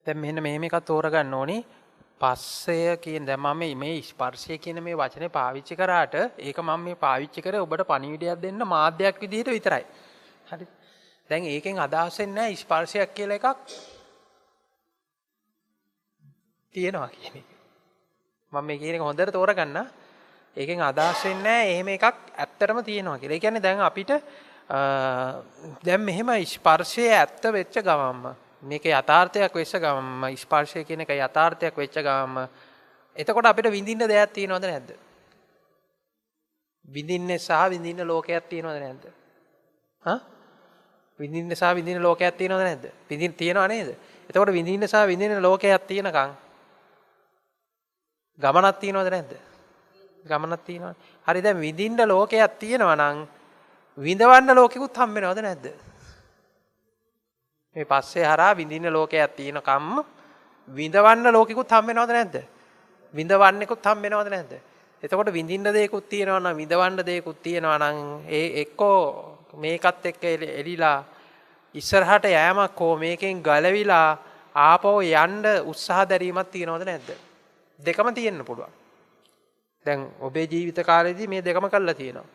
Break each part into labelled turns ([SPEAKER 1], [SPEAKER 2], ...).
[SPEAKER 1] දැන් මෙන්න මෙහෙම එකක් තෝරගන්න ඕනි. පස්සය කියන දැන් මම මේ ස්පර්ශය කියන මේ වචනේ පාවිච්චි කරාට ඒක මම මේ පාවිච්චි කරේ ඔබට පණිවිඩයක් දෙන්න මාධ්‍යයක් විදිහට විතරයි. හරි. දැන් ඒකෙන් අදහස් වෙන්නේ නැහැ ස්පර්ශයක් කියලා එකක් තියෙනවා කියන එක. මම මේ කියන එක හොඳට තෝරගන්න. ඒකෙන් අදහස් වෙන්නේ නැහැ එහෙම එකක් ඇත්තටම තියෙනවා කියලා. ඒ කියන්නේ දැන් අපිට දැන් මෙහෙම ස්පර්ශයේ ඇත්ත වෙච්ච ගමන්ම මේක යථාර්ථයක් වෙච්ච ගමන්ම ස්පර්ශය කියන එක යථාර්ථයක් වෙච්ච ගමන්ම එතකොට අපිට විඳින්න දෙයක් තියෙනවද නැද්ද? විඳින්නේ සහ විඳින්න ලෝකයක් තියෙනවද නැද්ද? හා? විඳින්න සහ විඳින්න ලෝකයක් තියෙනවද නැද්ද? විඳින්න තියෙනව නේද? එතකොට විඳින්න සහ විඳින්න ලෝකයක් තියෙනකන් ගමනක් තියෙනවද නැද්ද? ගමනක් තියෙනවනේ. හරි දැන් විඳින්න ලෝකයක් තියෙනවා නම් විඳවන්න ලෝකෙකුත් හම්බ වෙනවද නැද්ද? මේ පස්සේ හරහා විඳින්න ලෝකයක් තියෙනකම් විඳවන්න ලෝකෙකුත් හම්බ වෙනවද නැද්ද? විඳවන්නෙකුත් හම්බ වෙනවද නැද්ද? එතකොට විඳින්න දෙයක්කුත් තියෙනවා නම් විඳවන්න දෙයක්කුත් තියෙනවා නම් ඒ එක්කෝ මේකත් එක්ක එලිලා ඉස්සරහට යෑමක් හෝ මේකෙන් ගලවිලා ආපහු යන්න උත්සාහ දැරීමක් තියෙනවද නැද්ද? දෙකම තියෙන්න පුළුවන්. දැන් ඔබේ ජීවිත කාලෙදී මේ දෙකම කළා තියෙනවා.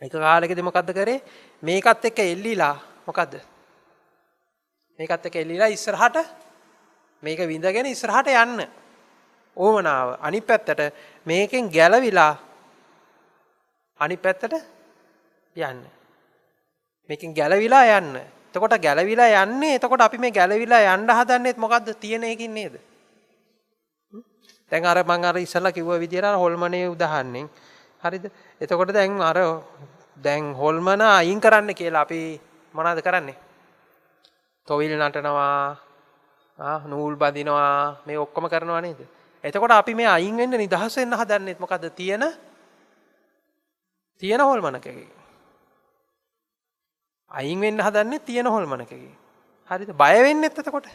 [SPEAKER 1] එක කාලෙකදී මොකද්ද කරේ? මේකත් එක්ක එල්ලිලා මොකද්ද? මේකත් එක්ක එල්ලිලා ඉස්සරහට මේක විඳගෙන ඉස්සරහට යන්න ඕමනාව. අනිත් පැත්තට මේකෙන් ගැලවිලා අනිත් පැත්තට යන්න. මේකෙන් ගැලවිලා යන්න. එතකොට ගැලවිලා යන්නේ එතකොට අපි මේ ගැලවිලා යන්න හදන්නේත් මොකද්ද? තියෙන එකකින් නේද? දැන් අර මම අර ඉස්සලා කිව්ව විදියට අර හොල්මනේ උදාහරණෙන් හරිද? එතකොට දැන් හොල්මන අයින් කරන්න කියලා අපි මොනවද කරන්නේ? තොවිල් නටනවා, නූල් බඳිනවා, මේ ඔක්කොම කරනවා නේද? එතකොට අපි මේ අයින් වෙන්න නිදහස් වෙන්න හදන්නේත් මොකද්ද? තියෙන හොල්මනකගේ. අයින් වෙන්න හදන්නේ තියෙන හොල්මනකගේ. හරිද? බය වෙන්නෙත් එතකොට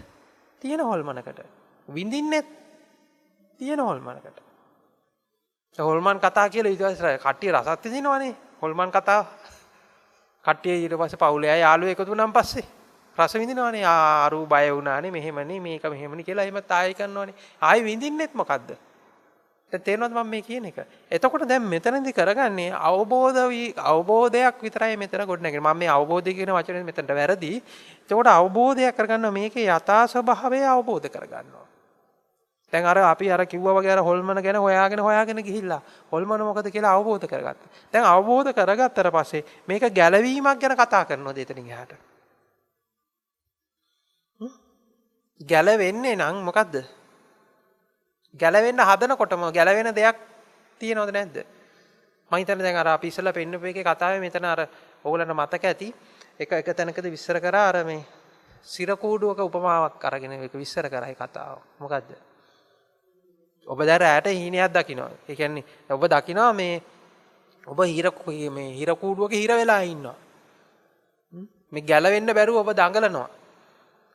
[SPEAKER 1] තියෙන හොල්මනකට. විඳින්නෙත් තියෙන හොල්මනකට. හොල්මන් කතා කියලා ඊට කට්ටිය රසත් විඳිනවනේ. හොල්මන් කතාව. කට්ටිය ඊට පස්සේ පවුලේ අය යාළුවෝ එකතු වුණාන් පස්සේ රස විඳිනවනේ. ආරු බය වුණානේ මෙහෙමනේ මේක මෙහෙමනේ කියලා එහෙම තායි කරනවනේ. ආයි විඳින්නෙත් මොකද්ද? දැන් තේරෙනවද මම මේ කියන එක? එතකොට දැන් මෙතනදී කරගන්නේ අවබෝධයක් විතරයි මෙතන ගොඩනගන්නේ. මම මේ අවබෝධය කියන වචනේ මෙතනට වැරදි. එතකොට අවබෝධයක් කරගන්නවා මේකේ යථා ස්වභාවය අවබෝධ කරගන්නවා. දැන් අපි කිව්වා වගේ හොල්මන ගැන හොයාගෙන ගිහිල්ලා හොල්මන මොකද කියලා අවබෝධ කරගත්තා. දැන් අවබෝධ කරගත්තට පස්සේ මේක ගැලවීමක් ගැන කතා කරනවාද එතනින් එහාට? ගැලවෙන්නේ නම් මොකද්ද? ගැලවෙන්න හදනකොටම ගැලවෙන දෙයක් තියෙනවද නැද්ද? මම හිතන්නේ දැන් අපි ඉස්සෙල්ලා පෙන්නපු එකේ කතාවේ මෙතන ඕගොල්ලන්ට මතක ඇති එක තැනකදී විස්තර කරා මේ සිර කූඩුවක උපමාවක් අරගෙන ඒක විස්තර කරා ඒ කතාව. මොකද්ද? ඔබ දැන් රැට හීනයක් දකිනවා. ඒ කියන්නේ ඔබ දකිනවා ඔබ හිර කූඩුවක හිර වෙලා ඉන්නවා. මේ ගැලවෙන්න බැරුව ඔබ දඟලනවා.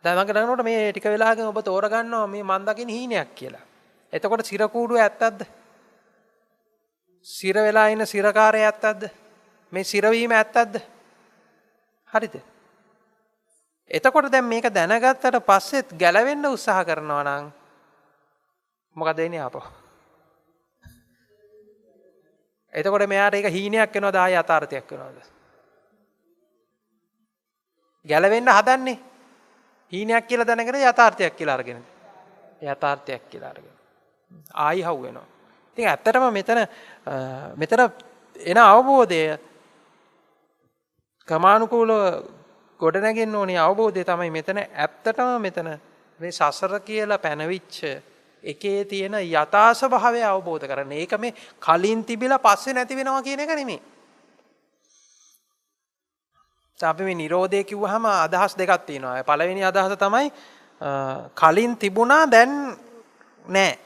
[SPEAKER 1] දඟලනකොට මේ ටික වෙලාවකින් ඔබ තෝරගන්නවා මේ මන් දකින හීනයක් කියලා. එතකොට සිර කූඩුව ඇත්තක්ද? සිර වෙලා ඉන්න සිරකාරය ඇත්තක්ද? මේ සිරවීම ඇත්තක්ද? හරිද? එතකොට දැන් මේක දැනගත්තට පස්සෙත් ගැලවෙන්න උත්සාහ කරනවා නම් මොකද වෙන්නේ ආපහු? එතකොට මෙයාට ඒක හීනයක් වෙනවද ආය යථාර්ථයක් වෙනවද? ගැලවෙන්න හදන්නේ හීනයක් කියලා දැනගෙන යථාර්ථයක් කියලා අරගෙන. යථාර්ථයක් කියලා අරගෙන. ආයි හවු වෙනවා. ඉතින් ඇත්තටම මෙතන එන අවබෝධය ක්‍රමානුකූලව ගොඩනගෙන්න ඕනේ අවබෝධය තමයි මෙතන ඇත්තටම මේ සසර කියලා පැනවිච්ච එකේ තියෙන යථා ස්වභාවය අවබෝධ කරගන්න. ඒක මේ කලින් තිබිලා පස්සේ නැති වෙනවා කියන එක නෙමෙයි. අපි මේ Nirodhe කිව්වහම අදහස් දෙකක් තියෙනවා. පළවෙනි අදහස තමයි කලින් තිබුණා දැන් නැහැ.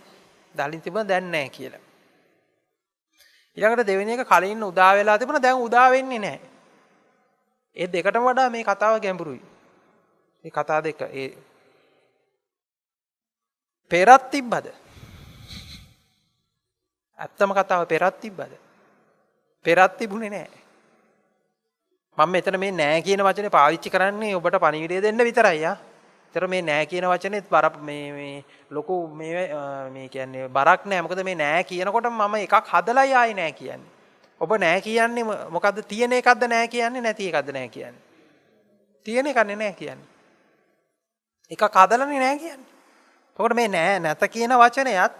[SPEAKER 1] කලින් තිබුණා දැන් නැහැ කියලා. ඊළඟට දෙවෙනි එක කලින් උදා වෙලා තිබුණා දැන් උදා වෙන්නේ නැහැ. ඒ දෙකටම වඩා මේ කතාව ගැඹුරුයි. මේ කතා දෙක පෙරත් තිබ්බද? ඇත්තම කතාව පෙරත් තිබ්බද? පෙරත් තිබුණේ නැහැ. මම මෙතන මේ නෑ කියන වචනේ පාවිච්චි කරන්නේ ඔබට පණිවිඩය දෙන්න විතරයි. ඒතර මේ නෑ කියන වචනේත් බර මේ ලොකු මේ කියන්නේ බරක් නෑ. මොකද මේ නෑ කියනකොට මම එකක් හදලායි ආයේ නෑ කියන්නේ. ඔබ නෑ කියන්නේ මොකද්ද? තියෙන එකක්ද නෑ කියන්නේ නැති එකක්ද නෑ කියන්නේ? තියෙන එකනේ නෑ කියන්නේ. එකක් හදලානේ නෑ කියන්නේ. එතකොට මේ නෑ නැත කියන වචනයත්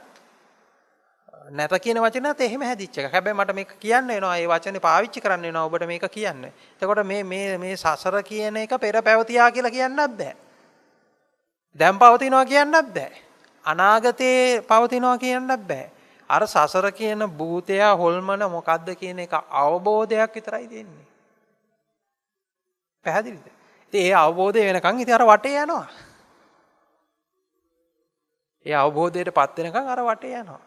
[SPEAKER 1] නැත කියන වචනයත් එහෙම හැදිච්ච එකක්. හැබැයි මට මේක කියන්න වෙනවා. ඒ වචනේ පාවිච්චි කරන්න වෙනවා ඔබට මේක කියන්න. එතකොට මේ සසර කියන එක පෙර පැවතියා කියලා කියන්නත් බෑ. දැන් පවතිනවා කියන්නත් බෑ. අනාගතේ පවතිනවා කියන්නත් බෑ. අර සසර කියන භූතයා හොල්මන මොකද්ද කියන එක අවබෝධයක් විතරයි දෙන්නේ. පැහැදිලිද? ඉතින් ඒ අවබෝධය වෙනකන් ඉතින් අර වටේ යනවා. ඒ අවබෝධයටපත් වෙනකන් අර වටේ යනවා.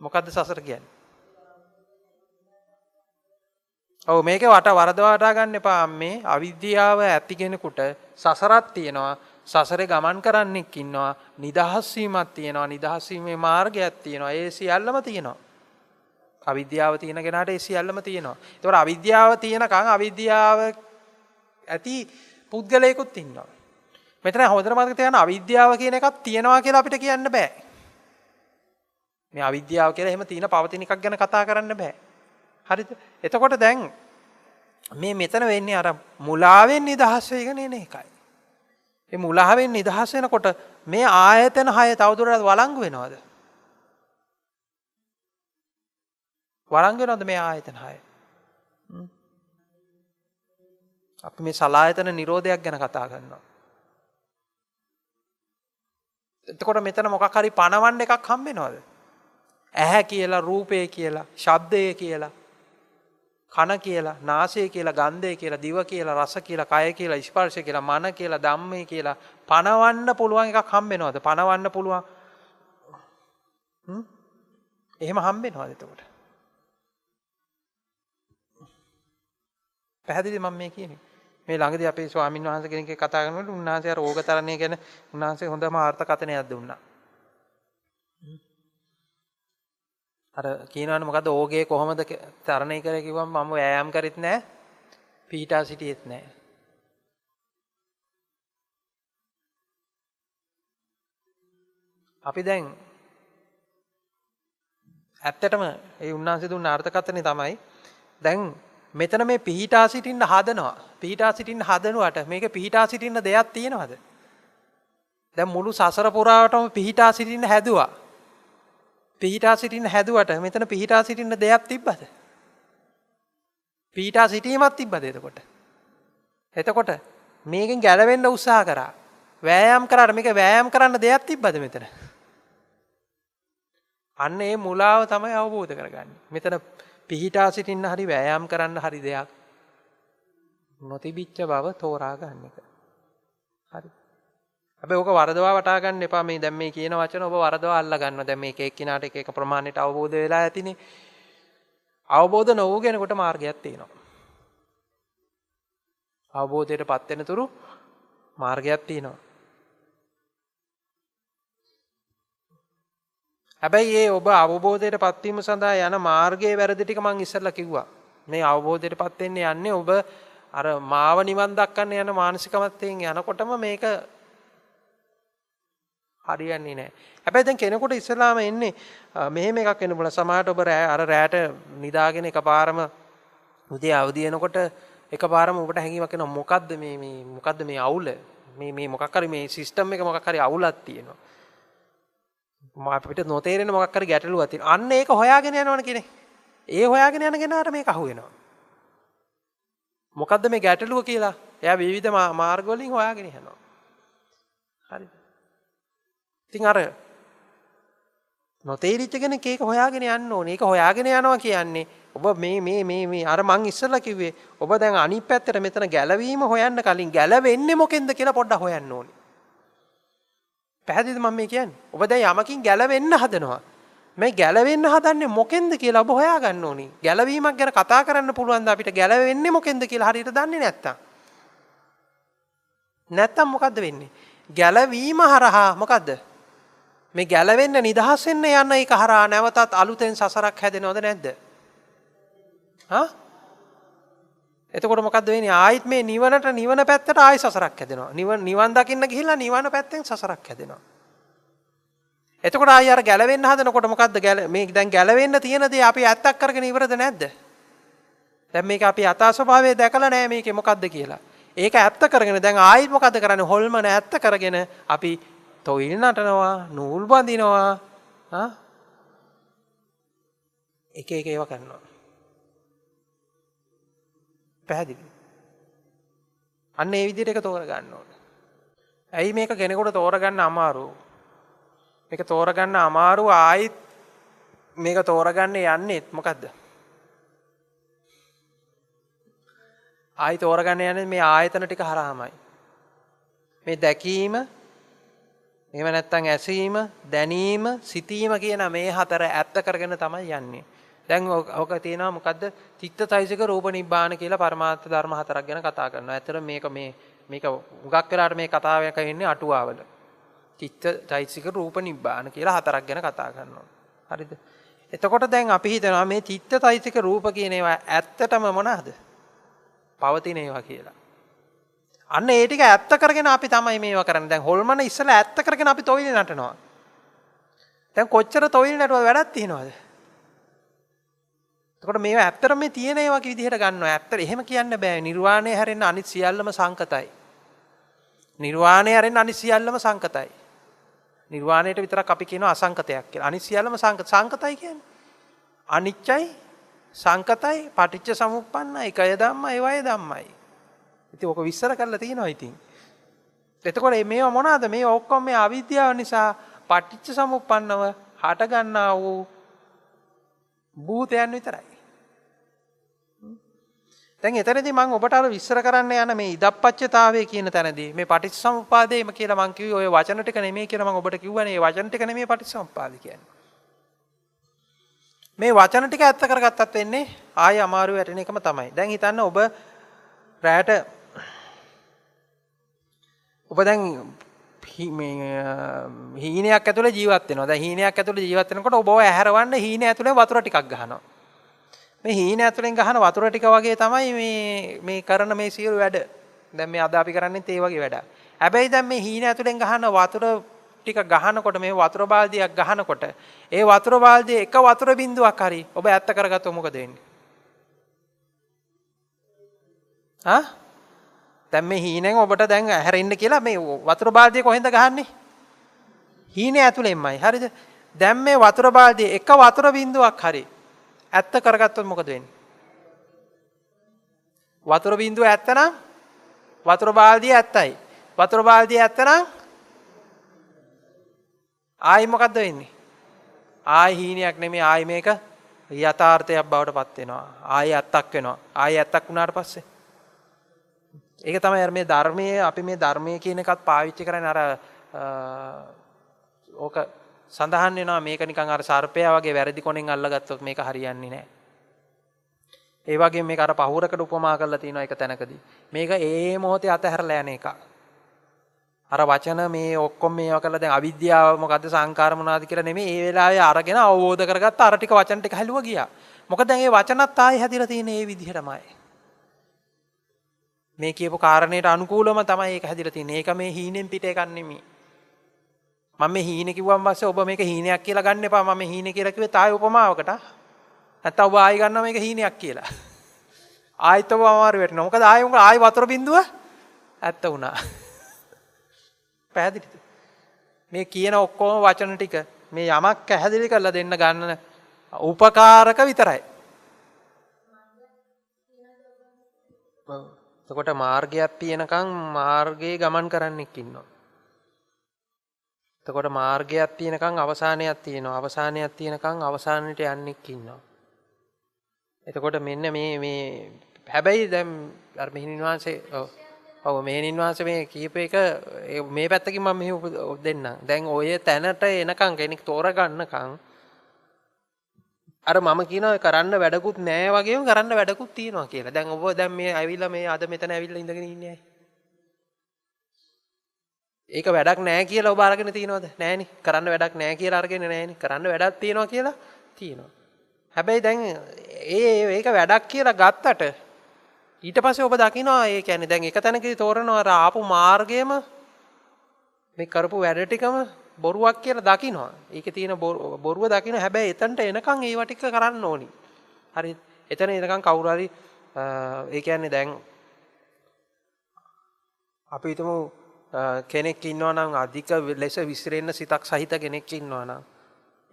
[SPEAKER 1] මොකද්ද සසර කියන්නේ? ඔව් මේකේ වරදවා වටා ගන්න එපා අම්මේ. අවිද්‍යාව ඇති කෙනෙකුට සසරක් තියෙනවා. සසරේ ගමන් කරන්නෙක් ඉන්නවා. නිදහස් වීමක් තියෙනවා. නිදහස් වීමේ මාර්ගයක් තියෙනවා. ඒ සියල්ලම තියෙනවා. අවිද්‍යාව තියෙන කෙනාට ඒ සියල්ලම තියෙනවා. ඒතකොට අවිද්‍යාව තියෙනකන් අවිද්‍යාව ඇති පුද්ගලයෙකුත් ඉන්නවා. මෙතන හොඳට මතක තියාගන්න අවිද්‍යාව කියන එකක් තියෙනවා කියලා අපිට කියන්න බෑ. මේ අවිද්‍යාව කියලා එහෙම තියෙන පවතින එකක් ගැන කතා කරන්න බෑ. හරිද? එතකොට දැන් මේ මෙතන වෙන්නේ අර මුලාවෙන් නිදහස් වෙගෙන එන එකයි. මේ මුලාවෙන් නිදහස් වෙනකොට මේ ආයතන 6 තවදුරටත් වළංගු වෙනවද? වළංගු වෙනවද මේ ආයතන 6? අපි මේ සලායතන නිරෝධයක් ගැන කතා කරනවා. එතකොට මෙතන මොකක් හරි පණවන්න එකක් හම්බ වෙනවද? ඇහැ කියලා, රූපය කියලා, ශබ්දය කියලා, කන කියලා, නාසය කියලා, ගන්ධය කියලා, දිව කියලා, රස කියලා, කය කියලා, ස්පර්ශය කියලා, මන කියලා, ධම්මය කියලා පණවන්න පුළුවන් එකක් හම්බ වෙනවද? පණවන්න පුළුවන්. එහෙම හම්බ වෙනවද එතකොට? පැහැදිලි මම මේ කියන්නේ. මේ ළඟදී අපේ ස්වාමින් වහන්සේ කෙනෙක් කතා කරනකොට උන්වහන්සේ අර ඕගතරණය ගැන උන්වහන්සේ හොඳම අර්ථකථනයක් දුන්නා. අර කියනවනේ මොකද්ද ඕගේ කොහොමද තරණය කරේ කිව්වම මම වෑයම් කරිත් නැහැ පීඨා සිටියෙත් නැහැ. අපි දැන් ඇත්තටම ඒ උන්වහන්සේ දුන්න අර්ථකථනය තමයි දැන් මෙතන මේ පීඨා සිටින්න හදනවා. පීඨා සිටින්න හදනුවට මේක පීඨා සිටින්න දෙයක් තියෙනවද? දැන් මුළු සසර පුරාවටම පීඨා සිටින්න හැදුවා. පීඨා සිටින්න හැදුවට මෙතන පීඨා සිටින්න දෙයක් තිබ්බද? පීඨා සිටීමක් තිබ්බද එතකොට? එතකොට මේකෙන් ගැලවෙන්න උත්සාහ කරා. වෑයම් කරාට මේක වෑයම් කරන්න දෙයක් තිබ්බද මෙතන? අන්න ඒ මුලාව තමයි අවබෝධ කරගන්නේ. මෙතන පීඨා සිටින්න හරි වෑයම් කරන්න හරි දෙයක් නොතිබිච්ච බව තෝරා ගන්න එක. හරි. හැබැයි ඕක වරදවා වටා ගන්න එපා. මේ දැන් මේ කියන වචන ඔබ වරදවා අල්ලා ගන්නවා. දැන් මේක එක්කිනාට එක ප්‍රමාණයට අවබෝධ වෙලා ඇතිනේ. අවබෝධ නොවු කෙනෙකුට මාර්ගයක් තියෙනවා. අවබෝධයටපත් වෙන තුරු මාර්ගයක් තියෙනවා. හැබැයි ඒ ඔබ අවබෝධයටපත් වීම සඳහා යන මාර්ගයේ වැරදි ටික මම ඉස්සෙල්ලා කිව්වා. මේ අවබෝධයටපත් වෙන්න යන්නේ ඔබ අර මාව නිවන් දක්කන්න යන මානසිකමත්යෙන් යනකොටම මේක හරියන්නේ නැහැ. හැබැයි දැන් කෙනෙකුට ඉස්සලාම එන්නේ මෙහෙම එකක් වෙන්න බුණා. සමහරට ඔබ අර රැට නිදාගෙන එකපාරම උදේ අවදි වෙනකොට එකපාරම ඔබට හැඟීමක් එනවා මොකද්ද මේ අවුල? මේ මොකක් හරි මේ සිස්ටම් එක මොකක් හරි අවුලක් තියෙනවා. අපිට නොතේරෙන මොකක් හරි ගැටලුවක් තියෙනවා. අන්න ඒක හොයාගෙන යනවනේ කෙනෙක්. ඒ හොයාගෙන යන කෙනාට මේක අහු වෙනවා. මොකද්ද මේ ගැටලුව කියලා? එයා විවිධ මාර්ග වලින් හොයාගෙන යනවා. හරිද? ඉතින් අර නොතේරිච්ච කෙනෙක් ඒක හොයාගෙන යන්න ඕනේ. ඒක හොයාගෙන යනවා කියන්නේ ඔබ මේ අර මං ඉස්සෙල්ලා කිව්වේ ඔබ දැන් අනිත් පැත්තට මෙතන ගැලවීම හොයන්න කලින් ගැලවෙන්නේ මොකෙන්ද කියලා පොඩ්ඩක් හොයන්න ඕනේ. පැහැදිලිද මම මේ කියන්නේ? ඔබ දැන් යමකින් ගැලවෙන්න හදනවා. මේ ගැලවෙන්න හදන්නේ මොකෙන්ද කියලා ඔබ හොයාගන්න ඕනේ. ගැලවීමක් ගැන කතා කරන්න පුළුවන් ද අපිට ගැලවෙන්නේ මොකෙන්ද කියලා හරියට දන්නේ නැත්තම් මොකද්ද වෙන්නේ? ගැලවීම හරහා මොකද්ද? මේ ගැලවෙන්න නිදහස් වෙන්න යන එක හරහා නැවතත් අලුතෙන් සසරක් හැදෙනවද නැද්ද? එතකොට මොකද්ද වෙන්නේ? ආයිත් මේ නිවන පැත්තට ආයි සසරක් හැදෙනවා. නිවන් දකින්න ගිහිල්ලා නිවන පැත්තෙන් සසරක් හැදෙනවා. එතකොට ආයි අර ගැලවෙන්න හදනකොට මොකද්ද මේ දැන් ගැලවෙන්න තියෙන දේ අපි ඇත්තක් කරගෙන ඉවරද නැද්ද? දැන් මේක අපි යථා ස්වභාවය දැකලා නැහැ මේකේ මොකද්ද කියලා. ඒක ඇත්ත කරගෙන දැන් ආයිත් මොකද්ද කරන්නේ? හොල්මන ඇත්ත කරගෙන අපි තොইল නටනවා, නූල් බඳිනවා, එක ඒවා කරනවා. පැහැදිලි. අන්න ඒ විදිහට එක තෝර ගන්න ඕනේ. ඇයි මේක කෙනෙකුට තෝරගන්න අමාරු? මේක තෝරගන්න අමාරු ආයිත් මේක තෝරගන්න යන්නේ මොකද්ද? ආයි තෝරගන්න යන්නේ මේ ආයතන ටික හරහාමයි. මේ දැකීම, එහෙම නැත්නම් ඇසීම, දැනීම, සිතීම කියන මේ හතර ඇත්ත කරගෙන තමයි යන්නේ. දැන් ඔක තියෙනවා මොකද්ද? චිත්තචෛතසික රූප නිබ්බාන කියලා පරමාර්ථ ධර්ම හතරක් ගැන කතා කරනවා. ඇත්තට මේක උගක් වෙලාට මේ කතාවක ඉන්නේ අටුවාවල. චිත්තචෛතසික රූප නිබ්බාන කියලා හතරක් ගැන කතා කරනවා. හරිද? එතකොට දැන් අපි හිතනවා මේ චිත්තචෛතසික රූප කියන ඒවා ඇත්තටම මොනවාද? පවතින ඒවා කියලා. අන්න ඒ ටික ඇත්ත කරගෙන අපි තමයි මේවා කරන්නේ. දැන් හොල්මන ඉස්සලා ඇත්ත කරගෙන අපි තොইল නටනවා. දැන් කොච්චර තොইল නටුවද වැඩක් තියනවද? එතකොට මේවා ඇත්තටම මේ තියෙන ඒවා විදිහට ගන්නවා. ඇත්තට එහෙම කියන්න බෑ. නිර්වාණය හැරෙන්න අනිත් සියල්ලම සංකතයි. නිර්වාණය හැරෙන්න අනිත් සියල්ලම සංකතයි. නිර්වාණයට විතරක් අපි කියනවා අසංකතයක් කියලා. අනිත් සියල්ලම සංකතයි කියන්නේ. අනිච්චයි, සංකතයි, පටිච්ච සමුප්පන්නයි, කය ධම්මයි, වය ධම්මයි. ඉතින් ඔක විස්තර කරලා තියෙනවා ඉතින්. එතකොට මේවා මොනවාද? මේවා ඔක්කොම මේ අවිද්‍යාව නිසා පටිච්ච සමුප්පන්නව හට ගන්නා වූ භූතයන් විතරයි. දැන් එතනදී මම ඔබට අර විස්තර කරන්න යන මේ ඉදප්පච්චතාවය කියන තැනදී මේ පටිච්චසමුප්පාදේම කියලා මම කිව්වේ ඔය වචන ටික නෙමෙයි කියලා මම ඔබට කිව්වනේ. මේ වචන ටික නෙමෙයි පටිච්චසමුප්පාද කියන්නේ. මේ වචන ටික ඇත්ත කරගත්තත් වෙන්නේ ආය අමාරු වැටෙන එකම තමයි. දැන් හිතන්න ඔබ රැයට ඔබ දැන් හීනයක් ඇතුලේ ජීවත් වෙනවා. දැන් හීනයක් ඇතුලේ ජීවත් වෙනකොට ඔබ ඔය ඇහැරවන්න හීන ඇතුලේ වතුර ටිකක් ගහනවා. මේ හීන ඇතුලෙන් ගහන වතුර ටික වගේ තමයි මේ කරන මේ සියලු වැඩ. දැන් මේ අද අපි කරන්නේ ඒ වගේ වැඩ. හැබැයි දැන් මේ හීන ඇතුලෙන් ගහන වතුර ටික ගහනකොට මේ වතුර බාල්දියක් ගහනකොට ඒ වතුර බාල්දියේ එක වතුර බින්දුවක් හරි ඔබ ඇත්ත කරගත්තොත් මොකද වෙන්නේ? දැන් මේ හීනෙන් ඔබට දැන් ඇහැරෙන්න කියලා මේ වතුර බාල්දිය කොහෙන්ද ගහන්නේ? හීනේ ඇතුලෙන්මයි. හරිද? දැන් මේ වතුර බාල්දියේ එක වතුර බින්දුවක් හරි ඇත්ත කරගත්තොත් මොකද වෙන්නේ? වතුර බින්දුව ඇත්ත නම් වතුර බාල්දිය ඇත්තයි. වතුර බාල්දිය ඇත්ත නම් ආයි මොකද්ද වෙන්නේ? ආයි හීනයක් නෙමෙයි ආයි මේක යථාර්ථයක් බවට පත් වෙනවා. ආයි ඇත්තක් වෙනවා. ආයි ඇත්තක් වුණාට පස්සේ ඒක තමයි අර මේ ධර්මයේ අපි මේ ධර්මයේ කියන එකත් පාවිච්චි කරන්නේ අර ඕක සඳහන් වෙනවා මේක නිකන් අර සර්පයා වගේ වැරදි කොනෙන් අල්ලගත්තොත් මේක හරියන්නේ නැහැ. ඒ වගේම මේක අර පහුරකට උපමා කරලා තියෙනවා එක තැනකදී. මේක ඒ මොහොතේ අතහැරලා යන එක. අර වචන මේ ඔක්කොම මේවා කරලා දැන් අවිද්‍යාව මොකද්ද සංකාර මොනවාද කියලා නෙමෙයි ඒ වෙලාවේ අරගෙන අවබෝධ කරගත්ත අර ටික වචන ටික හැලුවා ගියා. මොකද දැන් මේ වචනත් ආයෙ හැදිලා තියෙන්නේ මේ විදිහටමයි. මේ කියපු කාරණේට අනුකූලව තමයි ඒක හැදිලා තියෙන්නේ. ඒක මේ හීනෙන් පිට එකක් නෙමෙයි. මම මේ හීනේ කිව්වන් පස්සේ ඔබ මේක හීනයක් කියලා ගන්න එපා. මම හීනේ කියලා කිව්වේ තායි උපමාවකට. නැත්නම් ඔබ ආයි ගන්නවා මේක හීනයක් කියලා. ආයිත් ඔබ අමාරු වෙටනවා. මොකද ආයි වතුර බින්දුව ඇත්ත වුණා. පැහැදිලිද? මේ කියන ඔක්කොම වචන ටික මේ යමක් පැහැදිලි කරලා දෙන්න ගන්න උපකාරක විතරයි. එතකොට මාර්ගයක් තියෙනකන් මාර්ගයේ ගමන් කරන්නෙක් ඉන්නවා. එතකොට මාර්ගයක් තියෙනකන් අවසානයක් තියෙනවා. අවසානයක් තියෙනකන් අවසානෙට යන්නෙක් ඉන්නවා. එතකොට මෙන්න මේ හැබැයි දැන් අර මෙහිණින් වහන්සේ ඔව් මෙහෙණින් වහන්සේ මේ කීප එක මේ පැත්තකින් මම මෙහෙ දෙන්නම්. දැන් ඔය තැනට එනකන් කෙනෙක් තෝරගන්නකන් අර මම කියනවා කරන්න වැඩකුත් නෑ වගේම කරන්න වැඩකුත් තියෙනවා කියලා. දැන් ඔබ දැන් මේ ඇවිල්ලා මේ අද මෙතන ඇවිල්ලා ඉඳගෙන ඉන්නේ ඇයි? ඒක වැඩක් නෑ කියලා ඔබ අරගෙන තියනවද? නෑනේ. කරන්න වැඩක් නෑ කියලා අරගෙන නෑනේ. කරන්න වැඩක් තියෙනවා කියලා තියෙනවා. හැබැයි දැන් ඒක වැඩක් කියලා ගත්තට ඊට පස්සේ ඔබ දකිනවා ඒ කියන්නේ දැන් එක තැනකදී තෝරනවා අර ආපු මාර්ගයම මේ කරපු වැඩ ටිකම බොරුවක් කියලා දකිනවා. ඒකේ තියෙන බොරුව දකින්න හැබැයි එතනට එනකන් ඒව ටික කරන්න ඕනි. හරි. එතන එනකන් කවුරු හරි ඒ කියන්නේ දැන් අපි හිතමු කෙනෙක් ඉන්නවා නම් අධික ලෙස විසිරෙන්න සිතක් සහිත කෙනෙක් ඉන්නවා නම්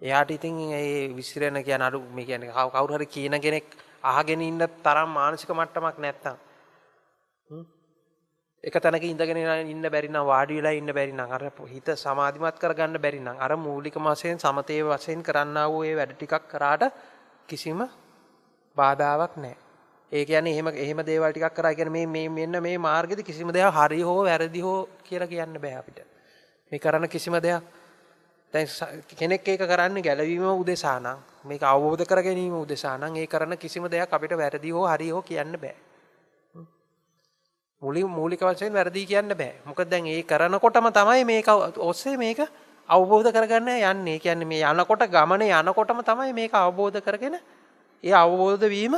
[SPEAKER 1] එයාට ඉතින් ඒ විසිරෙන කියන අඩු මේ කියන්නේ කවුරු හරි කියන කෙනෙක් අහගෙන ඉන්න තරම් මානසික මට්ටමක් නැත්තම් එක තැනක ඉඳගෙන ඉන්න බැරි නම් වාඩි වෙලා ඉන්න බැරි නම් අර හිත සමාධිමත් කරගන්න බැරි නම් අර මූලික වශයෙන් සමතේ වශයෙන් කරන්නා වූ ඒ වැඩ ටිකක් කරාට කිසිම බාධාවක් නැහැ. ඒ කියන්නේ එහෙම දේවල් ටිකක් කරා කියන්නේ මේ මෙන්න මේ මාර්ගෙදි කිසිම දෙයක් හරි හෝ වැරදි හෝ කියලා කියන්න බෑ අපිට. මේ කරන කිසිම දෙයක් දැන් කෙනෙක් ඒක කරන්නේ ගැලවීම උදෙසා නම් මේක අවබෝධ කර ගැනීම උදෙසා නම් ඒ කරන කිසිම දෙයක් අපිට වැරදි හෝ හරි හෝ කියන්න බෑ. මූලික වශයෙන් වැරදි කියන්න බෑ. මොකද දැන් ඒ කරනකොටම තමයි මේක ඔස්සේ මේක අවබෝධ කරගන්න යන්නේ. ඒ කියන්නේ මේ යනකොට ගමනේ යනකොටම තමයි මේක අවබෝධ කරගෙන ඒ අවබෝධ වීම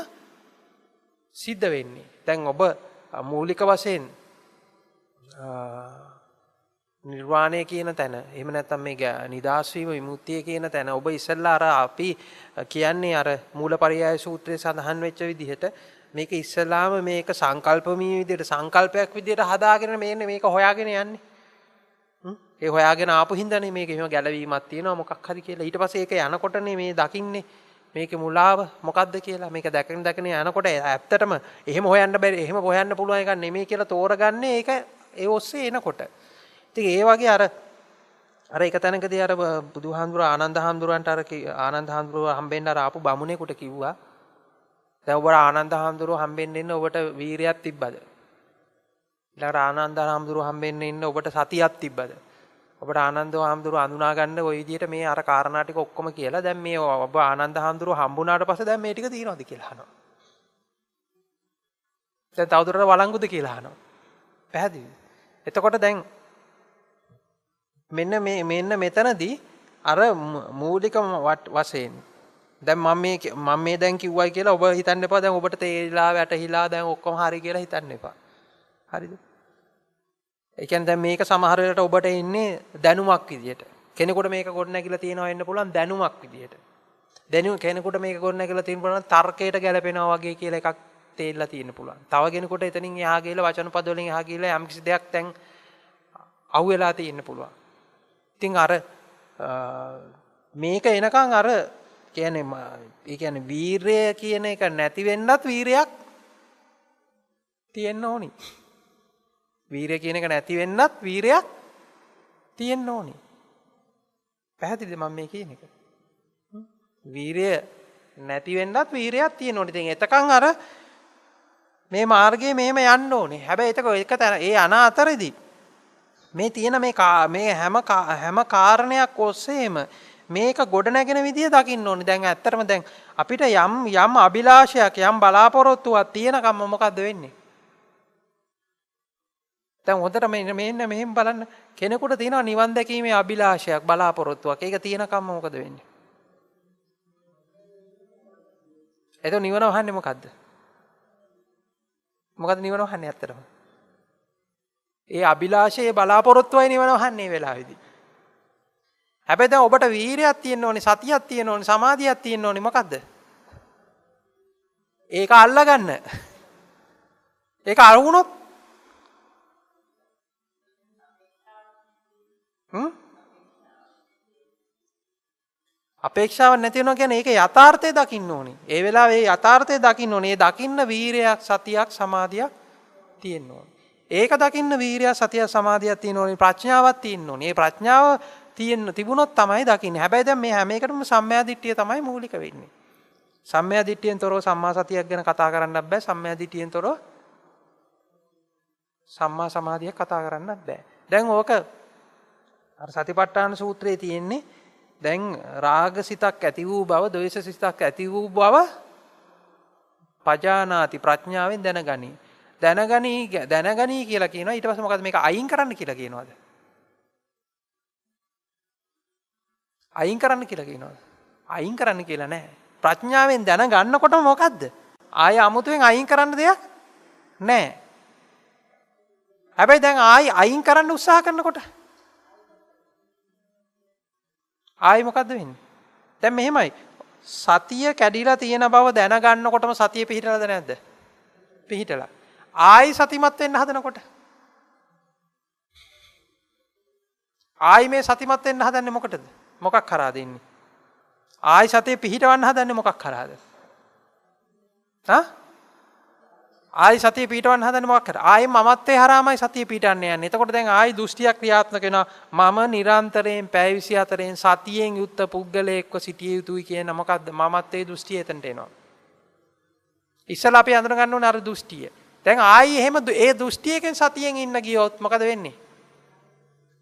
[SPEAKER 1] සිද්ධ වෙන්නේ. දැන් ඔබ මූලික වශයෙන් නිර්වාණය කියන තැන එහෙම නැත්නම් මේ නිදාස් වීම විමුක්තිය කියන තැන ඔබ ඉස්සෙල්ලා අර අපි කියන්නේ අර මූලපරියාය සූත්‍රයේ සඳහන් වෙච්ච විදිහට මේක ඉස්සෙල්ලාම මේක සංකල්පමී විදිහට සංකල්පයක් විදිහට හදාගෙන මේක හොයාගෙන යන්නේ. ඒ හොයාගෙන ආපු හින්දානේ මේක එහෙම ගැළවීමක් තියෙනවා මොකක් හරි කියලා. ඊට පස්සේ ඒක යනකොටනේ මේ දකින්නේ මේකේ මුලාව මොකද්ද කියලා. මේක දැකගෙන යනකොට ඇත්තටම එහෙම හොයන්න බැරි එහෙම හොයන්න පුළුවන් එකක් නෙමෙයි කියලා තෝරගන්නේ ඒක ඒ ඔස්සේ එනකොට. ඉතින් ඒ වගේ අර එක තැනකදී අර බුදුහාමුදුර ආනන්ද හාමුදුරන්ට ආනන්ද හාමුදුරුව හම්බෙන්න ආපු බමුණෙකුට කිව්වා දැන් ඔබට ආනන්ද හාමුදුරුව හම්බෙන්න ඉන්න ඔබට වීරියක් තිබ්බද? ඊළඟට ආනන්ද හාමුදුරුව හම්බෙන්න ඉන්න ඔබට සතියක් තිබ්බද? ඔබට ආනන්ද හාමුදුරුව අඳුනා ගන්න ওই විදිහට මේ අර කාරණා ටික ඔක්කොම කියලා දැන් මේ ඔබ ආනන්ද හාමුදුරුව හම්බුණාට පස්සේ දැන් මේ ටික තියෙනවද කියලා අහනවා. දැන් තවදුරටත් වළංගුද කියලා අහනවා. පැහැදිලිද? එතකොට දැන් මෙන්න මෙතනදී අර මූලික වශයෙන් දැන් මම මේ දැන් කිව්වයි කියලා ඔබ හිතන්න එපා දැන් ඔබට තේරිලා වැටහිලා දැන් ඔක්කොම හරි කියලා හිතන්න එපා. හරිද? ඒ කියන්නේ දැන් මේක සමහර වෙලාවට ඔබට එන්නේ දැනුමක් විදියට. කෙනෙකුට මේක ගොඩනැගිලා තියෙනවා වෙන්න පුළුවන් දැනුමක් විදියට. කෙනෙකුට මේක ගොඩනැගිලා තියෙන පුළුවන් තර්කයට ගැලපෙනවා වගේ කියලා එකක් තේරිලා තියෙන්න පුළුවන්. තව කෙනෙකුට එතනින් එහා ගිහලා වචන පද වලින් එහා ගිහලා යම්කිසි දෙයක් දැන් අහුවෙලා තියෙන්න පුළුවන්. ඉතින් අර මේක එනකන් අර කියන්නේ ඒ කියන්නේ වීරය කියන එක නැති වෙන්නත් වීරයක් තියෙන්න ඕනි. වීරය කියන එක නැති වෙන්නත් වීරයක් තියෙන්න ඕනි. පැහැදිලිද මම මේ කියන එක? වීරය නැති වෙන්නත් වීරයක් තියෙන්න ඕනි. ඉතින් එතකන් අර මේ මාර්ගයේ මෙහෙම යන්න ඕනේ. හැබැයි ඒක තැන ඒ අන අතරෙදී මේ තියෙන මේ හැම කාරණයක් ඔස්සේම මේක ගොඩනැගෙන විදිය දකින්න ඕනේ. දැන් ඇත්තටම දැන් අපිට යම් අභිලාෂයක් යම් බලාපොරොත්තුවක් තියෙනකම් මොකද්ද වෙන්නේ? දැන් හොඳට මෙන්න මෙහෙම බලන්න කෙනෙකුට තියෙනවා නිවන් දැකීමේ අභිලාෂයක් බලාපොරොත්තුවක්. ඒක තියෙනකම් මොකද වෙන්නේ? එතකොට නිවන වහන්නේ මොකද්ද? මොකද නිවන වහන්නේ ඇත්තටම? ඒ අභිලාෂයේ බලාපොරොත්තුවයි නිවන වහන්නේ වෙලාවේදී. හැබැයි දැන් ඔබට වීරියක් තියෙන්න ඕනේ, සතියක් තියෙන්න ඕනේ, සමාධියක් තියෙන්න ඕනේ මොකද්ද? ඒක අල්ලගන්න. ඒක අරුණොත් අපේක්ෂාවක් නැති වෙනවා කියන්නේ ඒක යථාර්ථය දකින්න ඕනේ. ඒ වෙලාවේ යථාර්ථය දකින්න ඕනේ. ඒ දකින්න වීරයක්, සතියක්, සමාධියක් තියෙන්න ඕනේ. ඒක දකින්න වීරයක්, සතියක්, සමාධියක් තියෙන්න ඕනේ. ප්‍රඥාවක් තියෙන්න ඕනේ. මේ ප්‍රඥාව තිබුණොත් තමයි දකින්නේ. හැබැයි දැන් මේ හැම එකටම සම්මා දිට්ඨිය තමයි මූලික වෙන්නේ. සම්මා දිට්ඨියෙන් තොරව සම්මා සතියක් ගැන කතා කරන්නත් බෑ. සම්මා දිට්ඨියෙන් තොරව සම්මා සමාධියක් කතා කරන්නත් බෑ. දැන් ඕක අර සතිපට්ඨාන සූත්‍රයේ තියෙන්නේ දැන් රාගසිතක් ඇති වූ බව, ද්වේෂසිතක් ඇති වූ බව පජානාති ප්‍රඥාවෙන් දැනගනි. දැනගනි කියලා කියනවා. ඊට පස්සේ මොකද මේක අයින් කරන්න කියලා කියනවාද? අයින් කරන්න කියලා කියනවාද? අයින් කරන්න කියලා නෑ. ප්‍රඥාවෙන් දැනගන්නකොට මොකද්ද? ආය අමුතුවෙන් අයින් කරන්න දෙයක් නැහැ. හැබැයි දැන් ආයි අයින් කරන්න උත්සාහ කරනකොට ආයි මොකද්ද වෙන්නේ? දැන් මෙහෙමයි. සතිය කැඩිලා තියෙන බව දැනගන්නකොටම සතිය පිහිටලාද නැද්ද? පිහිටලා. ආයි සතිමත් වෙන්න හදනකොට ආයි මේ සතිමත් වෙන්න හදන්නේ මොකටද? මොකක් කරාද ඉන්නේ? ආයි සතිය පිහිටවන්න හදන්නේ මොකක් කරාද? ආයි සතිය පිහිටවන්න හදන්නේ මොකක් කරා? ආයි මමත්වේ හරහාමයි සතිය පිහිටන්න යන්නේ. එතකොට දැන් ආයි දෘෂ්ටියක් ක්‍රියාත්මක වෙනවා. මම නිරන්තරයෙන් පැය 24න් සතියෙන් යුක්ත පුද්ගලයෙක්ව සිටිය යුතුයි කියන මොකද්ද? මමත්වේ දෘෂ්ටිය එතනට එනවා. ඉස්සලා අපි අඳුන ගන්න ඕනේ අර දෘෂ්ටිය. දැන් ආයි එහෙම ඒ දෘෂ්ටියකින් සතියෙන් ඉන්න ගියොත් මොකද වෙන්නේ?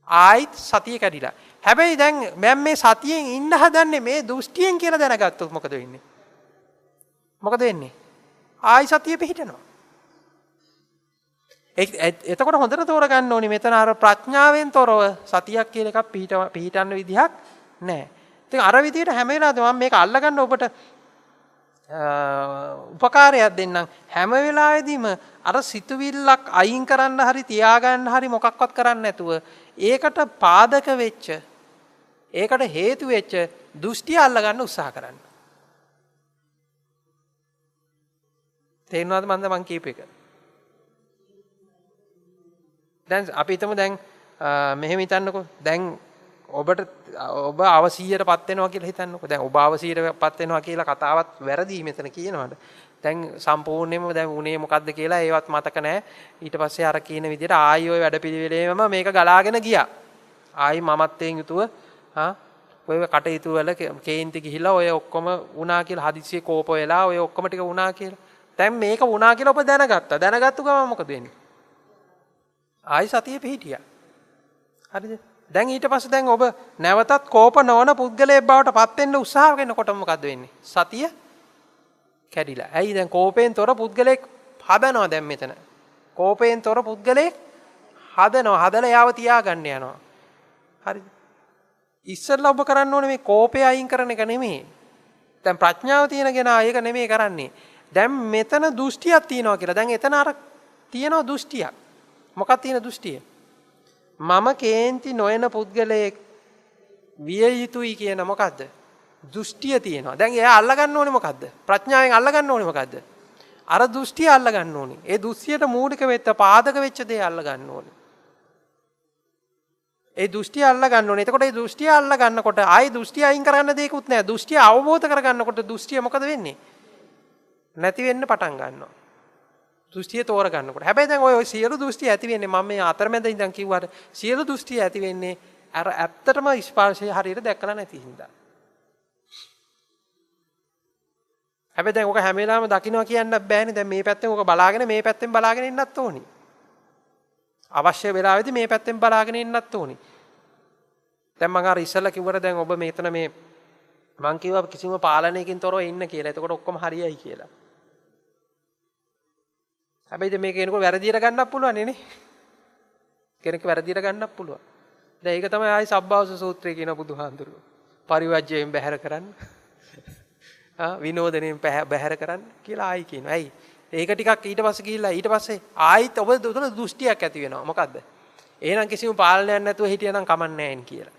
[SPEAKER 1] ආයිත් සතිය කැඩිලා. හැබැයි දැන් මම මේ සතියෙන් ඉන්න හදන්නේ මේ දෘෂ්ටියෙන් කියලා දැනගත්තොත් මොකද වෙන්නේ? මොකද වෙන්නේ? ආයි සතිය පිහිටනවා. එතකොට හොඳට තෝරගන්න ඕනේ මෙතන අර ප්‍රඥාවෙන් තොරව සතියක් කියන එකක් පිහිටන්න විදිහක් නැහැ. ඉතින් අර විදිහට හැම වෙලාවෙම මම මේක අල්ලගන්න ඔබට උපකාරයක් දෙන්නම්. හැම වෙලාවෙදීම අර සිතුවිල්ලක් අයින් කරන්න හරි තියාගන්න හරි මොකක්වත් කරන්න නැතුව ඒකට පාදක වෙච්ච ඒකට හේතු වෙච්ච දෘෂ්ටි අල්ලගන්න උත්සාහ කරන්න. තේරෙනවද මම කියප එක? දැන් අපි හිතමු දැන් මෙහෙම හිතන්නකෝ. දැන් ඔබ අවසියයටපත් වෙනවා කියලා හිතන්නකෝ. දැන් ඔබ අවසියයටපත් වෙනවා කියලා කතාවත් වැරදි මෙතන කියනවාට. දැන් සම්පූර්ණයෙන්ම දැන් උනේ මොකද්ද කියලා ඒවත් මතක නැහැ. ඊට පස්සේ අර කියන විදිහට ආයි ওই වැඩපිළිවෙලේම මේක ගලාගෙන ගියා. ආයි මමත්වයෙන් යුතුව ඔය කටයුතු වල කේන්ති ගිහිලා ඔය ඔක්කොම වුණා කියලා හදිස්සියේ කෝප වෙලා ඔය ඔක්කොම ටික වුණා කියලා. දැන් මේක වුණා කියලා ඔබ දැනගත්තා. දැනගත්තු ගමන් මොකද වෙන්නේ? ආයි සතිය පිහිටියා. හරිද? දැන් ඊට පස්සේ දැන් ඔබ නැවතත් කෝප නොවන පුද්ගලයෙක් බවට පත් වෙන්න උත්සාහ කරනකොට මොකද්ද වෙන්නේ? සතිය කැඩිලා. ඇයි දැන් කෝපයෙන් තොර පුද්ගලයෙක් හදනවා දැන් මෙතන. කෝපයෙන් තොර පුද්ගලයෙක් හදනවා. හදලා යාව තියාගන්න යනවා. හරිද? ඉස්සෙල්ලා ඔබ කරන්න ඕනේ මේ කෝපය අයින් කරන එක නෙමෙයි. දැන් ප්‍රඥාව තියෙන කෙනා ඒක නෙමෙයි කරන්නේ. දැන් මෙතන දෘෂ්ටියක් තියෙනවා කියලා. දැන් එතන අර තියෙනවා දෘෂ්ටියක්. මොකක්ද තියෙන දෘෂ්ටිය? මම කේන්ති නොයන පුද්ගලයෙක් විය යුතුයි කියන මොකද්ද? දෘෂ්ටිය තියෙනවා. දැන් එයා අල්ලගන්න ඕනේ මොකද්ද? ප්‍රඥාවෙන් අල්ලගන්න ඕනේ මොකද්ද? අර දෘෂ්ටිය අල්ලගන්න ඕනේ. ඒ දෘෂ්ටියට මූලික වෙච්ච පාදක වෙච්ච දේ අල්ලගන්න ඕනේ. ඒ දෘෂ්ටිය අල්ලගන්න ඕනේ. එතකොට ඒ දෘෂ්ටිය අල්ලගන්නකොට ආයි දෘෂ්ටිය අයින් කරන්න දෙයක්වත් නැහැ. දෘෂ්ටිය අවබෝධ කරගන්නකොට දෘෂ්ටිය මොකද වෙන්නේ? නැති වෙන්න පටන් ගන්නවා. දෘෂ්ටිය තෝර ගන්නකොට. හැබැයි දැන් ඔය සියලු දෘෂ්ටි ඇති වෙන්නේ මම මේ අතරමැද ඉඳන් කිව්වට සියලු දෘෂ්ටි ඇති වෙන්නේ අර ඇත්තටම ස්පර්ශය හරියට දැක්කලා නැති හින්දා. හැබැයි දැන් ඔක හැම වෙලාවෙම දකින්නවා කියන්නත් බෑනේ. දැන් මේ පැත්තෙන් ඔක බලාගෙන මේ පැත්තෙන් බලාගෙන ඉන්නත් ඕනි. අවශ්‍ය වෙලාවෙදි මේ පැත්තෙන් බලාගෙන ඉන්නත් ඕනි. දැන් මම අර ඉස්සෙල්ලා කිව්වට දැන් ඔබ මෙතන මේ මං කිව්වා කිසිම පාලනයකින් තොරව ඉන්න කියලා. එතකොට ඔක්කොම හරියයි කියලා. හැබැයි මේක එනකොට වැරදියට ගන්නත් පුළුවන් නේ. කෙනෙක් වැරදියට ගන්නත් පුළුවන්. දැන් ඒක තමයි ආයි සබ්බාවස සූත්‍රය කියන බුදුහාඳුරුවෝ. පරිවර්ජයෙන් බැහැර කරන්න. විනෝදණයෙන් බැහැර කරන්න කියලා ආයි කියනවා. ඇයි? ඒක ටිකක් ඊට පස්සේ ගිහිල්ලා ඊට පස්සේ ආයිත් ඔබ තුළ දෘෂ්ටියක් ඇති වෙනවා. මොකද්ද? එහෙනම් කිසිම පාලනයක් නැතුව හිටියනම් කමන්නේ නැහැ කියලා.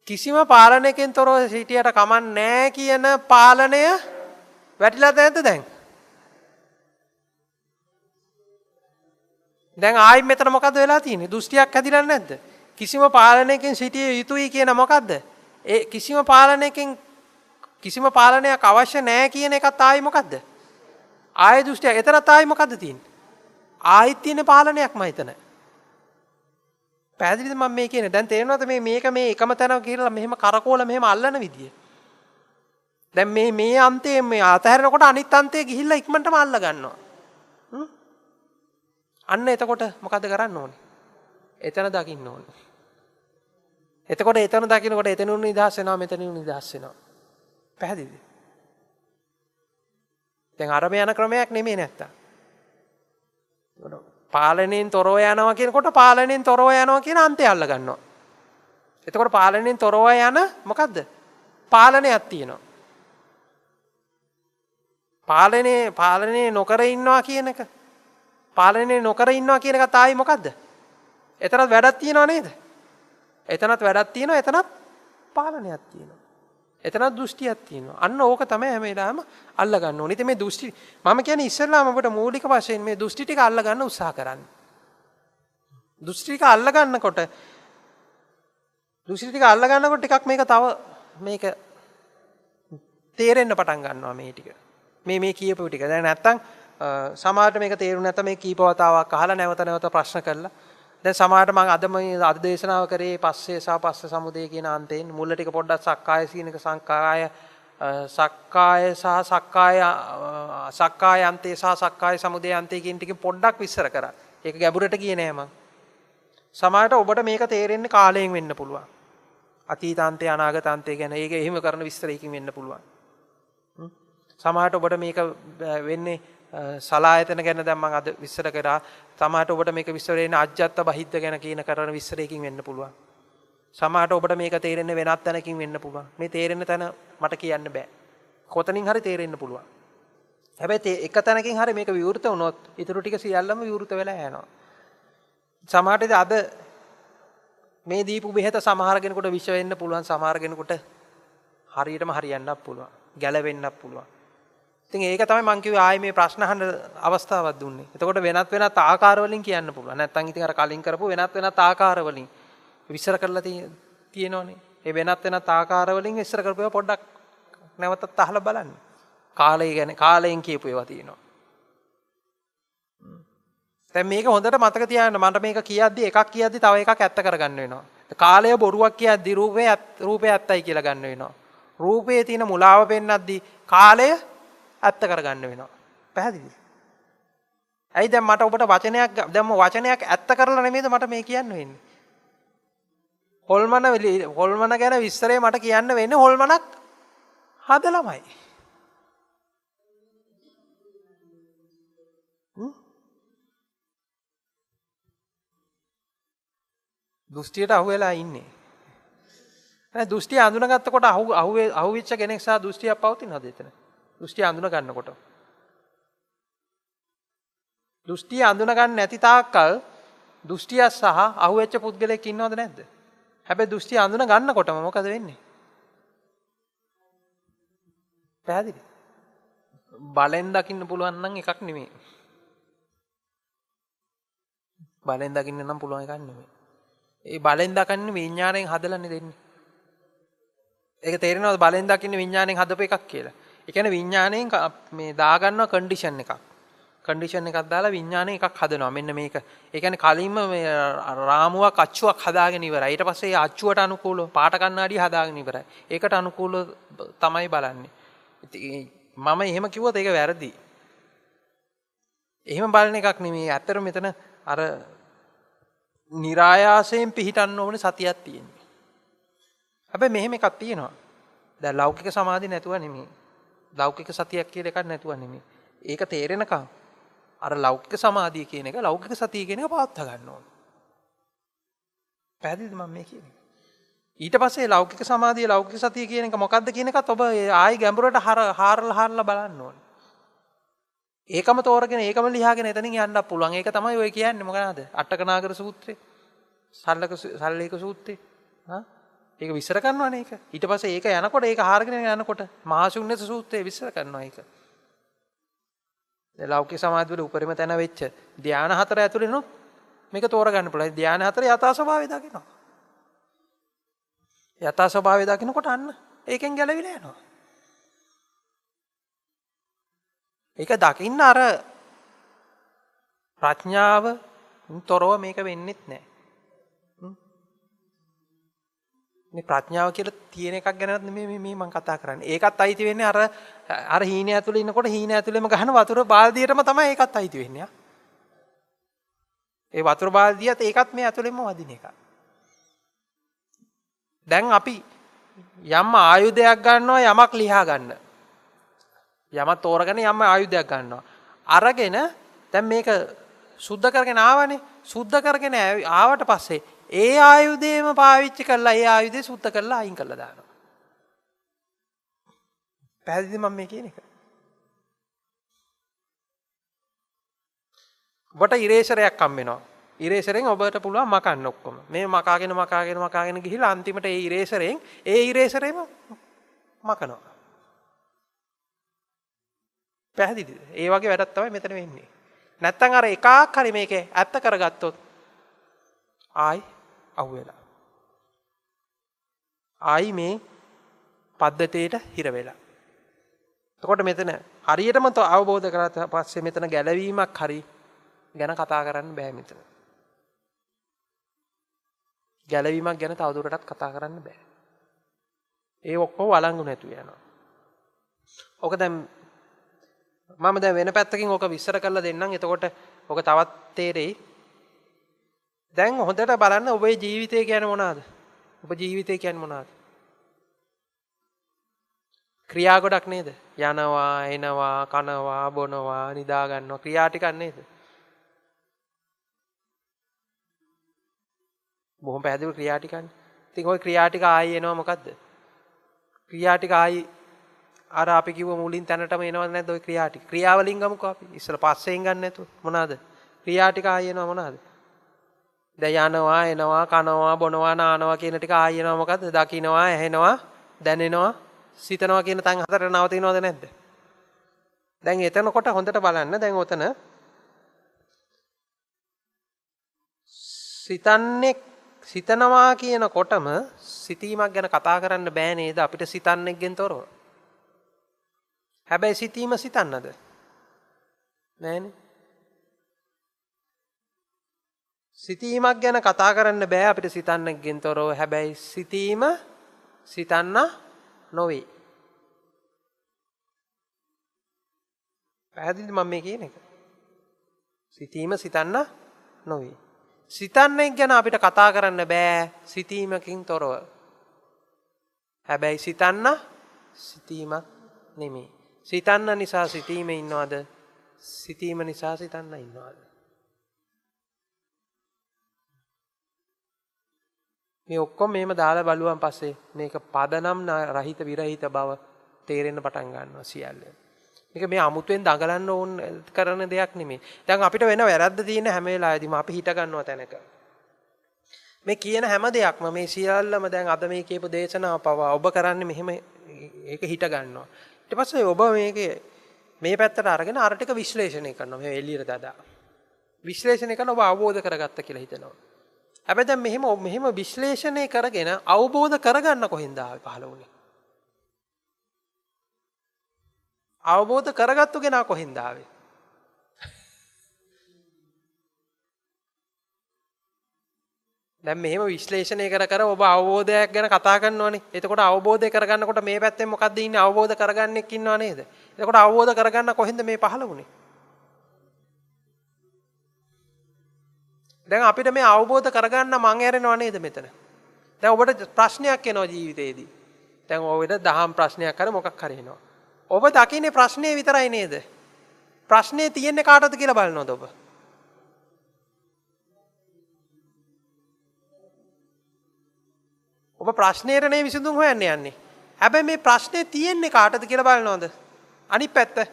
[SPEAKER 1] කිසිම පාලනයකින් තොරව හිටියට කමන්නේ නැහැ කියන පාලනය වැටිලාද නැද්ද දැන්? දැන් ආයි මෙතන මොකද්ද වෙලා තියෙන්නේ? දෘෂ්ටියක් හැදිලා නැද්ද? කිසිම පාලනයකින් සිටිය යුතුයි කියන මොකද්ද? ඒ කිසිම පාලනයක් අවශ්‍ය නැහැ කියන එකත් ආයි මොකද්ද? ආයි දෘෂ්ටිය. එතනත් ආයි මොකද්ද තියෙන්නේ? ආයිත් තියෙන පාලනයක්මයි එතන. පැහැදිලිද මම මේ කියන්නේ? දැන් තේරෙනවද මේක මේ එකම තැන කියලා මෙහෙම කරකෝල මෙහෙම අල්ලන විදිය? දැන් මේ අන්තයේ මේ අතහැරනකොට අනිත් අන්තයේ ගිහිල්ලා ඉක්මනටම අල්ල ගන්නවා. අන්න එතකොට මොකද කරන්න ඕනේ? එතන දකින්න ඕනේ. එතකොට එතන දකින්නකොට එතනුන් නිදහස් වෙනවා මෙතනුන් නිදහස් වෙනවා. පැහැදිලිද? දැන් අරම යන ක්‍රමයක් නෙමෙයි නැත්තම්. පාලනයෙන් තොරව යනවා කියනකොට පාලනයෙන් තොරව යනවා කියන අන්තය අල්ල ගන්නවා. එතකොට පාලනයෙන් තොරව යන මොකද්ද? පාලනයක් තියෙනවා. පාලනේ නොකර ඉන්නවා කියන එක පාලනය නොකර ඉන්නවා කියන එක තායි මොකද්ද? එතනත් වැඩක් තියෙනව නේද? එතනත් වැඩක් තියෙනවා, එතනත් පාලනයක් තියෙනවා. එතනත් දෘෂ්ටියක් තියෙනවා. අන්න ඕක තමයි හැම වෙලාවෙම අල්ල ගන්න ඕනේ. ඉතින් මේ දෘෂ්ටි මම කියන්නේ ඉස්සෙල්ලාම අපිට මූලික වශයෙන් මේ දෘෂ්ටි ටික අල්ල ගන්න උත්සාහ කරන්න. දෘෂ්ටි ටික අල්ල ගන්නකොට ටිකක් මේක තව මේක තේරෙන්න පටන් ගන්නවා මේ ටික. මේ කියපු ටික. දැන් නැත්තම් සමහරට මේක තේරුනේ නැත්නම් මේ කීප වතාවක් අහලා නැවත ප්‍රශ්න කළා. දැන් සමහරට මම අද දේශනාව කරේ පස්සේ සහ පස්ස සමුදය කියන අන්තයෙන් මුල ටික පොඩ්ඩක් සක්කාය සීනක සක්කාය අන්තේ සහ සක්කාය සමුදය අන්තේ කියන ටික පොඩ්ඩක් විස්තර කරා. ඒක ගැඹුරට ගියේ නෑ මම. සමහරට ඔබට මේක තේරෙන්නේ කාලයෙන් වෙන්න පුළුවන්. අතීතාන්තය අනාගතාන්තය ගැන ඒක එහෙම කරන විස්තරයකින් වෙන්න පුළුවන්. සමහරට ඔබට මේක වෙන්නේ සලායතන ගැන දැන් මම අද විස්තර කරා. සමහරට ඔබට මේක විස්තර වෙන්නේ අජ්ජත් බහිද්ද ගැන කියන කරන විස්තරයකින් වෙන්න පුළුවන්. සමහරට ඔබට මේක තේරෙන්නේ වෙනත් තැනකින් වෙන්න පුළුවන්. මේ තේරෙන තැන මට කියන්න බෑ. කොතනින් හරි තේරෙන්න පුළුවන්. හැබැයි එක තැනකින් හරි මේක විවෘත වුණොත් ඊටු ටික සියල්ලම විවෘත වෙලා යනවා. සමහරට අද මේ දීපු බෙහෙත සමහර කෙනෙකුට විෂ වෙන්න පුළුවන්, සමහර කෙනෙකුට හරියටම හරියන්නත් පුළුවන්, ගැලවෙන්නත් පුළුවන්. ඉතින් ඒක තමයි මම කිව්වේ ආයේ මේ ප්‍රශ්න අහන්න අවස්ථාවක් දුන්නේ. එතකොට වෙනත් ආකාර වලින් කියන්න පුළුවන්. නැත්නම් ඉතින් අර කලින් කරපු වෙනත් ආකාර වලින් විස්තර කරලා තියෙනවනේ. ඒ වෙනත් ආකාර වලින් විස්තර කරපුවා පොඩ්ඩක් නැවතත් අහලා බලන්න. කාලයෙන් කියපු ඒවා තියෙනවා. දැන් මේක හොඳට මතක තියාගන්න. මට මේක එකක් කියද්දි තව එකක් ඇත්ත කරගන්න වෙනවා. කාලය බොරුවක් කියද්දි රූපේ ඇත්තයි කියලා ගන්න වෙනවා. රූපයේ තියෙන මුලාව පෙන්නද්දි කාලය ඇත්ත කරගන්න වෙනවා. පැහැදිලිද? ඇයි දැන් මට ඔබට වචනයක් ඇත්ත කරලා නෙමෙයිද මට මේ කියන්න වෙන්නේ? හොල්මන ගැන විස්තරේ මට කියන්න වෙන්නේ හොල්මනක් හදලාමයි. දෘෂ්ටියට අහු වෙලා ඉන්නේ. දෘෂ්ටිය අඳුනගත්ත කොට අහුවෙච්ච කෙනෙක් සහ දෘෂ්ටියක් පවතිනවද එතන? දෘෂ්ටිය අඳුන ගන්නකොට. දෘෂ්ටිය අඳුන ගන්න නැති තාක්කල් දෘෂ්ටිය සහ අහුවෙච්ච පුද්ගලයෙක් ඉන්නවද නැද්ද? හැබැයි දෘෂ්ටිය අඳුන ගන්නකොටම මොකද වෙන්නේ? පැහැදිලි? බලෙන් දකින්න පුළුවන් නම් එකක් නෙමෙයි. බලෙන් දකින්න නම් පුළුවන් එකක් නෙමෙයි. ඒ බලෙන් දකින්නේ විඥාණයෙන් හදලානේ දෙන්නේ. ඒක තේරෙනවද බලෙන් දකින්නේ විඥාණයෙන් හදපු එකක් කියලා? ඒ කියන්නේ විඥාණයෙන් මේ දාගන්නවා කන්ඩිෂන් එකක්. කන්ඩිෂන් එකක් දාලා විඥාණයෙන් එකක් හදනවා. මෙන්න මේක. ඒ කියන්නේ කලින්ම මේ රාමුවක් අච්චුවක් හදාගෙන ඉවරයි. ඊට පස්සේ ඒ අච්චුවට අනුකූලව පාට කණ්ණාඩිය හදාගෙන ඉවරයි. ඒකට අනුකූලව තමයි බලන්නේ. මම එහෙම කිව්වොත් ඒක වැරදි. එහෙම බලන එකක් නෙමෙයි. ඇත්තට මෙතන අර નિરાයාසයෙන් පිහිටන්න ඕනේ සතියක් තියෙන්නේ. හැබැයි මෙහෙම එකක් තියෙනවා. දැන් ලෞකික සමාධිය නැතුව නෙමෙයි. ලෞකික සතියක් කියලා එකක් නැතුව නෙමෙයි. ඒක තේරෙනකම් අර ලෞකික සමාධිය කියන එක ලෞකික සතිය කියන එක පවත්වා ගන්න ඕනේ. පැහැදිලිද මම මේ කියන්නේ? ඊට පස්සේ ලෞකික සමාධිය ලෞකික සතිය කියන එක මොකක්ද කියන එකත් ඔබ ආයි ගැඹුරට හාරලා බලන්න ඕනේ. ඒකම තෝරගෙන ඒකම ලියාගෙන එතනින් යන්නත් පුළුවන්. ඒක තමයි ඔය කියන්නේ මොකනද? අට්ඨකනාගර සූත්‍රේ. සල්ලේක සූත්‍රේ. ඒක විස්තර කරනවානේ ඒක. ඊට පස්සේ ඒක යනකොට ඒක හාරගෙන යනකොට මහා ශුන්්‍යත සූත්‍රයේ විස්තර කරනවා ඒක. ලෞකික සමාධිය වල උපරිම තැන වෙච්ච ධාන හතර ඇතුළේනොත් මේක තෝරගන්න පුළුවන්. ධාන හතර යථා ස්වභාවය දකිනවා. යථා ස්වභාවය දකිනකොට අන්න ඒකෙන් ගැලවිලා යනවා. ඒක දකින්න අර ප්‍රඥාව තොරව මේක වෙන්නෙත් නැහැ. මේ ප්‍රඥාව කියලා තියෙන එකක් ගැනත් නෙමෙයි මේ මම කතා කරන්නේ. ඒකත් අයිති වෙන්නේ අර හීනය ඇතුලේ ඉන්නකොට හීනය ඇතුලේම ගහන වතුර බාල්දියටම තමයි ඒකත් අයිති වෙන්නේ. ඒ වතුර බාල්දියත් ඒකත් මේ ඇතුලේම වදින එක. දැන් අපි යම් ආයුධයක් ගන්නවා යමක් ලියා ගන්න. යමක් තෝරගෙන යම් ආයුධයක් ගන්නවා. අරගෙන දැන් මේක සුද්ධ කරගෙන ආවනේ. සුද්ධ කරගෙන ආවට පස්සේ ඒ ආයුධයම පාවිච්චි කරලා ඒ ආයුධය සුද්ධ කරලා අයින් කරලා දානවා. පැහැදිලිද මම මේ කියන එක? ඔබට ඉරේසරයක් හම් වෙනවා. ඉරේසරෙන් ඔබට පුළුවන් මකන්න ඔක්කොම. මේ මකාගෙන ගිහිලා අන්තිමට ඒ ඉරේසරේම මකනවා. පැහැදිලිද? ඒ වගේ වැඩක් තමයි මෙතන වෙන්නේ. නැත්තම් අර එකක් හරි මේකේ ඇත්ත කරගත්තොත් ආයි අහුවෙලා. ආයි මේ පද්ධතියට හිර වෙලා. එතකොට මෙතන හරියටම අවබෝධ කරගත්ත පස්සේ මෙතන ගැළවීමක් හරි ගැන කතා කරන්න බෑ මෙතන. ගැළවීමක් ගැන තවදුරටත් කතා කරන්න බෑ. ඒ ඔක්කොම වළංගු නැතු වෙනවා. ඔක දැන් මම දැන් වෙන පැත්තකින් ඔක විස්තර කරලා දෙන්නම්. එතකොට ඔක තවත් තේරෙයි. දැන් හොඳට බලන්න ඔබේ ජීවිතය කියන්නේ මොනවාද? ඔබ ජීවිතය කියන්නේ මොනවාද? ක්‍රියා ගොඩක් නේද? යනවා, එනවා, කනවා, බොනවා, නිදා ගන්නවා. ක්‍රියා ටිකක් නේද? බොහොම පැහැදිලි ක්‍රියා ටිකන්නේ. ඉතින් ওই ක්‍රියා ටික ආයි එනවා මොකද්ද? ක්‍රියා ටික ආයි අර අපි කිව්ව මුලින් තැනටම එනවද නැද්ද ওই ක්‍රියා ටික? ක්‍රියාවලින් ගමුකෝ අපි. ඉස්සෙල්ලා පස්සෙන් ගන්න නැතුව. මොනවාද? ක්‍රියා ටික ආයි එනවා මොනවාද? දැන් යනවා, එනවා, කනවා, බොනවා, නානවා කියන ටික ආයි එනවා මොකද්ද? දකින්නවා, ඇහෙනවා, දැනෙනවා, සිතනවා කියන තැන් හතරට නවතිනවද නැද්ද? දැන් එතනකොට හොඳට බලන්න. දැන් ඔතන සිතනවා කියනකොටම සිතීමක් ගැන කතා කරන්න බෑ නේද අපිට සිතන්නෙක්ගෙන් තොරව. හැබැයි සිතීම සිතන්නද? නෑනේ. සිතීමක් ගැන කතා කරන්න බෑ අපිට සිතන්නෙක්ගෙන් තොරව. හැබැයි සිතීම සිතන්න නොවේ. පැහැදිලිද මම මේ කියන එක? සිතීම සිතන්න නොවේ. සිතන්නෙක් ගැන අපිට කතා කරන්න බෑ සිතීමකින් තොරව. හැබැයි සිතන්න සිතීමක් නෙමෙයි. සිතන්න නිසා සිතීම ඉන්නවද? සිතීම නිසා සිතන්න ඉන්නවද? මේ ඔක්කොම මෙහෙම දාලා බලුවන් පස්සේ මේක පදනම් රහිත විරහිත බව තේරෙන්න පටන් ගන්නවා සියල්ල. මේක මේ අමුතුවෙන් දඟලන්න ඕන කරන දෙයක් නෙමෙයි. දැන් අපිට වෙන වැරද්ද තියෙන හැම වෙලාවෙදීම අපි හිට ගන්නවා තැනක. මේ කියන හැම දෙයක්ම මේ සියල්ලම දැන් අද මේ කියපු දේශනාව පවා ඔබ කරන්නේ මෙහෙම ඒක හිට ගන්නවා. ඊට පස්සේ ඔබ මේකේ මේ පැත්තට අරගෙන අර ටික විශ්ලේෂණය කරනවා. මේ එළියට දාලා. විශ්ලේෂණය කරන ඔබ අවබෝධ කරගත්ත කියලා හිතනවා. හැබැයි දැන් මෙහෙම විශ්ලේෂණය කරගෙන අවබෝධ කරගන්න කොහෙන්ද ආවේ පහළ වුණේ? අවබෝධ කරගත්තු කෙනා කොහෙන්ද ආවේ? දැන් මෙහෙම විශ්ලේෂණය කර ඔබ අවබෝධයක් ගැන කතා කරනවනේ. එතකොට අවබෝධය කරගන්නකොට මේ පැත්තෙන් මොකද්ද ඉන්නේ? අවබෝධ කරගන්නෙක් ඉන්නව නේද? එතකොට අවබෝධ කරගන්න කොහෙන්ද මේ පහළ වුණේ? දැන් අපිට මේ අවබෝධ කරගන්න මං ඇරෙනව නේද මෙතන? දැන් ඔබට ප්‍රශ්නයක් එනවා ජීවිතේදී. දැන් ඔබට දහම් ප්‍රශ්නයක් හරි මොකක් හරි එනවා. ඔබ දකින්නේ ප්‍රශ්නේ විතරයි නේද? ප්‍රශ්නේ තියෙන්නේ කාටද කියලා බලනවද ඔබ? ඔබ ප්‍රශ්නේට නේ විසඳුම් හොයන්න යන්නේ. හැබැයි මේ ප්‍රශ්නේ තියෙන්නේ කාටද කියලා බලනවද? අනිත් පැත්ත.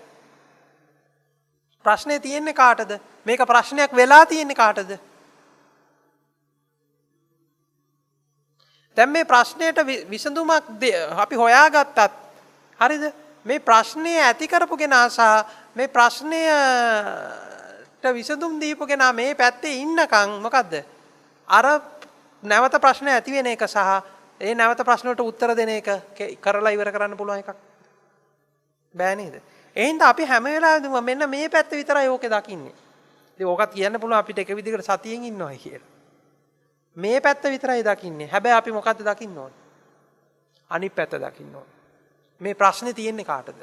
[SPEAKER 1] ප්‍රශ්නේ තියෙන්නේ කාටද? මේක ප්‍රශ්නයක් වෙලා තියෙන්නේ කාටද? දැන් මේ ප්‍රශ්නයට විසඳුමක් අපි හොයාගත්තත් හරිද? මේ ප්‍රශ්නය ඇති කරපු කෙනා සහ මේ ප්‍රශ්නයට විසඳුම් දීපු කෙනා මේ පැත්තේ ඉන්නකම් මොකද්ද? අර නැවත ප්‍රශ්න ඇති වෙන එක සහ ඒ නැවත ප්‍රශ්න වලට උත්තර දෙන එක කරලා ඉවර කරන්න පුළුවන් එකක් බෑ නේද? එහෙනම් අපි හැම වෙලාවෙම මෙන්න මේ පැත්ත විතරයි ඕකේ දකින්නේ. ඉතින් ඕකත් කියන්න පුළුවන් අපිට එක විදිහකට සතියෙන් ඉන්නවයි කියලා. මේ පැත්ත විතරයි දකින්නේ. හැබැයි අපි මොකද්ද දකින්න ඕනේ? අනිත් පැත්ත දකින්න ඕනේ. මේ ප්‍රශ්නේ තියෙන්නේ කාටද?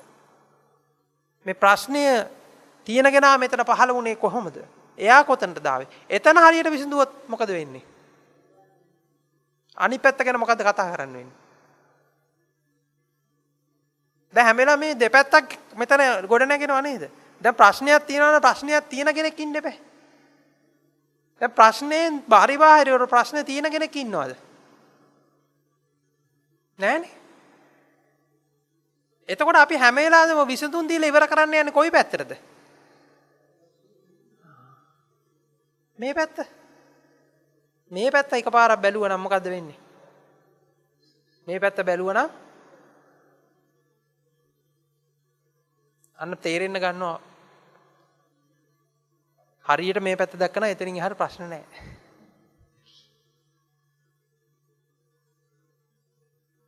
[SPEAKER 1] මේ ප්‍රශ්නය තියෙන කෙනා මෙතන පහළ වුණේ කොහොමද? එයා කොතනද ආවේ? එතන හරියට විසඳුවොත් මොකද වෙන්නේ? අනිත් පැත්ත ගැන මොකද්ද කතා කරන්න වෙන්නේ? දැන් හැම වෙලාවෙම මේ දෙපැත්තක් මෙතන ගොඩ නැගෙනව නේද? දැන් ප්‍රශ්නයක් තියෙනවා නම් ප්‍රශ්නයක් තියෙන කෙනෙක් ඉන්න එපා. දැන් ප්‍රශ්නේ බාහිර ප්‍රශ්න තියෙන කෙනෙක් ඉන්නවද? නෑනේ. එතකොට අපි හැම වෙලාවෙම විසඳුම් දීලා ඉවර කරන්න යන්නේ කොයි පැත්තටද? මේ පැත්ත එකපාරක් බැලුවා නම් මොකද්ද වෙන්නේ? මේ පැත්ත බැලුවා නම් අන්න තේරෙන්න ගන්නවා. හරියට මේ පැත්ත දැක්කම එතනින් එහාට ප්‍රශ්න නැහැ.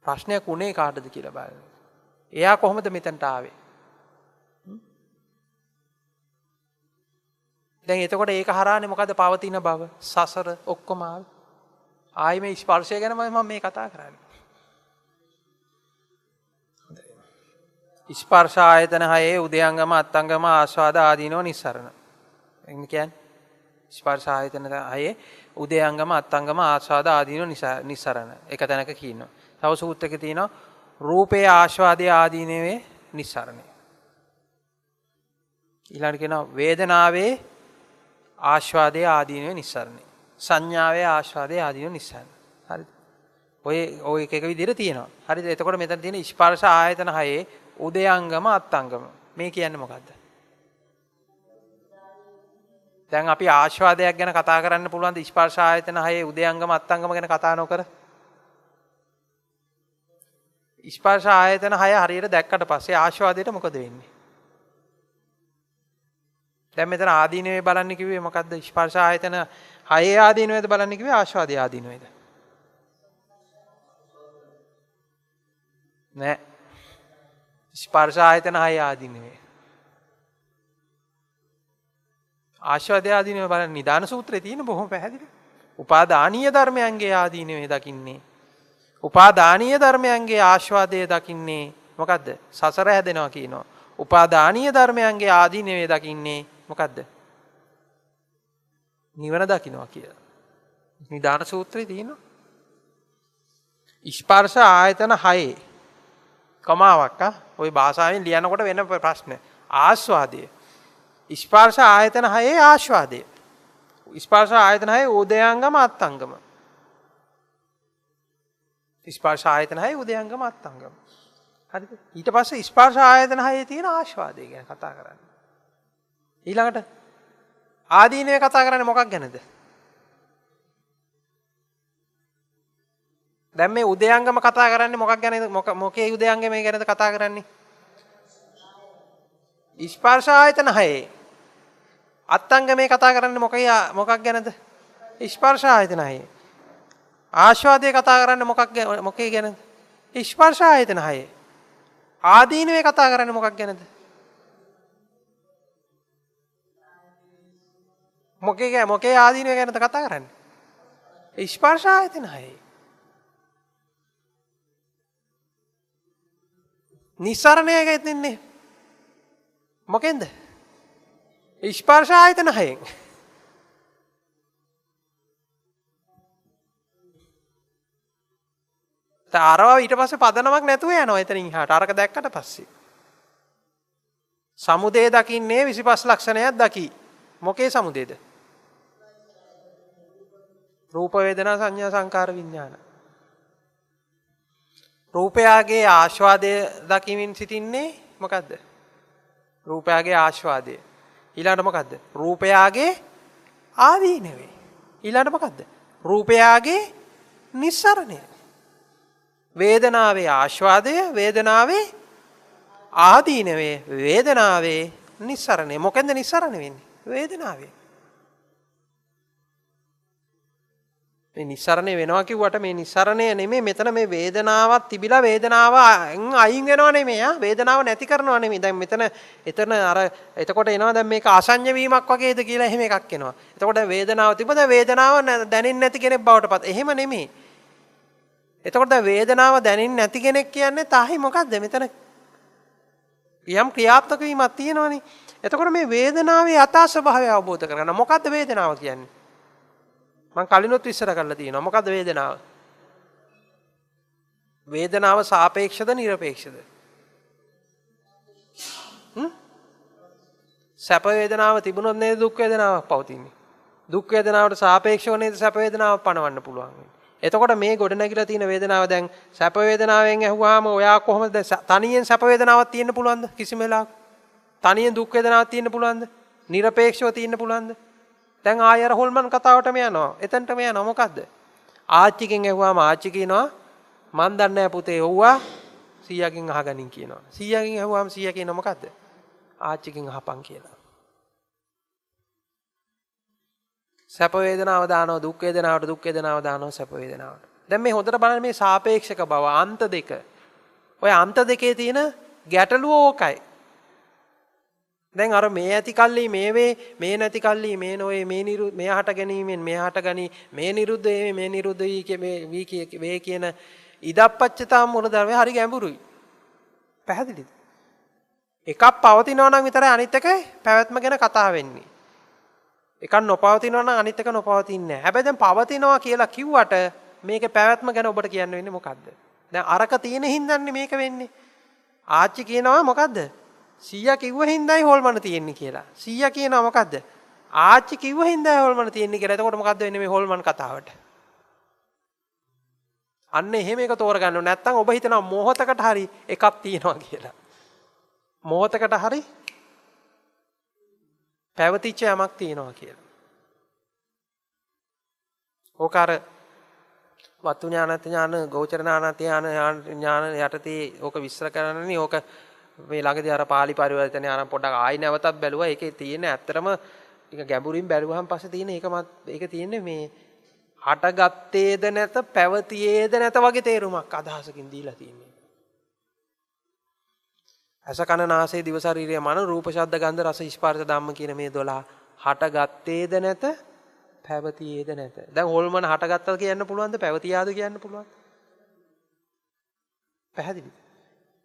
[SPEAKER 1] ප්‍රශ්නයක් උනේ කාටද කියලා බලන්න. එයා කොහොමද මෙතනට ආවේ? දැන් එතකොට ඒක හරහානේ මොකද පවතින බව සසර ඔක්කොම ආයි මේ ස්පර්ශය ගැන මම මේ කතා කරන්නේ. ස්පර්ශ ආයතන හයේ උදයංගම අත්ංගම ආස්වාද ආදීනෝ නිස්සරණ. එන්න කියන්නේ ස්පර්ශ ආයතන හයේ උදයංගම අත්ංගම ආස්වාද ආදීනෝ නිස්සරණ. එක තැනක කියනවා. තව සූත්‍රයක තියෙනවා රූපේ ආස්වාදයේ ආදීනවේ නිස්සරණය. ඊළඟට කියනවා වේදනාවේ ආස්වාදයේ ආදීනවේ නිස්සරණය. සංඥාවේ ආස්වාදයේ ආදීනවේ නිස්සරණය. හරිද? ඔය එක විදිහට තියෙනවා. හරිද? එතකොට මෙතන තියෙන ස්පර්ශ ආයතන හයේ උදයංගම අත්ංගම. මේ කියන්නේ මොකද්ද? දැන් අපි ආස්වාදයක් ගැන කතා කරන්න පුළුවන් ද ස්පර්ශ ආයතන හයේ උදයංගම අත්ංගම ගැන කතා නොකර? ස්පර්ශ ආයතන හය හරියට දැක්කට පස්සේ ආස්වාදයට මොකද වෙන්නේ? දැන් මෙතන ආදීනවේ බලන්න කිව්වේ මොකද්ද? ස්පර්ශ ආයතන හයේ ආදීනවේද බලන්න කිව්වේ ආස්වාදයේ ආදීනවේද? නෑ. ස්පර්ශ ආයතන හයේ ආදීනවේ. ආස්වාදයේ ආදීනවේ බලන්න නිදාන සූත්‍රයේ තියෙන බොහොම පැහැදිලි. උපාදානීය ධර්මයන්ගේ ආදීනවේ දකින්නේ. උපාදානීය ධර්මයන්ගේ ආස්වාදයේ දකින්නේ මොකද්ද? සසර හැදෙනවා කියනවා. උපාදානීය ධර්මයන්ගේ ආදීනවේ දකින්නේ මොකද්ද? නිවන දකින්නවා කියලා. නිදාන සූත්‍රයේ තියෙනවා. ස්පර්ශ ආයතන 6 කමාවක් ඔය භාෂාවෙන් ලියනකොට වෙන ප්‍රශ්න. ආස්වාදය. ස්පර්ශ ආයතන 6 ආස්වාදය. ස්පර්ශ ආයතන 6 උදයංගම අත්ංගම. ස්පර්ශ ආයතන 6 උදයංගම අත්ංගම. හරිද? ඊට පස්සේ ස්පර්ශ ආයතන 6 තියෙන ආස්වාදය ගැන කතා කරන්නේ. ඊළඟට ආදීනවේ කතා කරන්නේ මොකක් ගැනද? දැන් මේ උදයංගම කතා කරන්නේ මොකක් ගැනද? මොකේ උදයංගම මේ ගැනද කතා කරන්නේ? ස්පර්ශ ආයතන 6. අත්ංගමේ කතා කරන්නේ මොකක් ගැනද? ස්පර්ශ ආයතන 6. ආස්වාදයේ කතා කරන්නේ මොකේ ගැනද? ස්පර්ශ ආයතන 6. ආදීනවේ කතා කරන්නේ මොකක් ගැනද? මොකේ ආදීනවේ ගැනද කතා කරන්නේ? ස්පර්ශ ආයතන 6. නිස්සරණය ගැතින්නේ මොකෙන්ද? ස්පර්ශ ආයතන 6න්. අරවා ඊට පස්සේ පදනමක් නැතුව යනවා එතනින් එහාට. අරක දැක්කට පස්සේ සමුදය දකින්නේ 25 ලක්ෂණයක් දකි. මොකේ සමුදයද? රූප වේදනා සංඥා සංකාර විඥාන. රූපයගේ ආස්වාදය දකිමින් සිටින්නේ මොකද්ද? රූපයගේ ආස්වාදය. ඊළඟට මොකද්ද? රූපයගේ ආදීනවේ. ඊළඟට මොකද්ද? රූපයගේ නිස්සරණය. වේදනාවේ ආස්වාදය, වේදනාවේ ආදීනවේ, වේදනාවේ නිස්සරණය. මොකෙන්ද නිස්සරණ වෙන්නේ? වේදනාවේ. මේ නිස්සරණය වෙනවා කිව්වට මේ නිස්සරණය නෙමෙයි. මෙතන මේ වේදනාවක් තිබිලා වේදනාව අයින් වෙනව නෙමෙයි. වේදනාව නැති කරනව නෙමෙයි. දැන් එතන අර එතකොට එනවා දැන් මේක අසඤ්ඤ වීමක් වගේද කියලා එහෙම එකක් එනවා. එතකොට වේදනාව තිබුණා වේදනාව දැනෙන්නේ නැති කෙනෙක් බවට පත්. එහෙම නෙමෙයි. එතකොට වේදනාව දැනෙන්නේ නැති කෙනෙක් කියන්නේ තාහි මොකද්ද? මෙතන යම් ක්‍රියාත්මක වීමක් තියෙනවනේ. එතකොට මේ වේදනාවේ යථා ස්වභාවය අවබෝධ කරගන්න. මොකද්ද වේදනාව කියන්නේ? මම කලිනුත් විස්තර කරලා තියෙනවා. මොකද්ද වේදනාව? වේදනාව සාපේක්ෂද නිරපේක්ෂද? සැප වේදනාව තිබුණොත් නේද දුක් වේදනාවක් පවතින්නේ. දුක් වේදනාවට සාපේක්ෂව නේද සැප වේදනාවක් පණවන්න පුළුවන්. එතකොට මේ ගොඩ නැගිලා තියෙන වේදනාව දැන් සැප වේදනාවෙන් ඇහුවාම ඔයා කොහොමද තනියෙන් සැප වේදනාවක් තියෙන්න පුළුවන්ද? කිසිම වෙලාවක තනියෙන් දුක් වේදනාවක් තියෙන්න පුළුවන්ද? නිරපේක්ෂව තියෙන්න පුළුවන්ද? දැන් ආයෙ අර හොල්මන් කතාවටම යනවා. එතනටම යනවා මොකද්ද? ආච්චිගෙන් ඇහුවාම ආච්චි කියනවා මන් දන්නේ නැහැ පුතේ ඔව්වා 100කින් අහගනින් කියනවා. 100කින් ඇහුවාම 100 කියනවා මොකද්ද? ආච්චිගෙන් අහපන් කියලා. සැප වේදනාව දානවා දුක් වේදනාවට දුක් වේදනාව දානවා සැප වේදනාවට. දැන් මේ හොඳට බලන්න මේ සාපේක්ෂක බව අන්ත දෙක. ඔය අන්ත දෙකේ තියෙන ගැටලුව ඕකයි. දැන් අර මේ ඇති කල්ලි මේ වේ මේ නැති කල්ලි මේ නොවේ මේ මෙහාට ගැනීමෙන් මෙහාට ගනි මේ නිරුද්ධ මේ නිරුද්ධ වේ කියන ඉදප්පච්චතා මූල ධර්මය හරි ගැඹුරුයි. පැහැදිලිද? එකක් පවතිනවා නම් විතරයි අනිත් එක පැවැත්ම ගැන කතා වෙන්නේ. එකක් නොපවතිනවා නම් අනිත් එක නොපවතින්නේ නැහැ. හැබැයි දැන් පවතිනවා කියලා කිව්වට මේකේ පැවැත්ම ගැන ඔබට කියන්න වෙන්නේ මොකද්ද? දැන් අරක තියෙන හින්දාන්නේ මේක වෙන්නේ. ආච්චි කියනවා මොකද්ද? 100 කිව්ව හින්දායි හොල්මන තියෙන්නේ කියලා. 100 කියනවා මොකද්ද? ආච්චි කිව්ව හින්දායි හොල්මන තියෙන්නේ කියලා. එතකොට මොකද්ද වෙන්නේ මේ හොල්මන් කතාවට? අන්න එහෙම එක තෝරගන්න ඕනේ. නැත්තම් ඔබ හිතනවා මොහොතකට හරි එකක් තියෙනවා කියලා. මොහොතකට හරි පැවතිච්ච යමක් තියෙනවා කියලා. ඕක අර වතු ඥාන ගෝචර ඥාන යටතේ ඕක විස්තර කරන්නනේ ඕක මේ ළඟදී අර පාලි පරිවර්තනය අර පොඩ්ඩක් ආයි නැවතත් බැලුවා. ඒකේ තියෙන ඇත්තටම ටික ගැඹුරින් බැලුවාන් පස්සේ තියෙන ඒක තියෙන්නේ මේ හටගත්තේද නැත පැවතියේද නැත වගේ තේරුමක් අදහසකින් දීලා තියෙන්නේ. අස කන නාසය දිව ශරීරය මන රූප ශබ්ද ගන්ධ රස ස්පර්ශ ධම්ම කියන මේ 12 හටගත්තේද නැත පැවතියේද නැත. දැන් හොල්මන හටගත්තද කියන්න පුළුවන්ද පැවතියාද කියන්න පුළුවන්ද? පැහැදිලිද?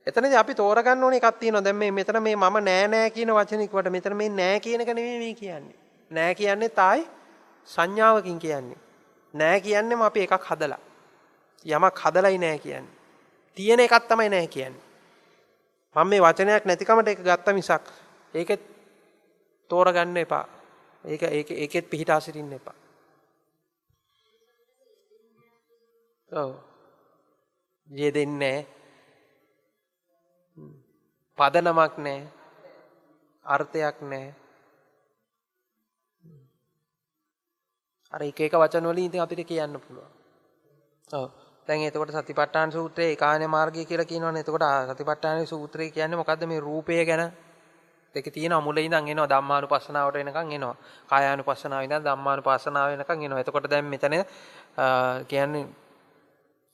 [SPEAKER 1] එතනදී අපි තෝරගන්න ඕනේ එකක් තියෙනවා. දැන් මේ මෙතන මේ මම නෑ කියන වචනේ කිව්වට මෙතන මේ නෑ කියන එක නෙමෙයි මේ කියන්නේ. නෑ කියන්නේ තායි සංඥාවකින් කියන්නේ. නෑ කියන්නේම අපි එකක් හදලා. යමක් හදලයි නෑ කියන්නේ. තියෙන එකක් තමයි නෑ කියන්නේ. මම මේ වචනයක් නැතිකමට ඒක ගත්ත මිසක් ඒකෙත් තෝරගන්න එපා. ඒකෙත් පිහිටා සිටින්න එපා. ඔව්. යෙදෙන්නේ පදනමක් නැහැ. අර්ථයක් නැහැ. අර එක වචන වලින් ඉතින් අපිට කියන්න පුළුවන්. ඔව්. දැන් එතකොට සතිපට්ඨාන සූත්‍රයේ ඒකායන මාර්ගය කියලා කියනවනේ. එතකොට සතිපට්ඨාන සූත්‍රය කියන්නේ මොකද්ද මේ රූපය ගැන? දෙක තියෙනවා මුලින් ඉඳන් එනවා ධම්මානුපස්සනාවට එනකන් එනවා. කායානුපස්සනාව ඉඳන් ධම්මානුපස්සනාව වෙනකන් එනවා. එතකොට දැන් මෙතන කියන්නේ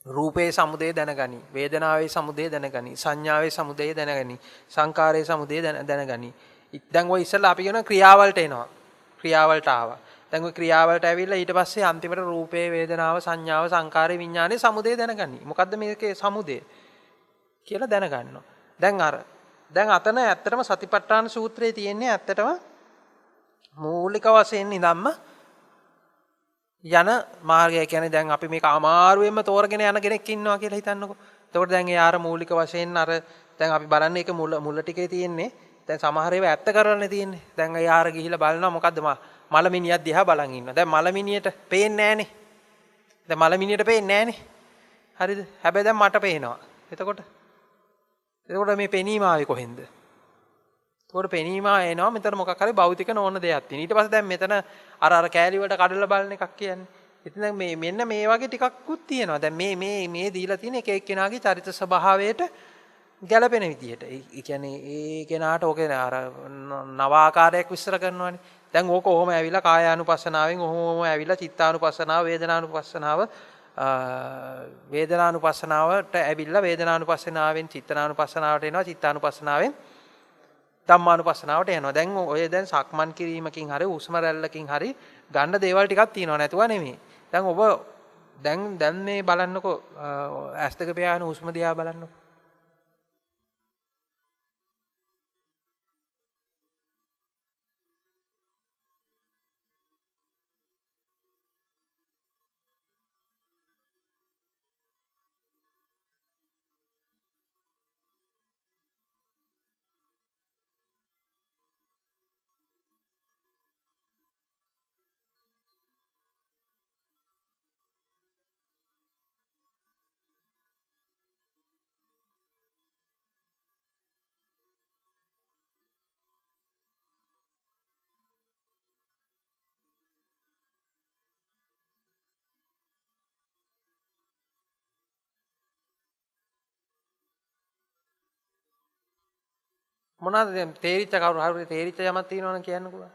[SPEAKER 1] රූපේ සමුදය දැනගනි, වේදනාවේ සමුදය දැනගනි, සංඥාවේ සමුදය දැනගනි, සංකාරයේ සමුදය දැනගනි. දැන් ඔය ඉස්සෙල්ලා අපි කියන ක්‍රියාවලට එනවා. ක්‍රියාවලට ආවා. දැන් ඔය ක්‍රියාවලට ඇවිල්ලා ඊට පස්සේ අන්තිමට රූපේ වේදනාව සංඥාව සංකාරේ විඥානේ සමුදය දැනගනි. මොකද්ද මේකේ සමුදය කියලා දැනගන්නවා. දැන් අතන ඇත්තටම සතිපට්ඨාන සූත්‍රයේ තියෙන්නේ ඇත්තටම මූලික වශයෙන් ඉඳන්ම යන මාර්ගය. කියන්නේ දැන් අපි මේක අමාරුවෙන්ම තෝරගෙන යන කෙනෙක් ඉන්නවා කියලා හිතන්නකෝ. එතකොට දැන් ඒ ආර මූලික වශයෙන් අර දැන් අපි බලන්නේ ඒක මුල ටිකේ තියෙන්නේ. දැන් සමහර ඒවා ඇත්ත කරන්නේ තියෙන්නේ. දැන් ඒ ආර ගිහිලා බලනවා මොකද්ද මලමිනියක් දිහා බලන් ඉන්නවා. දැන් මලමිනියට පේන්නේ නැහනේ. දැන් මලමිනියට පේන්නේ නැහනේ. හරිද? හැබැයි දැන් මට පේනවා. එතකොට මේ පෙනීම ආවේ කොහෙන්ද? එතකොට පෙනීම එනවා මෙතන මොකක් හරි භෞතික නොවන දෙයක් තියෙන. ඊට පස්සේ දැන් මෙතන අර කෑලි වලට කඩලා බලන එකක් කියන්නේ. ඉතින් දැන් මෙන්න මේ වගේ ටිකක්කුත් තියෙනවා. දැන් මේ දීලා තියෙන එක එක්කෙනාගේ චරිත ස්වභාවයට ගැළපෙන විදිහට. ඒ කියන්නේ ඒ කෙනාට ඕකේ අර නව ආකාරයක් විස්තර කරනවානේ. දැන් ඕක ඔහොම ඇවිල්ලා කායානුපස්සනාවෙන් ඔහොම ඇවිල්ලා චිත්තානුපස්සනාව වේදනානුපස්සනාවට ඇවිල්ලා වේදනානුපස්සනාවෙන් චිත්තානුපස්සනාවට එනවා. චිත්තානුපස්සනාවෙන් ධම්මානුපස්සනාවට යනවා. දැන් ඔය සක්මන් කිරීමකින් හරි හුස්ම රැල්ලකින් හරි ගන්න දේවල් ටිකක් තියෙනවා නැතුව නෙමෙයි. දැන් ඔබ දැන් මේ බලන්නකෝ ඇස් දෙක පියාගෙන හුස්ම දිහා බලන්නකෝ. මොනවාද දැන් තේරිච්ච කවුරු හරි තේරිච්ච යමක් තියෙනවනම් කියන්නකෝ.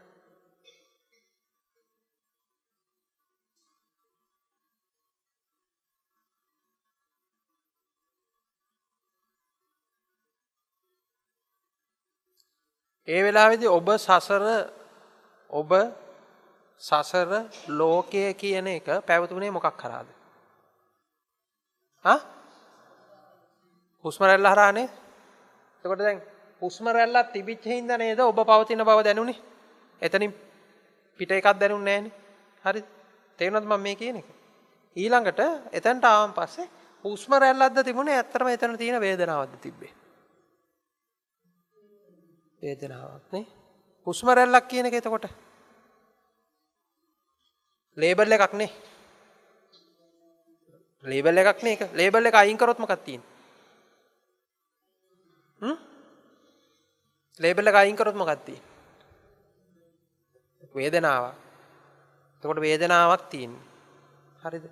[SPEAKER 1] ඒ වෙලාවේදී ඔබ සසර ලෝකය කියන එක පැවතුනේ මොකක් කරාද? හුස්ම රැල්ල හරහානේ. එතකොට දැන් හුස්ම රැල්ලක් තිබිච්ච හින්දා නේද ඔබ පවතින බව දැනුනේ. එතනින් පිට එකක් දැනුන්නේ නැහනේ. හරිද? තේරුණාද මම මේ කියන එක? ඊළඟට එතනට ආවන් පස්සේ හුස්ම රැල්ලක්ද තිබුණේ ඇත්තටම එතන තියෙන වේදනාවක්ද තිබ්බේ? වේදනාවක් නේ. හුස්ම රැල්ලක් කියන එක එතකොට ලේබල් එකක් නේ. ලේබල් එකක් නේ ඒක. ලේබල් එක අයින් කරොත් මොකක්ද තියෙන්නේ? ලේබල් එක අයින් කරොත් මොකක්ද තියෙන්නේ? වේදනාවක්. එතකොට වේදනාවක් තියෙන්නේ. හරිද?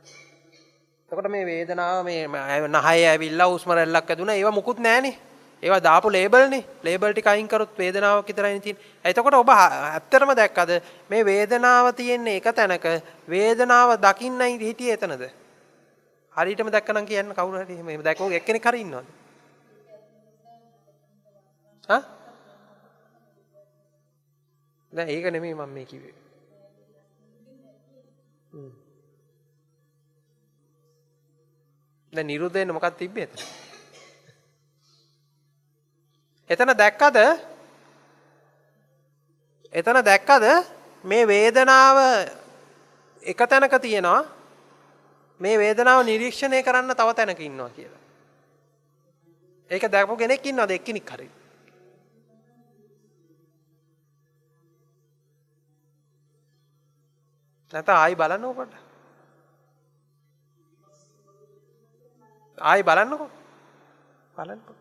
[SPEAKER 1] එතකොට මේ වේදනාව මේ නහය ඇවිල්ලා හුස්ම රැල්ලක් ඇදුණා. ඒවා මුකුත් නැහනේ. ඒවා දාපු ලේබල් නේ. ලේබල් ටික අයින් කරොත් වේදනාවක් විතරයි තියෙන්නේ. එතකොට ඔබ ඇත්තටම දැක්කද මේ වේදනාව තියෙන්නේ එක තැනක වේදනාව දකින්නයි හිටියේ එතනද? හරියටම දැක්කනම් කියන්න කවුරු හරි එහෙම දැක්කෝ එක්කෙනෙක් හරි ඉන්නවද? දැන් ඒක නෙමෙයි මම මේ කිව්වේ. දැන් නිරුද්ධ වෙන්න මොකක්ද තිබ්බේ එතන? එතන දැක්කද මේ වේදනාව එක තැනක තියෙනවා. මේ වේදනාව නිරීක්ෂණය කරන්න තව තැනක ඉන්නවා කියලා. ඒක දැකපු කෙනෙක් ඉන්නවද එක්කෙනෙක් හරි? නැත්නම් ආයි බලන්නකො පොඩ්ඩක්. ආයි බලන්නකො. බලන්නකො.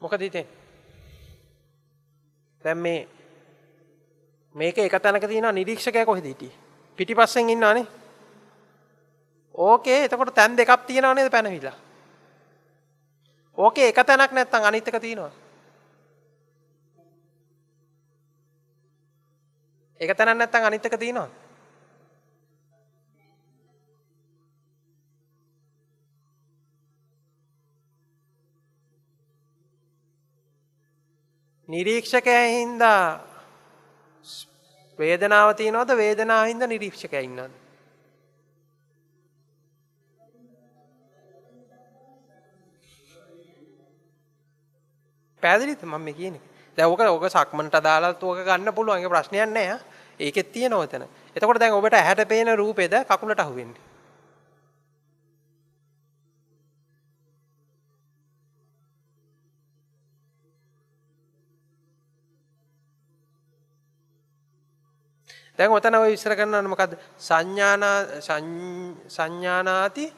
[SPEAKER 1] මොකද හිතෙන්නේ? දැන් මේක එක තැනක තියෙනවා නිරීක්ෂකයා කොහෙද හිටියේ? පිටිපස්සෙන් ඉන්නවනේ. ඕකේ එතකොට තැන් දෙකක් තියෙනව නේද පැනවිලා? ඕකේ එක තැනක් නැත්තම් අනිත් එක තියෙනවා. එක තැනක් නැත්තම් අනිත් එක තියෙනවා. නිරීක්ෂකයා හින්දා වේදනාව තියෙනවද වේදනාව හින්දා නිරීක්ෂකයා ඉන්නවද? පැහැදිලිද මම මේ කියන්නේ? දැන් ඕක සක්මන්ට අදාළව ඕක ගන්න පුළුවන්. ඒක ප්‍රශ්නයක් නෑ. ඒකෙත් තියෙනවා එතන. එතකොට දැන් ඔබට ඇහැට පේන රූපෙද කකුලට අහුවෙන්නේ? දැන් ඔතන ඔය විස්තර කරනවානේ මොකද්ද? සංඥානාති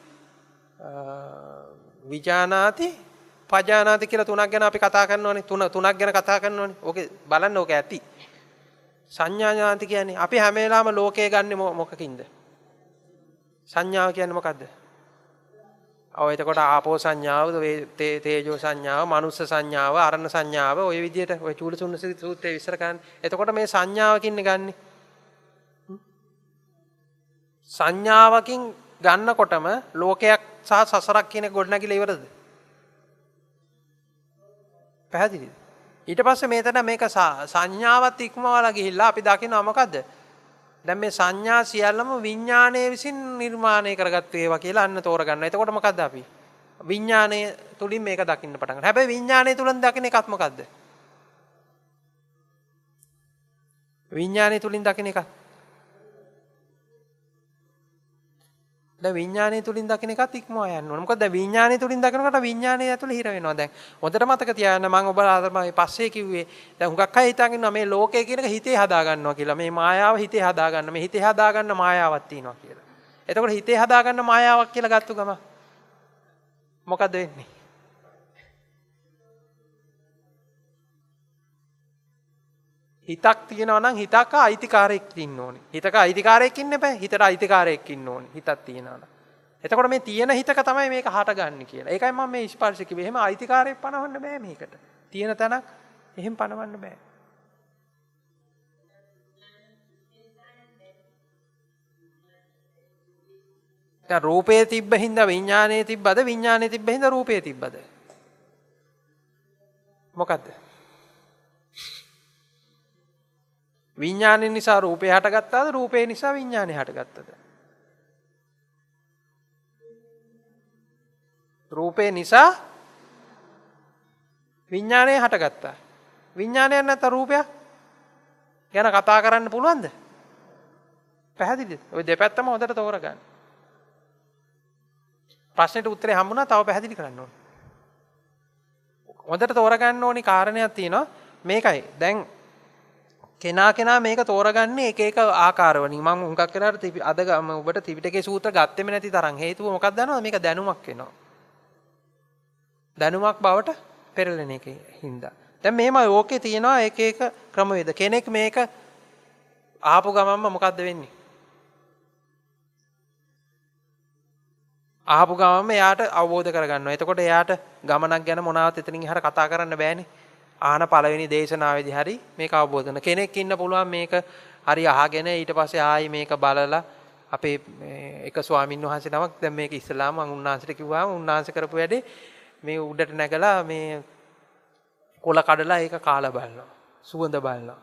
[SPEAKER 1] විජානාති පජානාති කියලා තුනක් ගැන අපි කතා කරනවානේ. තුනක් ගැන කතා කරනවානේ. ඕකේ බලන්න ඕක ඇති. සංඥානාති කියන්නේ අපි හැම වෙලාවම ලෝකය ගන්නෙ මොකකින්ද? සංඥාව කියන්නේ මොකද්ද? එතකොට ආපෝ සංඥාව, තේජෝ සංඥාව, මනුස්ස සංඥාව, අරණ සංඥාව ඔය විදිහට ඔය චූලසුන්න සූත්‍රයේ විස්තර කරන්නේ. එතකොට මේ සංඥාවකින් ගන්නෙ. සංඥාවකින් ගන්නකොටම ලෝකයක් සහ සසරක් කියන ගොඩනැගිලා ඉවරද? පැහැදිලිද? ඊට පස්සේ මේතන මේක සංඥාවත් ඉක්මවලා ගිහිල්ලා අපි දකිනවා මොකද්ද? දැන් මේ සංඥා සියල්ලම විඥාණය විසින් නිර්මාණය කරගත්තු ඒවා කියලා අන්න තෝරගන්න. එතකොට මොකද්ද අපි? විඥාණය තුලින් මේක දකින්න පටන් ගන්නවා. හැබැයි විඥාණය තුලින් දකින එකත් මොකද්ද? විඥාණය තුලින් දකින එකත් දැන් විඥානය තුලින් දකින එකත් ඉක්මවා යන්න ඕන. මොකද දැන් විඥානය තුලින් දකිනකොට විඥානය ඇතුලේ හිර වෙනවා. දැන් හොඳට මතක තියාගන්න මම ඔබලා තමයි පස්සේ කිව්වේ. දැන් හුඟක් අය හිතාගෙන ඉන්නවා මේ ලෝකය කියන එක හිතේ හදා ගන්නවා කියලා. මේ මායාව හිතේ හදා ගන්න. මේ හිතේ හදා ගන්න මායාවක් තියෙනවා කියලා. එතකොට හිතේ හදා ගන්න මායාවක් කියලා ගත්ත ගම මොකද වෙන්නේ? හිතක් තියෙනවා නම් හිතක අයිතිකාරයෙක් ඉන්න ඕනේ. හිතක අයිතිකාරයෙක් ඉන්න බෑ. හිතට අයිතිකාරයෙක් ඉන්න ඕනේ. හිතක් තියෙනවා නම්. එතකොට මේ තියෙන හිතක තමයි මේක හටගන්නේ කියලා. ඒකයි මම මේ ස්පර්ශ කිව්වේ. එහෙම අයිතිකාරයෙක් පනවන්න බෑ මේකට. තියෙන තැනක් එහෙම පනවන්න බෑ. දැන් රූපේ තිබ්බ හින්දා විඥානයේ තිබ්බද විඥානයේ තිබ්බ හින්දා රූපේ තිබ්බද? මොකද්ද? විඥානය නිසා රූපේ හටගත්තාද රූපේ නිසා විඥානය හටගත්තද? රූපේ නිසා විඥානය හටගත්තා. විඥානයක් නැත්නම් රූපයක් ගැන කතා කරන්න පුළුවන්ද? පැහැදිලිද? ওই දෙපැත්තම හොඳට තෝරගන්න. ප්‍රශ්නෙට උත්තරේ හම්බුණා තව පැහැදිලි කරන්න ඕනේ. හොඳට තෝරගන්න ඕනි කාරණයක් තියෙනවා. මේකයි. දැන් කෙනා මේක තෝරගන්නේ එක එක ආකාරවලින්. මම හුඟක් වෙලාවට අද ඔබට ත්‍රිපිටකයේ සූත්‍ර ගත්තෙම නැති තරම්. හේතුව මොකක්ද දන්නවද? මේක දැනුමක් වෙනවා. දැනුමක් බවට පෙරලෙන එකේ හින්දා. දැන් මෙහෙම ඕකේ තියෙනවා එක එක ක්‍රමවේද. කෙනෙක් මේක ආපු ගමන්ම මොකද්ද වෙන්නේ? ආපු ගමන්ම එයාට අවබෝධ කරගන්නවා. එතකොට එයාට ගමනක් ගැන මොනවත් එතනින් එහාට කතා කරන්න බෑනේ. ආන පළවෙනි දේශනාවේදී හරි මේක අවබෝධ කරන කෙනෙක් ඉන්න පුළුවන් මේක හරි අහගෙන ඊට පස්සේ ආයි මේක බලලා අපේ එක ස්වාමින් වහන්සේ නමක් දැන් මේක ඉස්ලාම මම උන්වහන්සේට කිව්වාම උන්වහන්සේ කරපු වැඩේ මේ උඩට නැගලා මේ කොළ කඩලා ඒක කාලා බලනවා සුවඳ බලනවා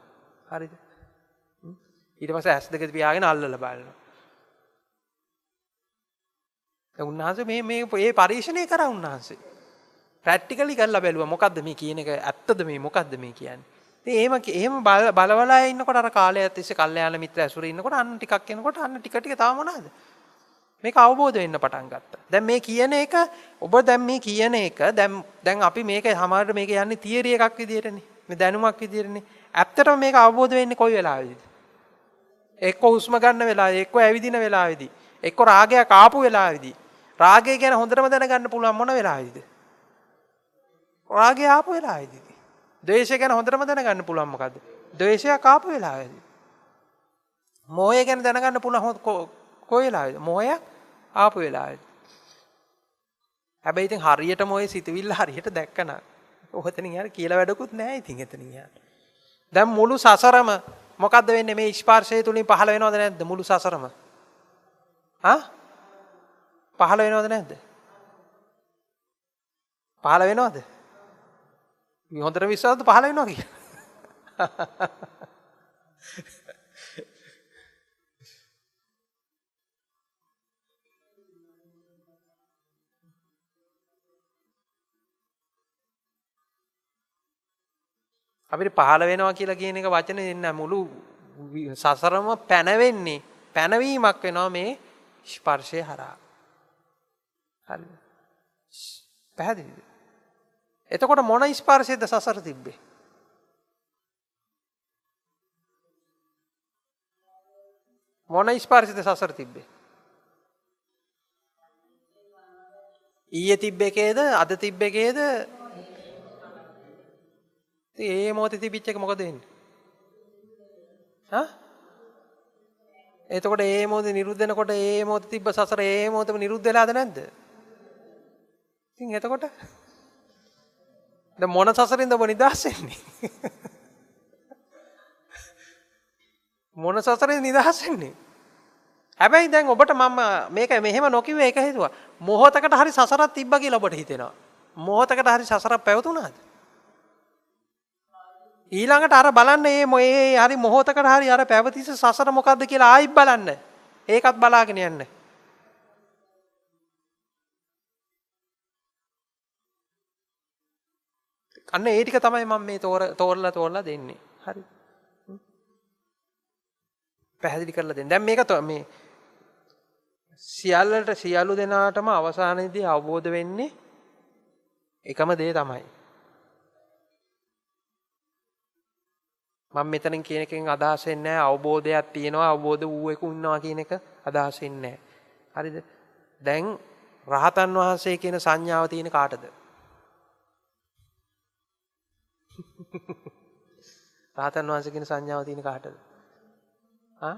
[SPEAKER 1] හරිද ඊට පස්සේ ඇස් දෙක පියාගෙන අල්ලලා බලනවා දැන් උන්වහන්සේ මේ පරීක්ෂණය කරා උන්වහන්සේ ප්‍රැක්ටිකලි කරලා බැලුවා මොකද්ද මේ කියන එක ඇත්තද මේ මොකද්ද මේ කියන්නේ. ඉතින් එහෙම බලවලා ඉන්නකොට අර කාලයක් තිස්සේ කල්යාණ මිත්‍ර ඇසුරේ ඉන්නකොට අන්න ටිකක් එනකොට අන්න ටික ටික තව මොනවාද? මේක අවබෝධ වෙන්න පටන් ගත්තා. දැන් මේ කියන එක ඔබ දැන් මේ කියන එක දැන් අපි මේක සමහරට මේක යන්නේ තියරි එකක් විදියටනේ. මේ දැනුමක් විදියටනේ. ඇත්තටම මේක අවබෝධ වෙන්නේ කොයි වෙලාවෙදිද? එක්ක හුස්ම ගන්න වෙලාවෙදී, එක්ක ඇවිදින වෙලාවෙදී, එක්ක රාගයක් ආපු වෙලාවෙදී. රාගය ගැන හොඳටම දැනගන්න පුළුවන් මොන වෙලාවෙදිද? රාගය ආපු වෙලාවේදී. ද්වේෂය ගැන හොඳටම දැනගන්න පුළුවන් මොකද්ද? ද්වේෂයක් ආපු වෙලාවේදී. මෝහය ගැන දැනගන්න පුළුවන් කොයි වෙලාවේද? මෝහයක් ආපු වෙලාවේදී. හැබැයි ඉතින් හරියටම ඔය සිතවිල්ල හරියට දැක්කන. ඔහතනින් යාර කියලා වැඩකුත් නැහැ ඉතින් එතනින් යාර. දැන් මුළු සසරම මොකද්ද වෙන්නේ මේ ස්පර්ශය තුලින් පහළ වෙනවද නැද්ද මුළු සසරම? පහළ වෙනවද නැද්ද? පහළ වෙනවද? හොඳට විශ්වාසද පහළ වෙනවා කියලා. අපිට පහළ වෙනවා කියලා කියන එක වචනේ දෙන්න මුළු සසරම පැනවෙන්නේ පැනවීමක් වෙනවා මේ ස්පර්ශය හරහා. හරිද? පැහැදිලිද? එතකොට මොන ස්පර්ශයේද සසර තිබ්බේ? මොන ස්පර්ශයේද සසර තිබ්බේ? ඊයේ තිබ්බ එකේද අද තිබ්බ එකේද? ඒ මොහොතේ තිබිච්ච එක මොකද වෙන්නේ? එතකොට ඒ මොහොතේ නිරුද්ධ වෙනකොට ඒ මොහොතේ තිබ්බ සසර ඒ මොහොතේම නිරුද්ධ වෙලාද නැද්ද? ඉතින් එතකොට දැන් මොන සසරින්ද ඔබ නිදහස් වෙන්නේ? මොන සසරින්ද නිදහස් වෙන්නේ? හැබැයි දැන් ඔබට මම මේක මෙහෙම නොකියුවේ ඒක හේතුව. මොහොතකට හරි සසරක් තිබ්බා කියලා ඔබට හිතෙනවා. මොහොතකට හරි සසරක් පැවතුණාද? ඊළඟට අර බලන්න මේ හරි මොහොතකට හරි අර පැවතිස සසර මොකද්ද කියලා ආයිත් බලන්න. ඒකත් බලාගෙන යන්න. අන්න ඒ ටික තමයි මම මේ තෝරලා දෙන්නේ. හරි. පැහැදිලි කරලා දෙන්න. දැන් මේක මේ සියලු දෙනාටම අවසානයේදී අවබෝධ වෙන්නේ එකම දේ තමයි. මම මෙතනින් කියන එකෙන් අදහස් වෙන්නේ නැහැ අවබෝධයක් තියෙනවා අවබෝධ වූ එකු ඉන්නවා කියන එක අදහස් වෙන්නේ නැහැ. හරිද? දැන් රහතන් වහන්සේ කියන සංඥාව තියෙන කාටද? රහතන් වහන්සේ කියන සංඥාව තියෙන කාටද? ආ?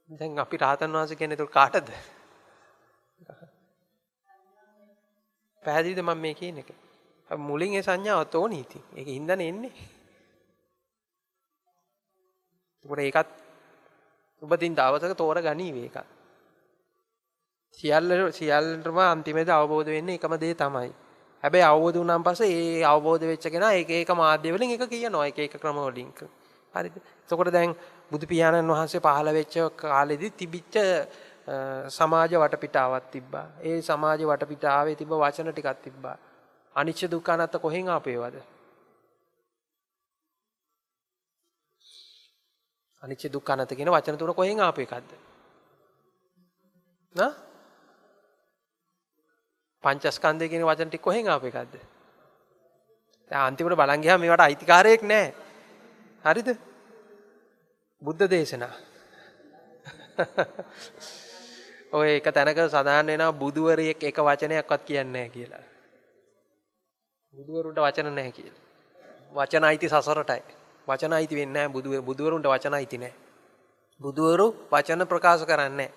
[SPEAKER 1] දැන් අපි රහතන් වහන්සේ කියන්නේ ඒක කාටද? පැහැදිලිද මම මේ කියන එක? අපි මුලින් ඒ සංඥාව තෝණි ඉතින්. ඒක හින්දානේ එන්නේ. ඒකත් උපදින් දවසක තෝරගනීවි ඒකත්. සියල්ලටම අන්තිමේදී අවබෝධ වෙන්නේ එකම දේ තමයි. හැබැයි අවබෝධ වුණාන් පස්සේ ඒ අවබෝධ වෙච්ච කෙනා එක මාධ්‍ය වලින් එක කියනවා එක ක්‍රම වලින්. හරිද? එතකොට දැන් බුදු පියාණන් වහන්සේ පහළ වෙච්ච කාලෙදී තිබිච්ච සමාජ වටපිටාවක් තිබ්බා. ඒ සමාජ වටපිටාවේ තිබ්බ වචන ටිකක් තිබ්බා. අනිච්ච දුක්ඛ අනාත්ත කොහෙන් ආපේවද? අනිච්ච දුක්ඛ අනාත්ත කියන වචන තුන කොහෙන් ආපු එකක්ද? නා? පංචස්කන්ධය කියන වචන ටික කොහෙන් ආපු එකක්ද? දැන් අන්තිමට බලන් ගියාම මේවට අයිතිකාරයෙක් නැහැ. හරිද? බුද්ධ දේශනා. ඔය එක තැනක සඳහන් වෙනවා බුදුවරයෙක් එක වචනයක්වත් කියන්නේ නැහැ කියලා. බුදුවරුන්ට වචන නැහැ කියලා. වචන අයිති සසරටයි. වචන අයිති වෙන්නේ නැහැ බුදුවරුන්ට වචන අයිති නැහැ. බුදුවරු වචන ප්‍රකාශ කරන්නේ නැහැ.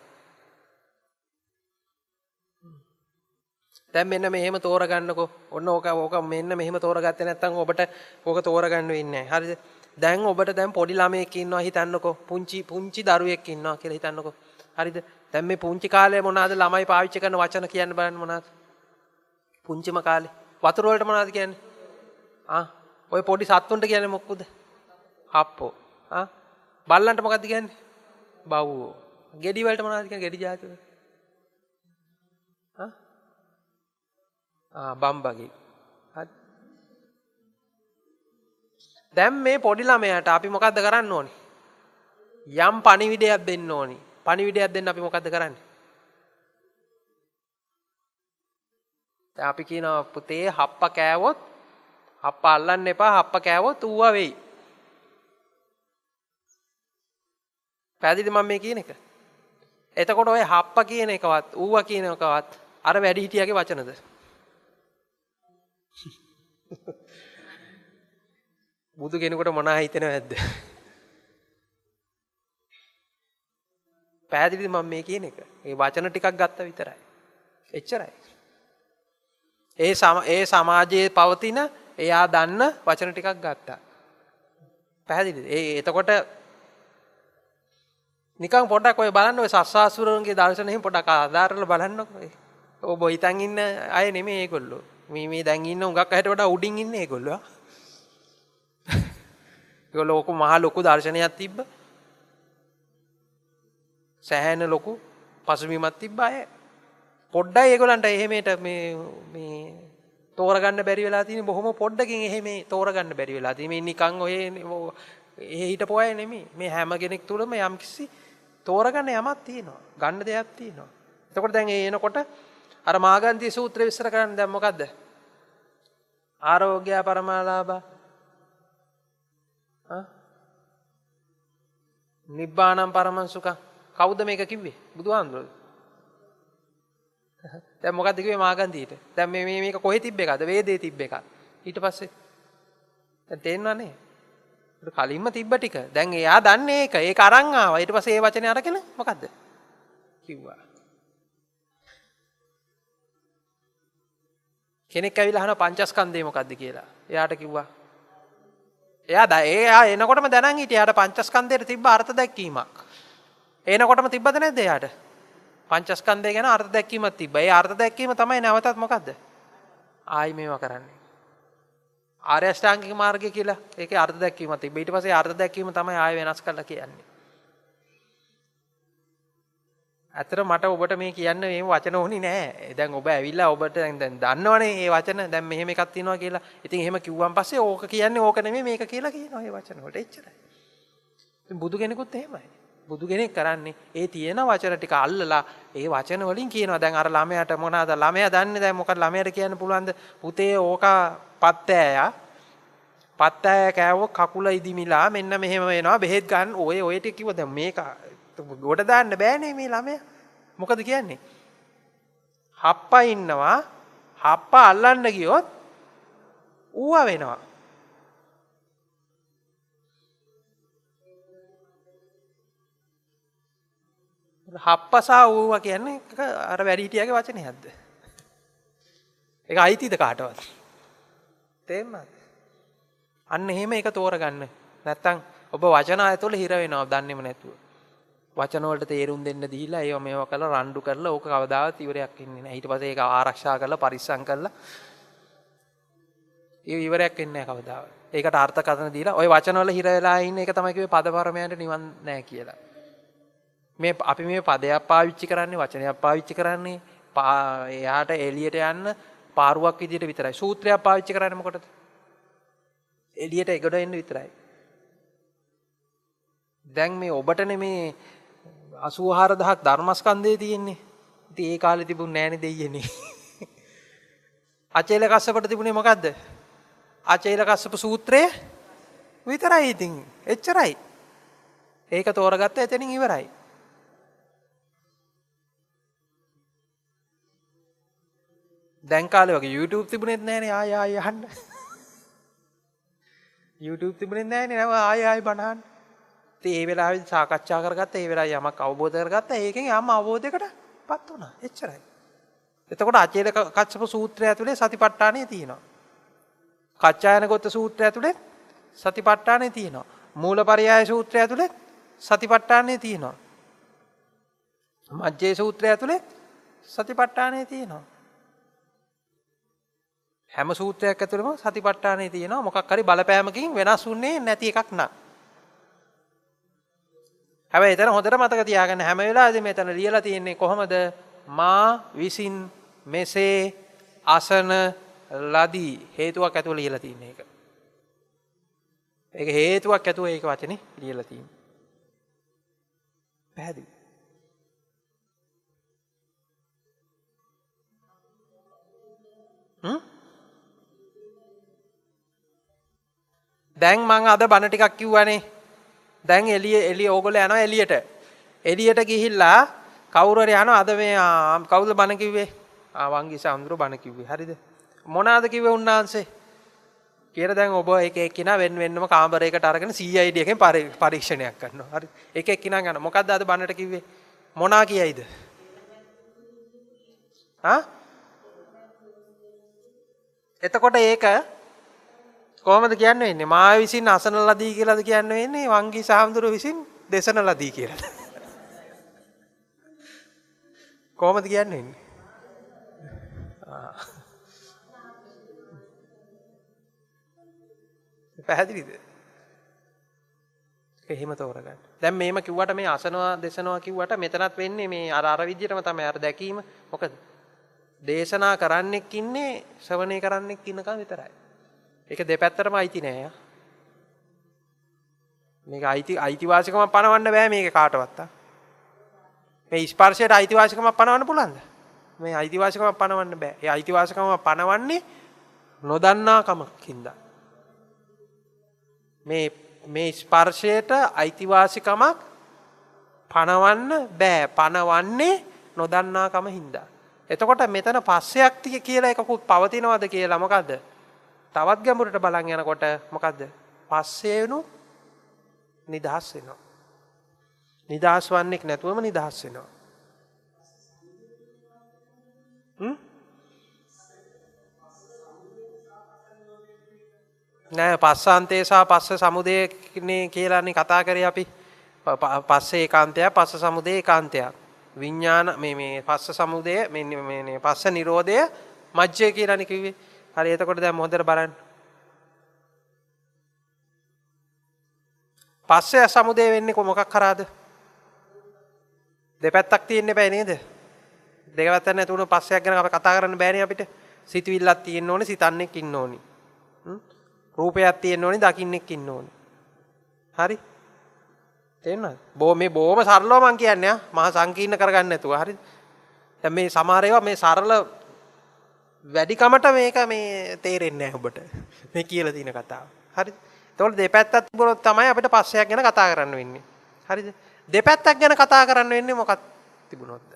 [SPEAKER 1] දැන් මෙන්න මෙහෙම තෝරගන්නකෝ. ඔන්න ඕක මෙන්න මෙහෙම තෝරගත්තේ නැත්නම් ඔබට ඕක තෝරගන්න වෙන්නේ නැහැ. හරිද? දැන් ඔබට දැන් පොඩි ළමයෙක් ඉන්නවා හිතන්නකෝ. පුංචි දරුවෙක් ඉන්නවා කියලා හිතන්නකෝ. හරිද? දැන් මේ පුංචි කාලේ මොනවාද ළමයි පාවිච්චි කරන වචන කියන්න බලන්න මොනවාද? පුංචිම කාලේ වතුර වලට මොනවද කියන්නේ? ඔය පොඩි සත්තුන්ට කියන්නේ මොකක්ද? හප්පෝ. බල්ලන්ට මොකක්ද කියන්නේ? බව්වෝ. ගෙඩි වලට මොනවද කියන්නේ? ගෙඩි జాති වල. බම්බගේ. හරි. දැන් මේ පොඩි ළමයාට අපි මොකද්ද කරන්න ඕනේ? යම් පණිවිඩයක් දෙන්න ඕනේ. පණිවිඩයක් දෙන්න අපි මොකද්ද කරන්නේ? දැන් අපි කියනවා පුතේ හප්ප කෑවොත් හප්ප අල්ලන්න එපා හප්ප කෑවොත් ඌව වෙයි. පැහැදිලිද මම මේ කියන එක? එතකොට ඔය හප්ප කියන එකවත් ඌව කියන එකවත් අර වැඩි හිටියාගේ වචනද? බුදු කෙනෙකුට මොනවා හිතෙනවද? පැහැදිලිද මම මේ කියන එක? ඒ වචන ටිකක් ගත්ත විතරයි. එච්චරයි. ඒ සමාජයේ පවතින එයා දන්න වචන ටිකක් ගත්තා. පැහැදිලිද? එතකොට නිකන් පොඩ්ඩක් ඔය බලන්න ඔය සස්සාසුරන්ගේ දර්ශනෙහිම පොඩ්ඩක් ආදාරලා බලන්නකෝ. ඔබ හිතන් ඉන්න අය නෙමෙයි ඒගොල්ලෝ. මේ දැන් ඉන්න උඟක් අයට වඩා උඩින් ඉන්නේ ඒගොල්ලෝ. ඒගොල්ලෝ ඔක මහා ලොකු දර්ශනයක් තිබ්බ. සෑහෙන ලොකු පසුබිමක් තිබ්බ අය. පොඩ්ඩයි ඒගොල්ලන්ට එහෙමට මේ තෝරගන්න බැරි වෙලා තියෙන බොහොම පොඩ්ඩකින් එහෙම තෝරගන්න බැරි වෙලා තියෙන. මේ නිකන් ඔය හිටපොය නෙමෙයි. මේ හැම කෙනෙක් තුළම යම්කිසි තෝරගන්න යමක් තියෙනවා. ගන්න දෙයක් තියෙනවා. එතකොට දැන් එනකොට අර මාගන්ධි සූත්‍රය විස්තර කරන්නේ දැන් මොකද්ද? ආරෝග්‍ය පරමාලාභ. නිබ්බාණං පරමං සුඛං. කවුද මේක කිව්වේ? බුදුහාමුදුරුවෝ. දැන් මොකද්ද කිව්වේ මාගන්ධියට? දැන් මේක කොහෙ තිබ්බ එකද? වේදේ තිබ්බ එකක්. ඊට පස්සේ දැන් තේරෙනවනේ. ඒක කලින්ම තිබ්බ ටික. දැන් එයා දන්නේ ඒක. ඒක අරන් ආවා. ඊට පස්සේ ඒ වචනේ අරගෙන මොකද්ද? කිව්වා. කෙනෙක් ඇවිල්ලා අහන පංචස්කන්ධය මොකද්ද කියලා. එයාට කිව්වා. එයා එනකොටම දැනන් හිටියා. එයාට පංචස්කන්ධයට තිබ්බ අර්ථ දැක්වීමක්. එනකොටම තිබ්බද නැද්ද එයාට? පංචස්කන්ධය ගැන අර්ථ දැක්වීමක් තිබ්බා. ඒ අර්ථ දැක්වීම තමයි නැවතත් මොකද්ද? ආයි මේවා කරන්නේ. ආර්ය අෂ්ටාංගික මාර්ගය කියලා ඒකේ අර්ථ දැක්වීමක් තිබ්බා. ඊට පස්සේ අර්ථ දැක්වීම තමයි ආයෙ වෙනස් කරලා කියන්නේ. අතර මට ඔබට මේ කියන්න මේ වචන ඕනි නෑ. දැන් ඔබ ඇවිල්ලා ඔබට දැන් දන්නවනේ මේ වචන දැන් මෙහෙම එකක් තියෙනවා කියලා. ඉතින් එහෙම කිව්වන් පස්සේ ඕක කියන්නේ ඕක නෙමෙයි මේක කියලා කියනවා මේ වචන වලට. එච්චරයි. ඉතින් බුදු කෙනෙකුත් එහෙමයි. බුදු කෙනෙක් කරන්නේ ඒ තියෙන වචන ටික අල්ලලා ඒ වචන වලින් කියනවා. දැන් අර ළමයාට මොනවාද ළමයා දන්නේ දැන් මොකක්ද ළමයාට කියන්න පුළුවන්ද? පුතේ ඕක පත්තෑයා. පත්තෑය කෑවොත් කකුල ඉදිමිලා මෙන්න මෙහෙම වෙනවා බෙහෙත් ගන්න. ඔය ටික කිව්ව දැන් මේක ගොඩ දාන්න බෑනේ මේ ළමයා. මොකද කියන්නේ? හප්පා ඉන්නවා. හප්පා අල්ලන්න ගියොත් ඌවා වෙනවා. හප්පසා ඌවා කියන්නේ අර වැඩිහිටියාගේ වචනයක්ද? ඒක අයිතිද කාටවත්? තේරුණාද? අන්න එහෙම ඒක තෝරගන්න. නැත්තම් ඔබ වචන ඇතුළේ හිර වෙනවා දන්නේම නැතුව. වචන වලට තේරුම් දෙන්න දීලා ඒව මේව කරලා රණ්ඩු කරලා ඕක කවදාවත් ඉවරයක් වෙන්නේ නැහැ. ඊට පස්සේ ඒක ආරක්ෂා කරලා පරිස්සම් කරලා ඒ ඉවරයක් වෙන්නේ නැහැ කවදාවත්. ඒකට අර්ථකථන දීලා ওই වචන වල හිර වෙලා ඉන්න එක තමයි කිව්වේ පදපරමයන්ට නිවන් නැහැ කියලා. මේ අපි මේ පදයක් පාවිච්චි කරන්නේ වචනයක් පාවිච්චි කරන්නේ එයාට එළියට යන්න පාරුවක් විදියට විතරයි. සූත්‍රයක් පාවිච්චි කරන්නේ මොකටද? එළියට එගොඩ එන්න විතරයි. දැන් මේ ඔබටනේ මේ 84000ක් ධර්මස්කන්ධය තියෙන්නේ. ඉතින් ඒ කාලේ තිබුණ නෑනේ දෙයියනේ. අචේල කස්සපට තිබුණේ මොකද්ද? අචේල කස්සප සූත්‍රය විතරයි ඉතින්. එච්චරයි. ඒක තෝරගත්ත එතනින් ඉවරයි. දැන් කාලේ වගේ YouTube තිබුණෙත් නෑනේ ආය අහන්න. YouTube තිබුණෙත් නෑනේ නම ආය බණහන්. ඉතින් ඒ වෙලාවෙදි සාකච්ඡා කරගත්තා. ඒ වෙලාවේ යමක් අවබෝධ කරගත්තා. ඒකෙන් යම් අවබෝධයකටපත් වුණා. එච්චරයි. එතකොට අචේල කච්චප සූත්‍රය ඇතුලේ සතිපට්ඨානය තියෙනවා. කච්චායනගත සූත්‍රය ඇතුලේ සතිපට්ඨානය තියෙනවා. මූලපරියාය සූත්‍රය ඇතුලේ සතිපට්ඨානය තියෙනවා. මජ්ජේ සූත්‍රය ඇතුලේ සතිපට්ඨානය තියෙනවා. හැම සූත්‍රයක් ඇතුළේම සතිපට්ඨානය තියෙනවා. මොකක් හරි බලපෑමකින් වෙනස් වුන්නේ නැති එකක් නෑ. හැබැයි එතන හොඳට මතක තියාගන්න හැම වෙලාවෙම මෙතන ලියලා තියෙන්නේ කොහොමද? මා විසින් මෙසේ අසන ලදී හේතුවක් ඇතුව ලියලා තියෙන එක. ඒක හේතුවක් ඇතුව ඒක වචනේ ලියලා තියෙන්නේ. පැහැදිලි? දැන් මං අද බණ ටිකක් කිව්වනේ. දැන් එළිය ඕගොල්ලෝ යනවා එළියට. එළියට ගිහිල්ලා කවුරු හරි අහනවා අද මේ කවුද බණ කිව්වේ? වංගීස අඳුර බණ කිව්වේ. හරිද? මොනවාද කිව්වේ උන්නාන්සේ? කියලා දැන් ඔබ එක එක්කිනා වෙන්නම කාමරයකට අරගෙන CID එකෙන් පරීක්ෂණයක් කරනවා. හරි. එක එක්කිනා ගන්න. මොකද්ද අද බණට කිව්වේ? මොනා කියයිද? එතකොට ඒක කොහොමද කියන්නේ වෙන්නේ? මා විසින් අසන ලදී කියලාද කියන්නේ වෙන්නේ? වංගී සාහඳුර විසින් දේශන ලදී කියලාද? කොහොමද කියන්නේ වෙන්නේ? පැහැදිලිද? එහෙම තෝරගන්න. දැන් මේම කිව්වට මේ අසනවා දේශනවා කිව්වට මෙතනත් වෙන්නේ මේ අර විදිහටම තමයි අර දැකීම. මොකද දේශනා කරන්නෙක් ඉන්නේ ශ්‍රවණය කරන්නෙක් ඉන්නකම් විතරයි. ඒක දෙපැත්තටම අයිති නෑ. මේක අයිතිවාසිකමක් පනවන්න බෑ මේක කාටවත්. මේ ස්පර්ශයට අයිතිවාසිකමක් පනවන්න පුළුවන්ද? මේ අයිතිවාසිකමක් පනවන්න බෑ. ඒ අයිතිවාසිකම පනවන්නේ නොදන්නාකමකින්ද. මේ ස්පර්ශයට අයිතිවාසිකමක් පනවන්න බෑ. පනවන්නේ නොදන්නාකම හින්දා. එතකොට මෙතන පස්සයක් කියලා එකකුත් පවතිනවද කියලා මොකද්ද? තවත් ගැඹුරට බලන් යනකොට මොකද්ද? පස්සේනු නිදහස් වෙනවා. නිදහස් වන්නේක් නැතුවම නිදහස් වෙනවා. නෑ පස්සාන්තේ සහ පස්ස සමුදය කියලානේ කතා කරේ අපි. පස්සේ ඒකාන්තයක් පස්ස සමුදය ඒකාන්තයක්. විඥාන මේ පස්ස සමුදය මේ පස්ස නිරෝධය මජ්ජය කියලානේ කිව්වේ. හරි එතකොට දැන් හොඳට බලන්න. පස්සේ සමුදය වෙන්නේ මොකක් කරාද? දෙපැත්තක් තියෙන්න බෑ නේද? දෙකපැත්තක් නැතුණු පස්සයක් ගැන අපි කතා කරන්න බෑනේ අපිට. සිතවිල්ලක් තියෙන්න ඕනේ, සිතන්නෙක් ඉන්න ඕනේ. රූපයක් තියෙන්න ඕනේ, දකින්නෙක් ඉන්න ඕනේ. හරි? තේරෙනවද? මේ බොහොම සරලව මම කියන්නේ මහා සංකීර්ණ කරගන්න නැතුව. හරිද? දැන් මේ සමහර ඒවා මේ සරල වැඩිකමට මේක මේ තේරෙන්නේ නැහැ ඔබට. මේ කියලා තියෙන කතාව. හරිද? ඒතකොට දෙපැත්තක් තිබුණොත් තමයි අපිට පස්සයක් ගැන කතා කරන්න වෙන්නේ. හරිද? දෙපැත්තක් ගැන කතා කරන්න වෙන්නේ මොකක් තිබුණොත්ද?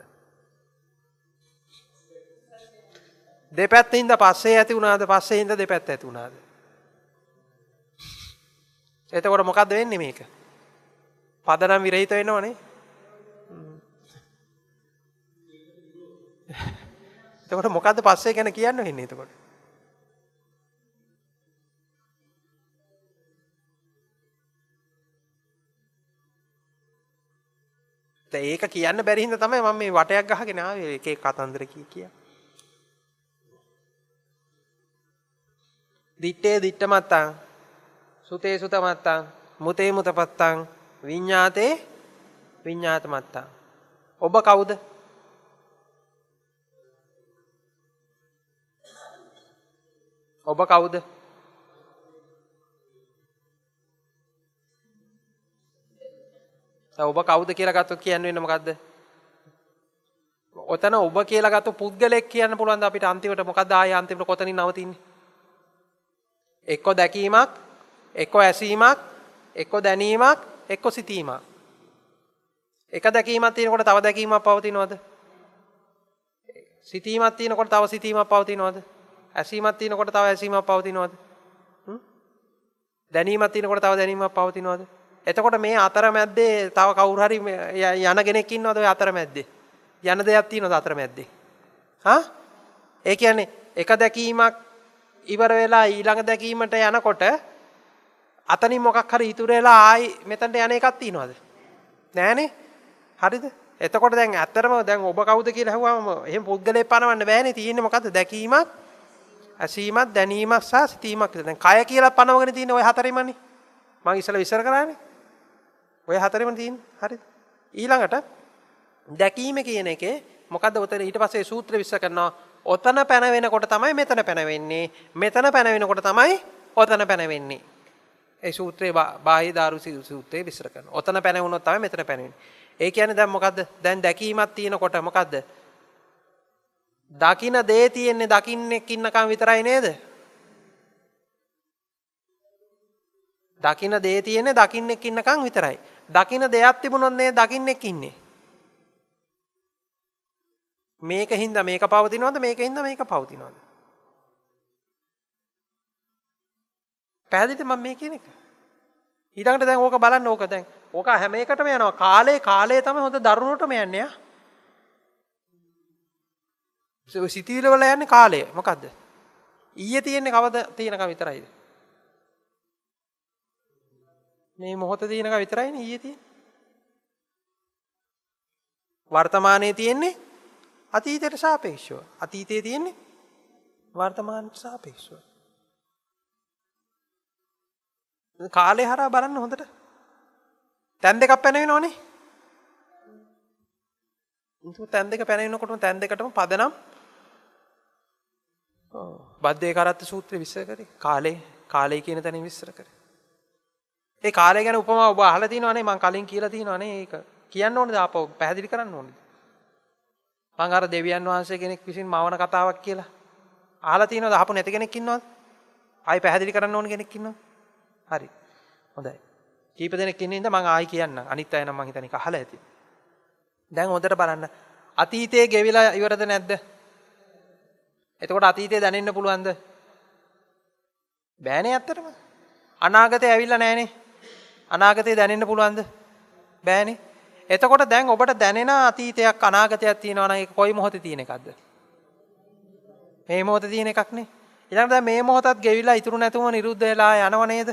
[SPEAKER 1] දෙපැත්තින්ද පස්සේ ඇති වුණාද? පස්සේින්ද දෙපැත්ත ඇති වුණාද? එතකොට මොකද්ද වෙන්නේ මේක? පදනම් විරහිත වෙනවනේ. එතකොට මොකද්ද පස්සේ ගැන කියන්න වෙන්නේ එතකොට? දැන් ඒක කියන්න බැරි හින්දා තමයි මම මේ වටයක් ගහගෙන ආවේ එක එක කතන්දර කිය. දිත්තේ දිත්තමත්තං සුතේ සුතමත්තං මුතේ මුතපත්තං විඤ්ඤාතේ විඤ්ඤාතමත්තං. ඔබ කවුද? ඔබ කවුද? ඔබ කවුද කියලා ගත්තොත් කියන්න වෙන්නේ මොකද්ද? ඔතන ඔබ කියලා ගත්ත පුද්ගලෙක් කියන්න පුළුවන් ද අපිට අන්තිමට මොකද්ද ආයේ අන්තිමට කොතනින් නවතින්නේ? එක්ක දැකීමක්, එක්ක ඇසීමක්, එක්ක දැනීමක්, එක්ක සිතීමක්. එක දැකීමක් තියෙනකොට තව දැකීමක් පවතිනවද? සිතීමක් තියෙනකොට තව සිතීමක් පවතිනවද? ඇසීමක් තියෙනකොට තව ඇසීමක් පවතිනවද? දැනීමක් තියෙනකොට තව දැනීමක් පවතිනවද? එතකොට මේ අතරමැද්දේ තව කවුරු හරි යන කෙනෙක් ඉන්නවද ඔය අතරමැද්දේ? යන දෙයක් තියෙනවද අතරමැද්දේ? ඒ කියන්නේ එක දැකීමක් ඉවර වෙලා ඊළඟ දැකීමට යනකොට අතනින් මොකක් හරි ඉතුරු වෙලා ආයි මෙතනට යන එකක් තියෙනවද? නෑනේ. හරිද? එතකොට දැන් ඇත්තටම දැන් ඔබ කවුද කියලා අහුවාම එහෙම පුද්ගලයෙක් පනවන්න බෑනේ. තියෙන්නේ මොකද්ද? දැකීමක්, ඇසීමක්, දැනීමක් සහ සිතීමක්. දැන් කය කියලා පනවගෙන තියෙන ওই හතරෙමනේ. මම ඉස්සෙල්ලා විස්තර කරානේ. ඔය හතරෙම තියෙන්නේ. හරිද? ඊළඟට දැකීම කියන එකේ මොකද්ද උතන ඊට පස්සේ සූත්‍ර විස්තර කරනවා. ඔතන පැන වෙනකොට තමයි මෙතන පැන වෙන්නේ. මෙතන පැන වෙනකොට තමයි ඔතන පැන වෙන්නේ. ඒ සූත්‍රයේ බාහ්‍ය දාරු සූත්‍රයේ විස්තර කරනවා. ඔතන පැන වුණොත් තමයි මෙතන පැන වෙන්නේ. ඒ කියන්නේ දැන් මොකද්ද? දැන් දැකීමක් තියෙනකොට මොකද්ද? දකින්න දේ තියෙන්නේ දකින්නෙක් ඉන්නකම් විතරයි නේද? දකින්න දේ තියෙන්නේ දකින්නෙක් ඉන්නකම් විතරයි. දකින්න දෙයක් තිබුණොත් නේ දකින්නෙක් ඉන්නේ. මේකින්ද මේක පවතිනවද? මේකින්ද මේක පවතිනවද? පැහැදිලිද මම මේ කියන එක? ඊළඟට දැන් ඕක බලන්න ඕක දැන්. ඕක හැම එකටම යනවා. කාලේ තමයි හොඳ දරුණුවටම යන්නේ ආ. සිතිවිලි වල යන්නේ කාලය. මොකද්ද? ඊයේ තියෙන්නේ කවද තියෙනකම් විතරයිද? මේ මොහොත තියෙනකම් විතරයිනේ ඊයේ තියෙන්නේ. වර්තමානයේ තියෙන්නේ අතීතයට සාපේක්ෂව. අතීතයේ තියෙන්නේ වර්තමානට සාපේක්ෂව. කාලේ හරහා බලන්න හොඳට. තැන් දෙකක් පැන වෙනවනේ. තැන් දෙක පැන වෙනකොටම තැන් දෙකටම පදනම් බද්දේ කරත්ත සූත්‍රය විස්තර කරේ. කාලේ කියන තැනින් විස්තර කරේ. ඒ කාලය ගැන උපමා ඔබ අහලා තියෙනවනේ මම කලින් කියලා තියෙනවනේ ඒක. කියන්න ඕනේද ආපහු පැහැදිලි කරන්න ඕනේද? මම අර දෙවියන් වහන්සේ කෙනෙක් විසින් මවන කතාවක් කියලා. අහලා තියෙනවද? අහපු නැති කෙනෙක් ඉන්නවද? ආයි පැහැදිලි කරන්න ඕන කෙනෙක් ඉන්නවද? හරි. හොඳයි. කීප දෙනෙක් ඉන්න ඉඳ මම ආයි කියන්නම්. අනිත් අය නම් මං හිතන්නේ අහලා ඇති. දැන් හොඳට බලන්න. අතීතයේ ගෙවිලා ඉවරද නැද්ද? එතකොට අතීතය දැනෙන්න පුළුවන්ද? බෑනේ ඇත්තටම. අනාගතය ඇවිල්ලා නැහනේ. අනාගතය දැනෙන්න පුළුවන්ද? බෑනේ. එතකොට දැන් ඔබට දැනෙන අතීතයක් අනාගතයක් තියෙනවා නම් ඒක කොයි මොහොතේ තියෙන එකක්ද? මේ මොහොතේ තියෙන එකක් නේ. ඊළඟට දැන් මේ මොහොතත් ගෙවිලා ඉතුරු නැතුම නිරුද්ධ වෙලා යනව නේද?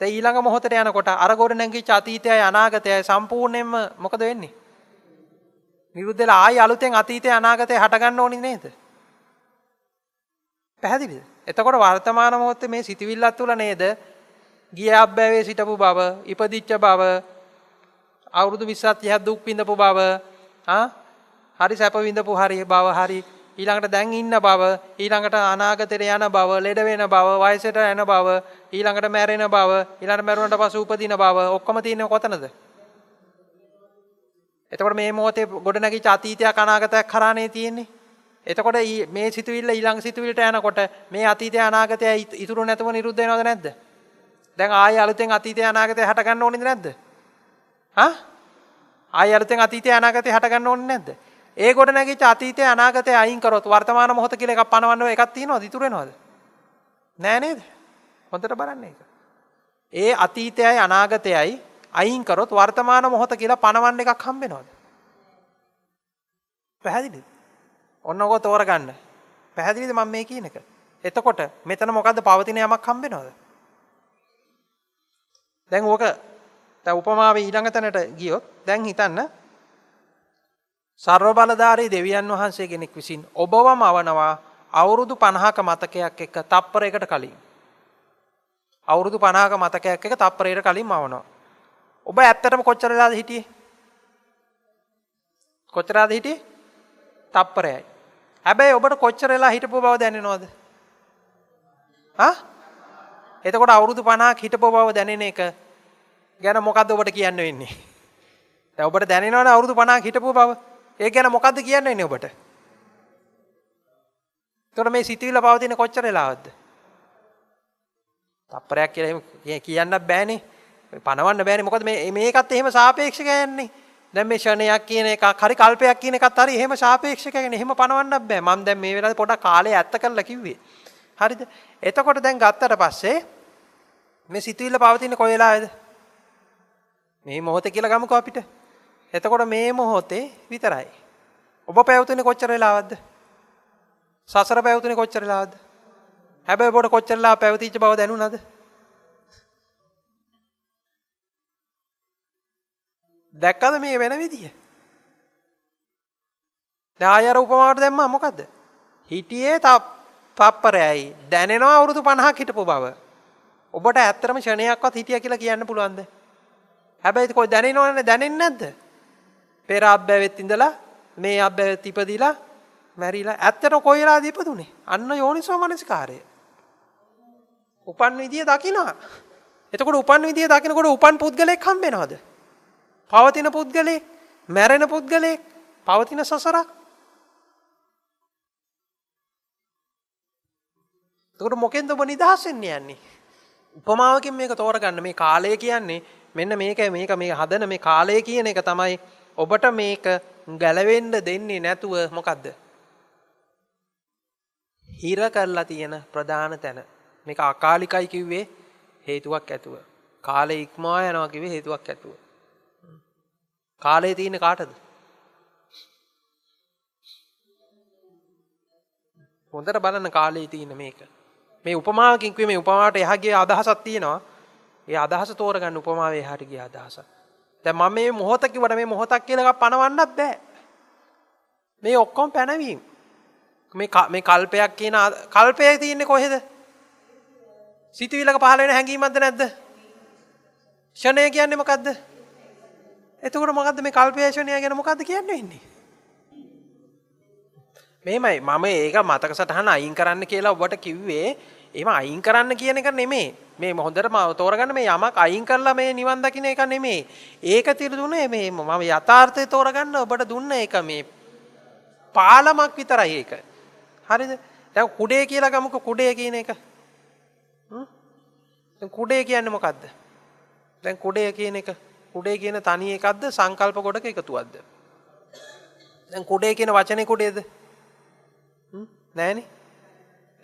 [SPEAKER 1] දැන් ඊළඟ මොහොතට යනකොට අර ගොඩ නැගිච්ච අතීතයයි අනාගතයයි සම්පූර්ණයෙන්ම මොකද වෙන්නේ? නිරුද්ධ වෙලා ආයි අලුතෙන් අතීතය අනාගතය හට ගන්න ඕනේ නේද? පැහැදිලිද? එතකොට වර්තමාන මොහොතේ මේ සිතවිල්ලත් තුල නේද? ගිය අබ්බැවේ සිටපු බව, ඉපදිච්ච බව, අවුරුදු 20ක් 30ක් දුක් විඳපු බව, හරි සැප විඳපු බව, හරි ඊළඟට දැන් ඉන්න බව, ඊළඟට අනාගතයට යන බව, ලෙඩ වෙන බව, වයසට යන බව, ඊළඟට මැරෙන බව, ඊළඟට මැරුණට පස්සේ උපදින බව ඔක්කොම තියෙන්නේ කොතනද? එතකොට මේ මොහොතේ ගොඩනැගිච්ච අතීතයක් අනාගතයක් කරානේ තියෙන්නේ. එතකොට මේ සිතුවිල්ල ඊළඟ සිතුවිල්ලට යනකොට මේ අතීතය අනාගතය ඉතුරු නැතුව නිරුද්ධ වෙනවද නැද්ද? දැන් ආයෙ අලුතෙන් අතීතය අනාගතය හට ගන්න ඕනේද නැද්ද? ආයෙ අලුතෙන් අතීතය අනාගතය හට ගන්න ඕනේ නැද්ද? ඒ කොට නැගිච්ච අතීතය අනාගතය අයින් කරොත් වර්තමාන මොහොත කියලා එකක් පනවන්න එකක් තියෙනවද? ඉතුරු වෙනවද? නෑ නේද? හොඳට බලන්න ඒක. ඒ අතීතයයි අනාගතයයි අයින් කරොත් වර්තමාන මොහොත කියලා පණවන්න එකක් හම්බ වෙනවද? පැහැදිලිද? ඔන්න ඔක තෝරගන්න. පැහැදිලිද මම මේ කියන එක? එතකොට මෙතන මොකද්ද පවතින යමක් හම්බ වෙනවද? දැන් ඕක දැන් උපමාවේ ඊළඟ තැනට ගියොත් දැන් හිතන්න සර්ව බලධාරී දෙවියන් වහන්සේ කෙනෙක් විසින් ඔබවම අවනවා අවුරුදු 50ක මතකයක් එක්ක තප්පරයකට කලින්. අවුරුදු 50ක මතකයක් එක්ක තප්පරයකට කලින් මවනවා. ඔබ ඇත්තටම කොච්චර වෙලාද හිටියේ? කොච්චරද හිටියේ? තප්පරයයි. හැබැයි ඔබට කොච්චර වෙලා හිටපුව බව දැනෙනවද? එතකොට අවුරුදු 50ක් හිටපුව බව දැනෙන එක ගැන මොකද්ද ඔබට කියන්න වෙන්නේ? දැන් ඔබට දැනෙනවනේ අවුරුදු 50ක් හිටපුව බව. ඒ ගැන මොකද්ද කියන්න වෙන්නේ ඔබට? එතකොට මේ සිතිවිල්ල පවතින කොච්චර වෙලාවක්ද? තප්පරයක් කියලා එහෙම කියන්නත් බෑනේ. පණවන්න බෑනේ. මොකද මේකත් එහෙම සාපේක්ෂක යන්නේ. දැන් මේ ෂණයක් කියන එකක් හරි කල්පයක් කියන එකත් හරි එහෙම සාපේක්ෂක යන්නේ. එහෙම පණවන්නත් බෑ. මම දැන් මේ වෙලාවේ පොඩක් කාලය ඇත්ත කරලා කිව්වේ. හරිද? එතකොට දැන් ගත්තට පස්සේ මේ සිතුවිල්ල පවතින කොයි වෙලාවේද? මේ මොහොතේ කියලා ගමුකෝ අපිට. එතකොට මේ මොහොතේ විතරයි. ඔබ පැවතුනේ කොච්චර වෙලාවක්ද? සසර පැවතුනේ කොච්චර වෙලාවක්ද? හැබැයි ඔබට කොච්චර වෙලා පැවතිච්ච බව දැනුණාද? දැක්කද මේ වෙන විදිය? දැන් ආයර උපමාවට දැම්මා මොකද්ද? හිටියේ තප්පරයයි දැනෙනවා අවුරුදු 50ක් හිටපු බව. ඔබට ඇත්තටම ෂණයක්වත් හිටියා කියලා කියන්න පුළුවන්ද? හැබැයි කොයි දැනෙනවනේ දැනෙන්නේ නැද්ද? පෙර අබ්බැවෙත් ඉඳලා මේ අබ්බැවෙත් ඉපදිලා මැරිලා ඇත්තට කොයි වෙලාවද ඉපදුනේ? අන්න යෝනිසෝ මනසිකාරය. උපන් විදිය දකිනවා. එතකොට උපන් විදිය දකිනකොට උපන් පුද්ගලෙක් හම්බ වෙනවද? පවතින පුද්ගලෙක්, මැරෙන පුද්ගලෙක්, පවතින සසරක්. එතකොට මොකෙන්ද ඔබ නිදහස් වෙන්න යන්නේ? උපමාවකින් මේක තෝරගන්න. මේ කාලය කියන්නේ මෙන්න මේක මේ හදන මේ කාලය කියන එක තමයි ඔබට මේක ගැලවෙන්න දෙන්නේ නැතුව මොකද්ද? හිර කරලා තියෙන ප්‍රධාන තැන. මේක අකාලිකයි කිව්වේ හේතුවක් ඇතුව. කාලය ඉක්මවා යනවා කිව්වේ හේතුවක් ඇතුව. කාලේ තියෙන්නේ කාටද? හොඳට බලන්න කාලේ තියෙන මේක. මේ උපමාවකින් කිව්වේ මේ උපමාවට එහා ගිය අදහසක් තියෙනවා. ඒ අදහස තෝරගන්න උපමාවේ එහාට ගිය අදහස. දැන් මම මේ මොහොත කිව්වට මේ මොහොතක් කියලා එකක් පනවන්නත් බෑ. මේ ඔක්කොම පැනවීම. මේ කල්පයක් කියන කල්පයේ තියෙන්නේ කොහෙද? සිතුවිල්ලක පහළ වෙන හැඟීමක්ද නැද්ද? ෂණය කියන්නේ මොකද්ද? එතකොට මොකද්ද මේ කල්පයේ ෂණය ගැන මොකද්ද කියන්නේ වෙන්නේ? මේමයි මම ඒක මතක සටහන අයින් කරන්න කියලා ඔබට කිව්වේ. එහෙම අයින් කරන්න කියන එක නෙමෙයි. මේ හොඳටම තෝරගන්න මේ යමක් අයින් කරලා මේ නිවන් දකින්න එක නෙමෙයි. ඒක තිරදුනේ මේ මම යථාර්ථය තෝරගන්න ඔබට දුන්න එක මේ පාලමක් විතරයි ඒක. හරිද? දැන් කුඩේ කියලා ගමුකෝ කුඩේ කියන එක. දැන් කුඩේ කියන්නේ මොකද්ද? දැන් කුඩේ කියන එක කුඩේ කියන තනි එකක්ද සංකල්ප ගොඩක එකතුවක්ද? දැන් කුඩේ කියන වචනේ කුඩේද? නෑනේ.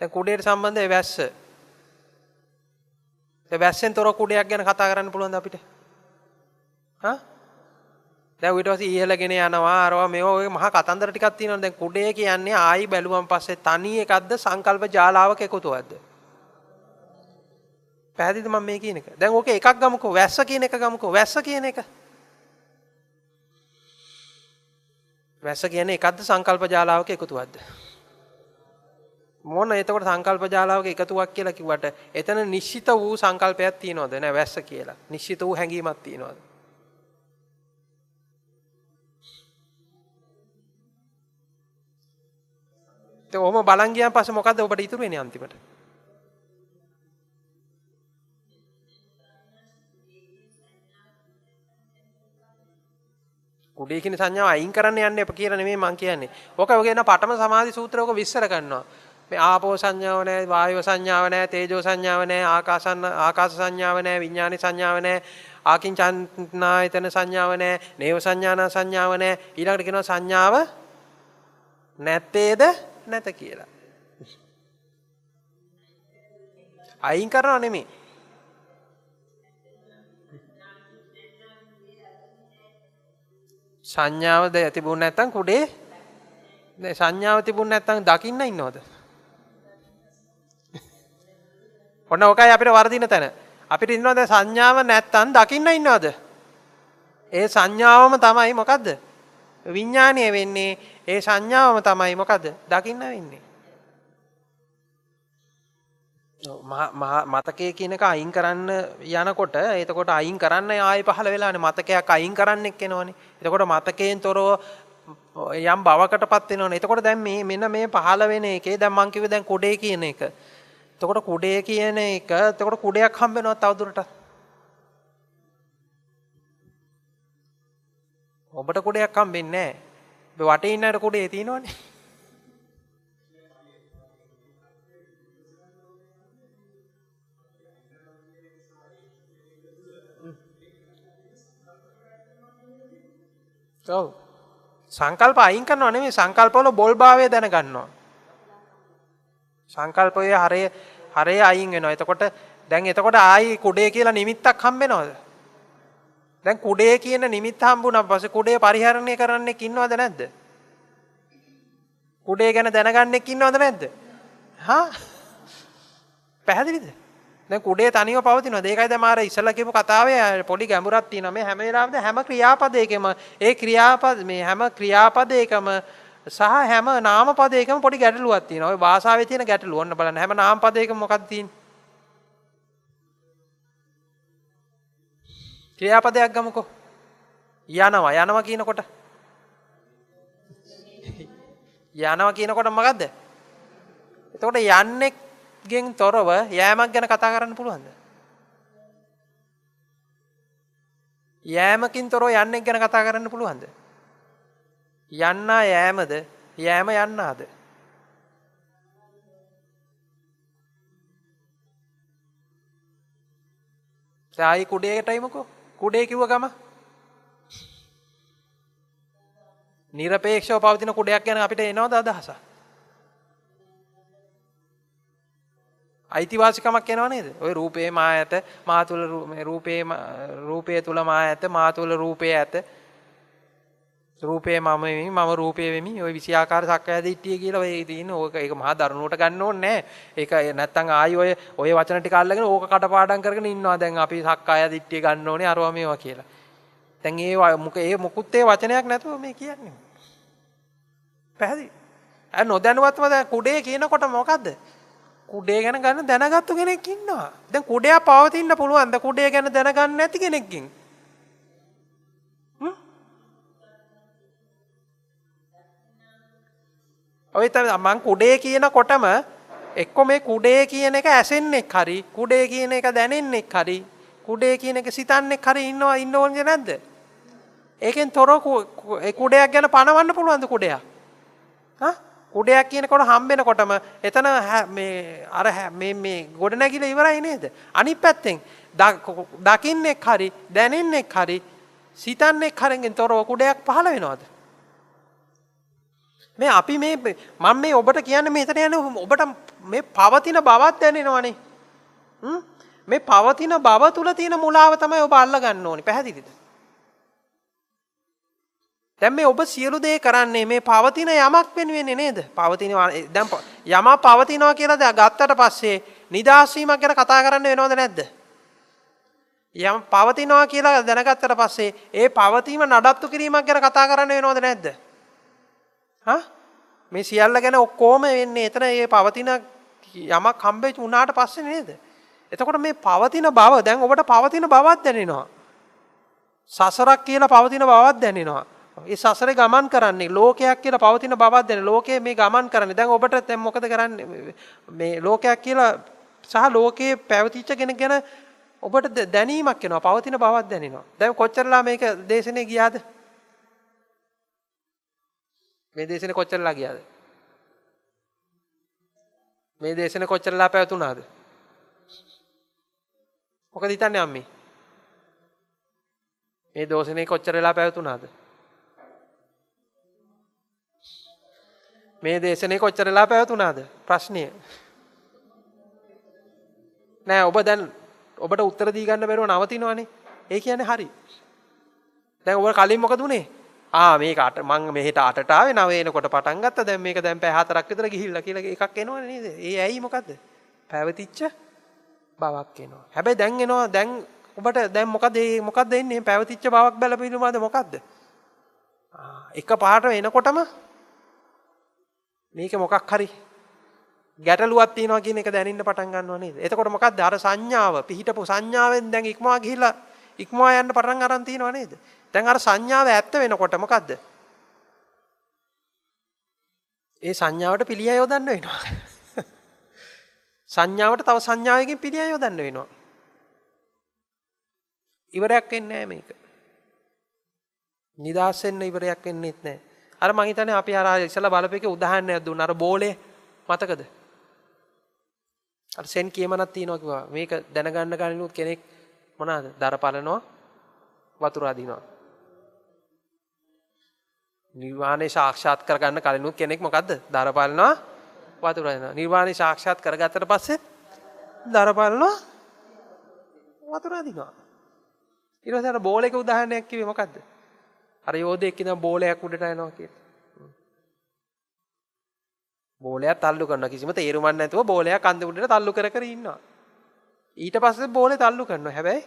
[SPEAKER 1] දැන් කුඩේට සම්බන්ධ ඒ වැස්ස. ඒ වැස්සෙන් තොර කුඩයක් ගැන කතා කරන්න පුළුවන්ද අපිට? දැන් ඊට පස්සේ ඉහළගෙන යනවා අරවා මේවා ඔය මහා කතන්දර ටිකක් තියෙනවා. දැන් කුඩේ කියන්නේ ආයි බැලුවම් පස්සේ තනි එකක්ද සංකල්ප ජාලාවක එකතුවක්ද? පැහැදිලිද මම මේ කියන එක? දැන් ඕකේ එකක් ගමුකෝ වැස්ස කියන එක ගමුකෝ වැස්ස කියන එක. වැස්ස කියන්නේ එකක්ද සංකල්ප ජාලාවක එකතුවක්ද? මොන එතකොට සංකල්ප ජාලාවක එකතුවක් කියලා කිව්වට එතන නිශ්චිත වූ සංකල්පයක් තියනවද? නෑ වැස්ස කියලා. නිශ්චිත වූ හැඟීමක් තියනවද? ඒ ඔහොම බලන් ගියාන් පස්සේ මොකද්ද ඔබට ඉතුරු වෙන්නේ අන්තිමට? කුඩේ කියන සංඥාව අයින් කරන්න යන්න එපා කියලා නෙමෙයි මම කියන්නේ. ඕක ඔගේ න පඨම සමාධි සූත්‍රය ඔක විස්තර කරනවා. මේ ආපෝ සංඥාව නැහැ, වායෝ සංඥාව නැහැ, තේජෝ සංඥාව නැහැ, ආකාශ සංඥාව නැහැ, විඥාන සංඥාව නැහැ, ආකින්චන්නායතන සංඥාව නැහැ, නේව සංඥාන සංඥාව නැහැ. ඊළඟට කියනවා සංඥාව නැත්තේද නැත කියලා. අයින් කරනව නෙමෙයි. සංඥාව තිබුණ නැත්නම් කුඩේ සංඥාව තිබුණ නැත්නම් දකින්න ඉන්නවද? ඔන්න ඔකයි අපිට වර්ධින තැන. අපිට ඉන්නවද සංඥාව නැත්නම් දකින්න ඉන්නවද? ඒ සංඥාවම තමයි මොකද්ද? විඥානීය වෙන්නේ. ඒ සංඥාවම තමයි මොකද්ද? දකින්න වෙන්නේ. මතකයේ කියන එක අයින් කරන්න යනකොට එතකොට අයින් කරන්න ආයෙ පහළ වෙලානේ මතකයක් අයින් කරන්නෙක් එනවනේ. එතකොට මතකයෙන් තොරව යම් බවකටපත් වෙනවනේ. එතකොට දැන් මෙන්න මේ පහළ වෙන එකේ දැන් මං කිව්වේ දැන් කුඩේ කියන එක. එතකොට කුඩේ කියන එක එතකොට කුඩයක් හම්බ වෙනවද තවදුරටත්? ඔබට කුඩයක් හම්බෙන්නේ නැහැ. ඔබ වටේ ඉන්නට කුඩේ තියෙනවනේ. ඔව්. සංකල්ප අයින් කරනව නෙමෙයි සංකල්පවල බොල්භාවය දැනගන්නවා. සංකල්පයේ හරය අයින් වෙනවා. එතකොට එතකොට ආයි කුඩේ කියලා නිමිත්තක් හම්බ වෙනවද? දැන් කුඩේ කියන නිමිත්ත හම්බුණා පස්සේ කුඩේ පරිහරණය කරන්නෙක් ඉන්නවද නැද්ද? කුඩේ ගැන දැනගන්නෙක් ඉන්නවද නැද්ද? හා පැහැදිලිද? දැන් කුඩේ තනියම පවතිනවා. ඒකයි දැන් මාර ඉස්සලා කියපු කතාවේ පොඩි ගැඹුරක් තියෙනවා. මේ හැම වෙලාවෙම හැම ක්‍රියාපදයකම හැම ක්‍රියාපදයකම සහ හැම නාමපදයකම පොඩි ගැටලුවක් තියෙනවා. ඔය භාෂාවේ තියෙන ගැටලුව ඔන්න බලන්න. හැම නාමපදයකම මොකක්ද තියෙන්නේ? ක්‍රියාපදයක් ගමුකෝ. යනවා කියනකොට මොකද්ද? එතකොට යන්නේ ගෙන් තොරව යෑමක් ගැන කතා කරන්න පුළුවන්ද? යෑමකින් තොරව යන්නෙක් ගැන කතා කරන්න පුළුවන්ද? යන්නා යෑමද? යෑම යන්නාද? සායි කුඩේටයිමකෝ. කුඩේ කිව්ව ගම නිරපේක්ෂව පවතින කුඩයක් ගැන අපිට එනවද අදහසක්? අයිතිවාසිකමක් එනවා නේද? ওই රූපේ මා ඇත, මා තුල රූපේ තුල මා ඇත, මා තුල රූපේ ඇත. රූපේ මම වෙමි, මම රූපේ වෙමි. ওই විෂයාකාර සක්කාය දිට්ඨිය කියලා ඔය තියෙන ඕක ඒක මහා දරුණුවට ගන්න ඕනේ නැහැ. ඒක නැත්තම් ආයි ඔය වචන ටික අල්ලගෙන ඕක කටපාඩම් කරගෙන ඉන්නවා. දැන් අපි සක්කාය දිට්ඨිය ගන්න ඕනේ අරවා මේවා කියලා. දැන් ඒ මුකුත් ඒ වචනයක් නැතුව මේ කියන්නේ. පැහැදිලි? නොදැනුවත්ව දැන් කුඩේ කියනකොට මොකද්ද? කුඩේ ගැන ගන්න දැනගත්තු කෙනෙක් ඉන්නවා. දැන් කුඩයා පවතින්න පුළුවන්. ද කුඩේ ගැන දැනගන්න නැති කෙනෙක්ගෙන්. ඔය තමයි මං කුඩේ කියනකොටම එක්ක මේ කුඩේ කියන එක ඇසෙන්නෙක් හරි, කුඩේ කියන එක දැනෙන්නෙක් හරි, කුඩේ කියන එක සිතන්නෙක් හරි ඉන්න ඕනේ නැද්ද? ඒකෙන් තොර කුඩයක් ගැන පණවන්න පුළුවන්ද කුඩයක්? හා? කුඩයක් කියනකොට හම්බෙනකොටම එතන මේ ගොඩනැගිල ඉවරයි නේද? අනිත් පැත්තෙන් දකින්නෙක් හරි, දැනෙන්නෙක් හරි, සිතන්නෙක් හරිගෙන් තොරව කුඩයක් පහළ වෙනවද? මේ අපි මම මේ ඔබට කියන්නේ මෙතන යන්නේ ඔබට මේ පවතින බවක් දැනෙනවනේ. මේ පවතින බව තුල තියෙන මුලාව තමයි ඔබ අල්ල ගන්න ඕනේ. පැහැදිලිද? දැන් මේ ඔබ සියලු දේ කරන්නේ මේ පවතින යමක් වෙනුවෙන්නේ නේද? දැන් යමක් පවතිනවා කියලා ගත්තට පස්සේ නිදහස් වීමක් ගැන කතා කරන්න වෙනවද නැද්ද? යම් පවතිනවා කියලා දැනගත්තට පස්සේ ඒ පවතීම නඩත්තු කිරීමක් ගැන කතා කරන්න වෙනවද නැද්ද? මේ සියල්ල ගැන ඔක්කොම වෙන්නේ එතන මේ පවතින යමක් හම්බෙච්ච උනාට පස්සේ නේද? එතකොට මේ පවතින බව දැන් ඔබට පවතින බවක් දැනෙනවා. සසරක් කියලා පවතින බවක් දැනෙනවා. ඒ සසරේ ගමන් කරන්නේ ලෝකයක් කියලා පවතින බවක් දැනෙන. ලෝකයේ මේ ගමන් කරන්නේ. දැන් ඔබට දැන් මොකද කරන්නේ? මේ ලෝකයක් කියලා සහ ලෝකයේ පැවතිච්ච කෙනෙක් ගැන ඔබට දැනීමක් එනවා. පවතින බවක් දැනෙනවා. දැන් කොච්චරලා මේක දේශනේ ගියාද? මේ දේශනේ කොච්චරලා ගියාද? මේ දේශනේ කොච්චරලා පැවතුනාද? මොකද හිතන්නේ අම්මේ? මේ දෝෂනේ කොච්චරලා පැවතුනාද? මේ දේශනේ කොච්චරලා පැවතුනාද? ප්‍රශ්නය. නෑ ඔබ දැන් ඔබට උත්තර දී ගන්න බැරුව නවතිනවනේ. ඒ කියන්නේ හරි. දැන් ඔබ කලින් මොකද උනේ? මේක අට මං මෙහෙට 8ට ආවේ 9 එනකොට පටන් ගත්තා. දැන් මේක දැන් පැය 4ක් විතර ගිහිල්ලා කියලා එකක් එනවනේ නේද? ඒ ඇයි මොකද්ද? පැවතිච්ච බවක් එනවා. හැබැයි දැන් එනවා දැන් ඔබට දැන් මොකද්ද එන්නේ? පැවතිච්ච බවක් බැල පිළිබඳ මොකද්ද? එක පාට එනකොටම මේක මොකක් හරි ගැටලුවක් තියෙනවා කියන එක දැනෙන්න පටන් ගන්නවා නේද? එතකොට මොකද්ද? අර සංඥාව පිහිටපු සංඥාවෙන් දැන් ඉක්මවා ගිහිල්ලා ඉක්මවා යන්න පටන් අරන් තියෙනවා නේද? දැන් අර සංඥාව ඇත්ත වෙනකොට මොකද්ද? ඒ සංඥාවට පිළිය යොදන්න වෙනවා. සංඥාවට තව සංඥාවකින් පිළිය යොදන්න වෙනවා. ඉවරයක් වෙන්නේ නැහැ මේක. නිදාස් වෙන්න ඉවරයක් වෙන්නේත් නැහැ. අර මං හිතන්නේ අපි අර ඉස්සලා බලපෑකේ උදාහරණයක් දුන්නා. අර බෝලේ මතකද? අර සෙන් කියමනක් තියෙනවා කිව්වා. මේක දැනගන්න කලිනුත් කෙනෙක් මොනවාද? දර පලනවා වතුර අදිනවා. නිර්වාණය සාක්ෂාත් කරගන්න කලිනුත් කෙනෙක් මොකද්ද? දර පලනවා වතුර අදිනවා. නිර්වාණය සාක්ෂාත් කරගත්තට පස්සේ දර පලනවා වතුර අදිනවා. ඊට පස්සේ අර බෝලේක උදාහරණයක් කිව්වේ මොකද්ද? අර යෝධයෙක් ඉඳන් බෝලයක් උඩට යනවා කියලා. බෝලයක් තල්ලු කරනවා කිසිම තේරුමක් නැතුව බෝලයක් අන්ද උඩට තල්ලු කර කර ඉන්නවා. ඊට පස්සේ බෝලේ තල්ලු කරනවා. හැබැයි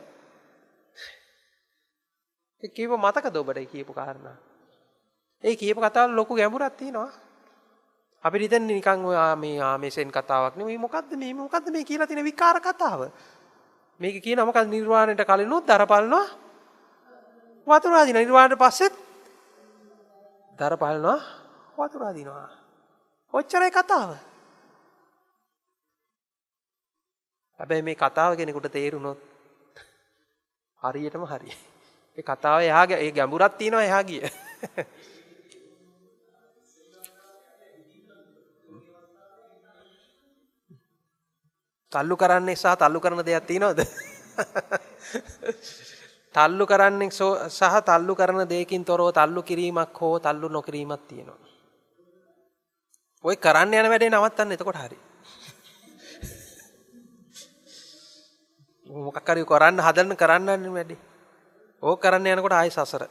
[SPEAKER 1] ඒ කියපු මතකද ඔබට කියපු කාරණා? ඒ කියපු කතාවල ලොකු ගැඹුරක් තියෙනවා. අපිට හිතන්නේ නිකන් මේ සෙන් කතාවක් නෙමෙයි. මොකද්ද මේ කියලා තියෙන විකාර කතාව? මේක කියනවා මොකද්ද? නිර්වාණයට කලිනුත් දරපල්නවා වතුර අදිනවා. නිර්වාණයට පස්සෙත් දරපල්නවා වතුර අදිනවා. ඔච්චරයි කතාව. හැබැයි මේ කතාව කෙනෙකුට තේරුනොත් හරියටම හරි. ඒ කතාව එහාගේ ඒ ගැඹුරක් තියෙනවා එහා ගිය. තල්ලු කරන්නේ සහ තල්ලු කරන දෙයක් තියෙනවද? තල්ලු කරන්නේ සහ තල්ලු කරන දෙයකින් තොරව තල්ලු කිරීමක් හෝ තල්ලු නොකිරීමක් තියෙනවා. ඔය කරන්න යන වැඩේ නවත්තන්න එතකොට හරි. මොකක් හරි කරන්න යන වැඩේ. ඕක කරන්න යනකොට ආයෙ සසර.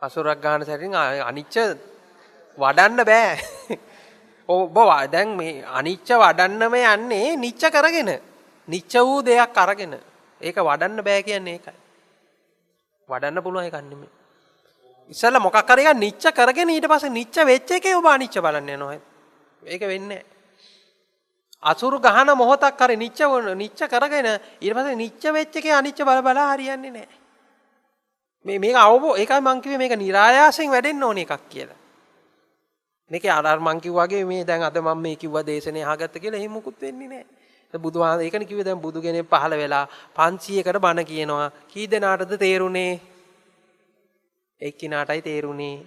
[SPEAKER 1] අසුරක් ගන්න සැරින් අනිච්ච වඩන්න බෑ. ඔබ දැන් මේ අනිච්ච වඩන්නම යන්නේ නිච්ච කරගෙන. නිච්ච වූ දෙයක් අරගෙන. ඒක වඩන්න බෑ කියන්නේ ඒකයි. වඩන්න පුළුවන් එකක් නෙමෙයි. ඉස්සෙල්ලා මොකක් හරි එකක් නිච්ච කරගෙන ඊට පස්සේ නිච්ච වෙච්ච එකේ ඔබ අනිච්ච බලන්න යනවා. ඒක වෙන්නේ නැහැ. අසුරු ගහන මොහොතක් හරි නිච්ච කරගෙන ඊට පස්සේ නිච්ච වෙච්ච එකේ අනිච්ච බල හරියන්නේ නැහැ. මේක ඒකයි මං කිව්වේ මේක નિરાයාසයෙන් වැඩෙන්න ඕන එකක් කියලා. මේකේ අර මං කිව්වාගේ මේ දැන් අද මම මේ කිව්වා දේශනේ අහගත්ත කියලා එහෙම මුකුත් වෙන්නේ නැහැ. බුදුහාම ඒකනේ කිව්වේ දැන් බුදු කෙනෙක් පහළ වෙලා 500කට බණ කියනවා. කී දෙනාටද තේරුනේ? එක්කිනාටයි තේරුනේ.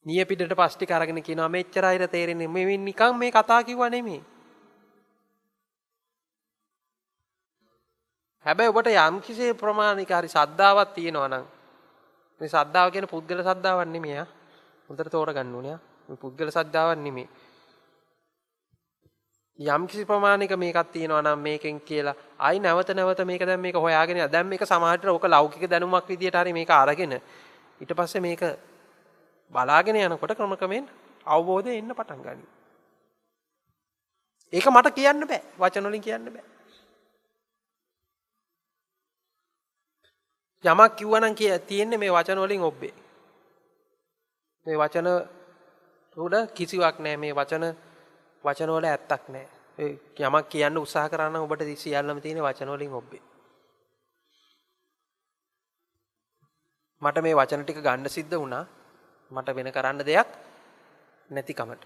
[SPEAKER 1] නිය පිටට පස් ටික අරගෙන කියනවා මෙච්චරයිද තේරෙන්නේ. මේ නිකන් මේ කතා කිව්වා නෙමෙයි. හැබැයි ඔබට යම් කිසි ප්‍රමාණික හරි ශ්‍රද්ධාවක් තියෙනවා නම් මේ ශ්‍රද්ධාව කියන්නේ පුද්ගල ශ්‍රද්ධාවක් නෙමෙයි ආ. හොඳට තෝරගන්න ඕනේ ආ. මේ පුද්ගල ශ්‍රද්ධාවක් නෙමෙයි. යම් කිසි ප්‍රමාණික මේකක් තියෙනවා නම් මේකෙන් කියලා ආයි නැවත මේක දැන් මේක හොයාගෙන යනවා. දැන් මේක සමාජයට ඕක ලෞකික දැනුමක් විදියට හරි මේක අරගෙන ඊට පස්සේ මේක බලාගෙන යනකොට ක්‍රමක්‍රමයෙන් අවබෝධය එන්න පටන් ගන්නවා. ඒක මට කියන්න බෑ. වචන වලින් කියන්න බෑ. යමක් කිව්වනම් තියෙන්නේ මේ වචන වලින් ඔබ්බේ. මේ වචන උඩ කිසිවක් නැහැ. මේ වචන වල ඇත්තක් නැහැ. යමක් කියන්න උත්සාහ කරා නම් ඔබට සියල්ලම තියෙන වචන වලින් ඔබ්බේ. මට මේ වචන ටික ගන්න සිද්ධ වුණා. මට වෙන කරන්න දෙයක් නැතිකමට.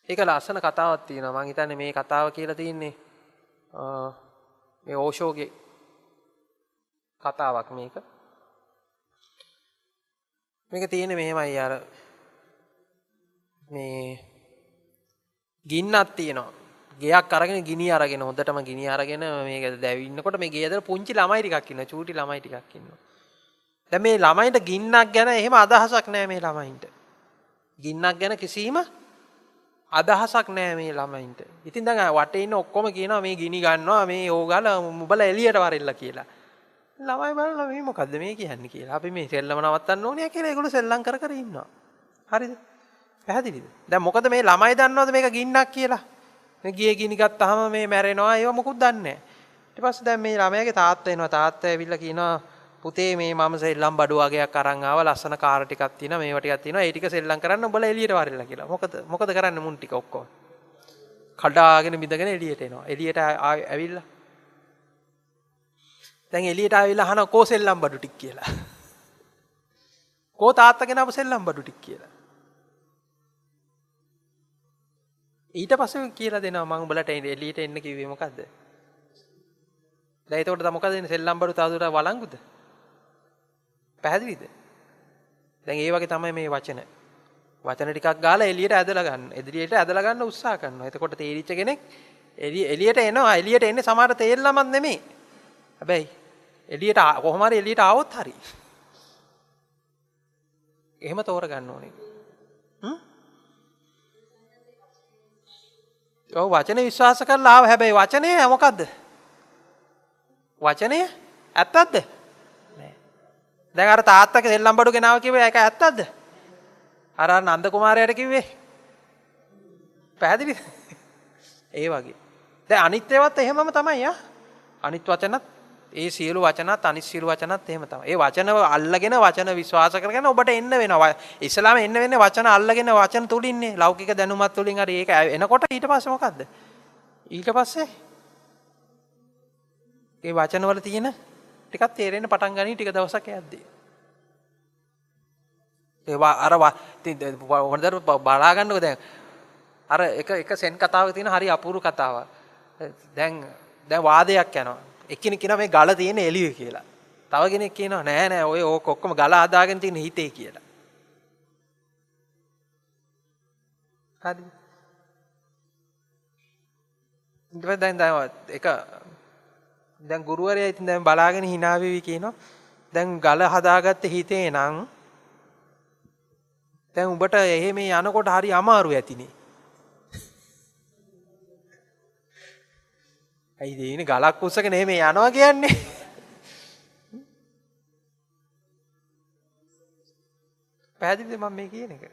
[SPEAKER 1] ඒක ලස්සන කතාවක් තියෙනවා. මම හිතන්නේ මේ කතාව කියලා තියෙන්නේ මේ ඕෂෝගේ කතාවක් මේක. මේක තියෙන්නේ මෙහෙමයි අර මේ ගින්නක් තියෙනවා. ගෙයක් අරගෙන ගිනි අරගෙන හොඳටම ගිනි අරගෙන මේක දැවින්නකොට මේ ගේ ඇතුළේ පුංචි ළමයි ටිකක් ඉන්නවා. චූටි ළමයි ටිකක් ඉන්නවා. දැන් මේ ළමයින්ට ගින්නක් ගැන එහෙම අදහසක් නැහැ මේ ළමයින්ට. ගින්නක් ගැන කිසිම අදහසක් නැහැ මේ ළමයින්ට. ඉතින් දැන් වටේ ඉන්න ඔක්කොම කියනවා මේ ගිනි ගන්නවා මේ ඕගාලා උඹලා එළියට වරෙල්ලා කියලා. ළමයි බලනවා මේ මොකද්ද මේ කියන්නේ කියලා. අපි මේ සෙල්ලම නවත්තන්න ඕනේ කියලා ඒගොල්ලෝ සෙල්ලම් කර කර ඉන්නවා. හරිද? පැහැදිලිද? දැන් මොකද මේ ළමයි දන්නවද මේක ගින්නක් කියලා? මේ ගියේ ගිනි ගත්තාම මේ මැරෙනවා ඒව මොකුත් දන්නේ නැහැ. ඊට පස්සේ දැන් මේ ළමයාගේ තාත්තා එනවා. තාත්තා ඇවිල්ලා කියනවා පුතේ මේ මම සෙල්ලම් බඩු වගේක් අරන් ආවා ලස්සන කාර් ටිකක් තියෙනවා මේවා ටිකක් තියෙනවා ඒ ටික සෙල්ලම් කරන්න උඹලා එළියට වරෙල්ලා කියලා. මොකද කරන්නේ මුන් ටික ඔක්කොම? කඩාගෙන මිදගෙන එළියට එනවා. එළියට ඇවිල්ලා දැන් එළියට ආවිලා අහන කෝ සෙල්ලම් බඩු ටික කියලා. කෝ තාත්තගෙන අප සෙල්ලම් බඩු ටික කියලා. ඊට පස්සේ කියලා දෙනවා මම උඹලට එළියට එන්න කිව්වේ මොකද්ද? දැන් එතකොට තමයි මොකද වෙන්නේ සෙල්ලම් බඩු තවදුරටත් වළංගුද? පැහැදිලිද? දැන් ඒ වගේ තමයි මේ වචන ටිකක් ගාලා එළියට ඇදලා ගන්න. එළියට ඇදලා ගන්න උත්සාහ කරනවා. එතකොට තේරිච්ච කෙනෙක් එළියට එනවා. එළියට එන්නේ සමහර තේල්ලමක් නෙමෙයි. හැබැයි එළියට කොහොම හරි එළියට ආවොත් හරි. එහෙම තෝරගන්න ඕනේ. ඔව් වචනේ විශ්වාස කරලා ආව. හැබැයි වචනේ මොකද්ද? වචනේ ඇත්තක්ද? නෑ. දැන් අර තාත්තගේ සෙල්ලම් බඩු ගෙනාව කිව්වේ ඒක ඇත්තක්ද? අර නන්ද කුමාරයාට කිව්වේ. පැහැදිලිද? ඒ වගේ. දැන් අනිත් ඒවාත් එහෙමම තමයි ආ. අනිත් වචනත් ඒ සියලු වචනත් අනිත් සියලු වචනත් එහෙම තමයි. ඒ වචන අල්ලගෙන වචන විශ්වාස කරගෙන ඔබට එන්න වෙනවා. ඉස්ලාම එන්න වෙන්නේ වචන අල්ලගෙන වචන තුලින්නේ. ලෞකික දැනුමත් තුලින් හරි ඒක එනකොට ඊට පස්සේ මොකද්ද? ඊට පස්සේ ඒ වචන වල තියෙන ටිකක් තේරෙන්න පටන් ගනී ටික දවසක් යද්දී. ඒවා අර හොඳට බලා ගන්නකො දැන් අර එක සෙන් කතාවක තියෙන හරි අපූර්ව කතාවක්. දැන් වාදයක් යනවා. එක්කෙනෙක් කියනවා මේ ගල තියෙන එළියේ කියලා. තව කෙනෙක් කියනවා නෑ ඔය ඕක ඔක්කොම ගල හදාගෙන තියෙන හිතේ කියලා. හරි. දැන් ගුරුවරයා ඉතින් දැන් බලාගෙන hina වෙවි කියනවා. දැන් ගල හදාගත්ත හිතේ නම් දැන් උඹට එහෙම යනකොට හරි අමාරු ඇතිනේ. ඇයි දෙන්නේ ගලක් උස්සගෙන එහෙම යනවා කියන්නේ? පැහැදිලිද මම මේ කියන එක?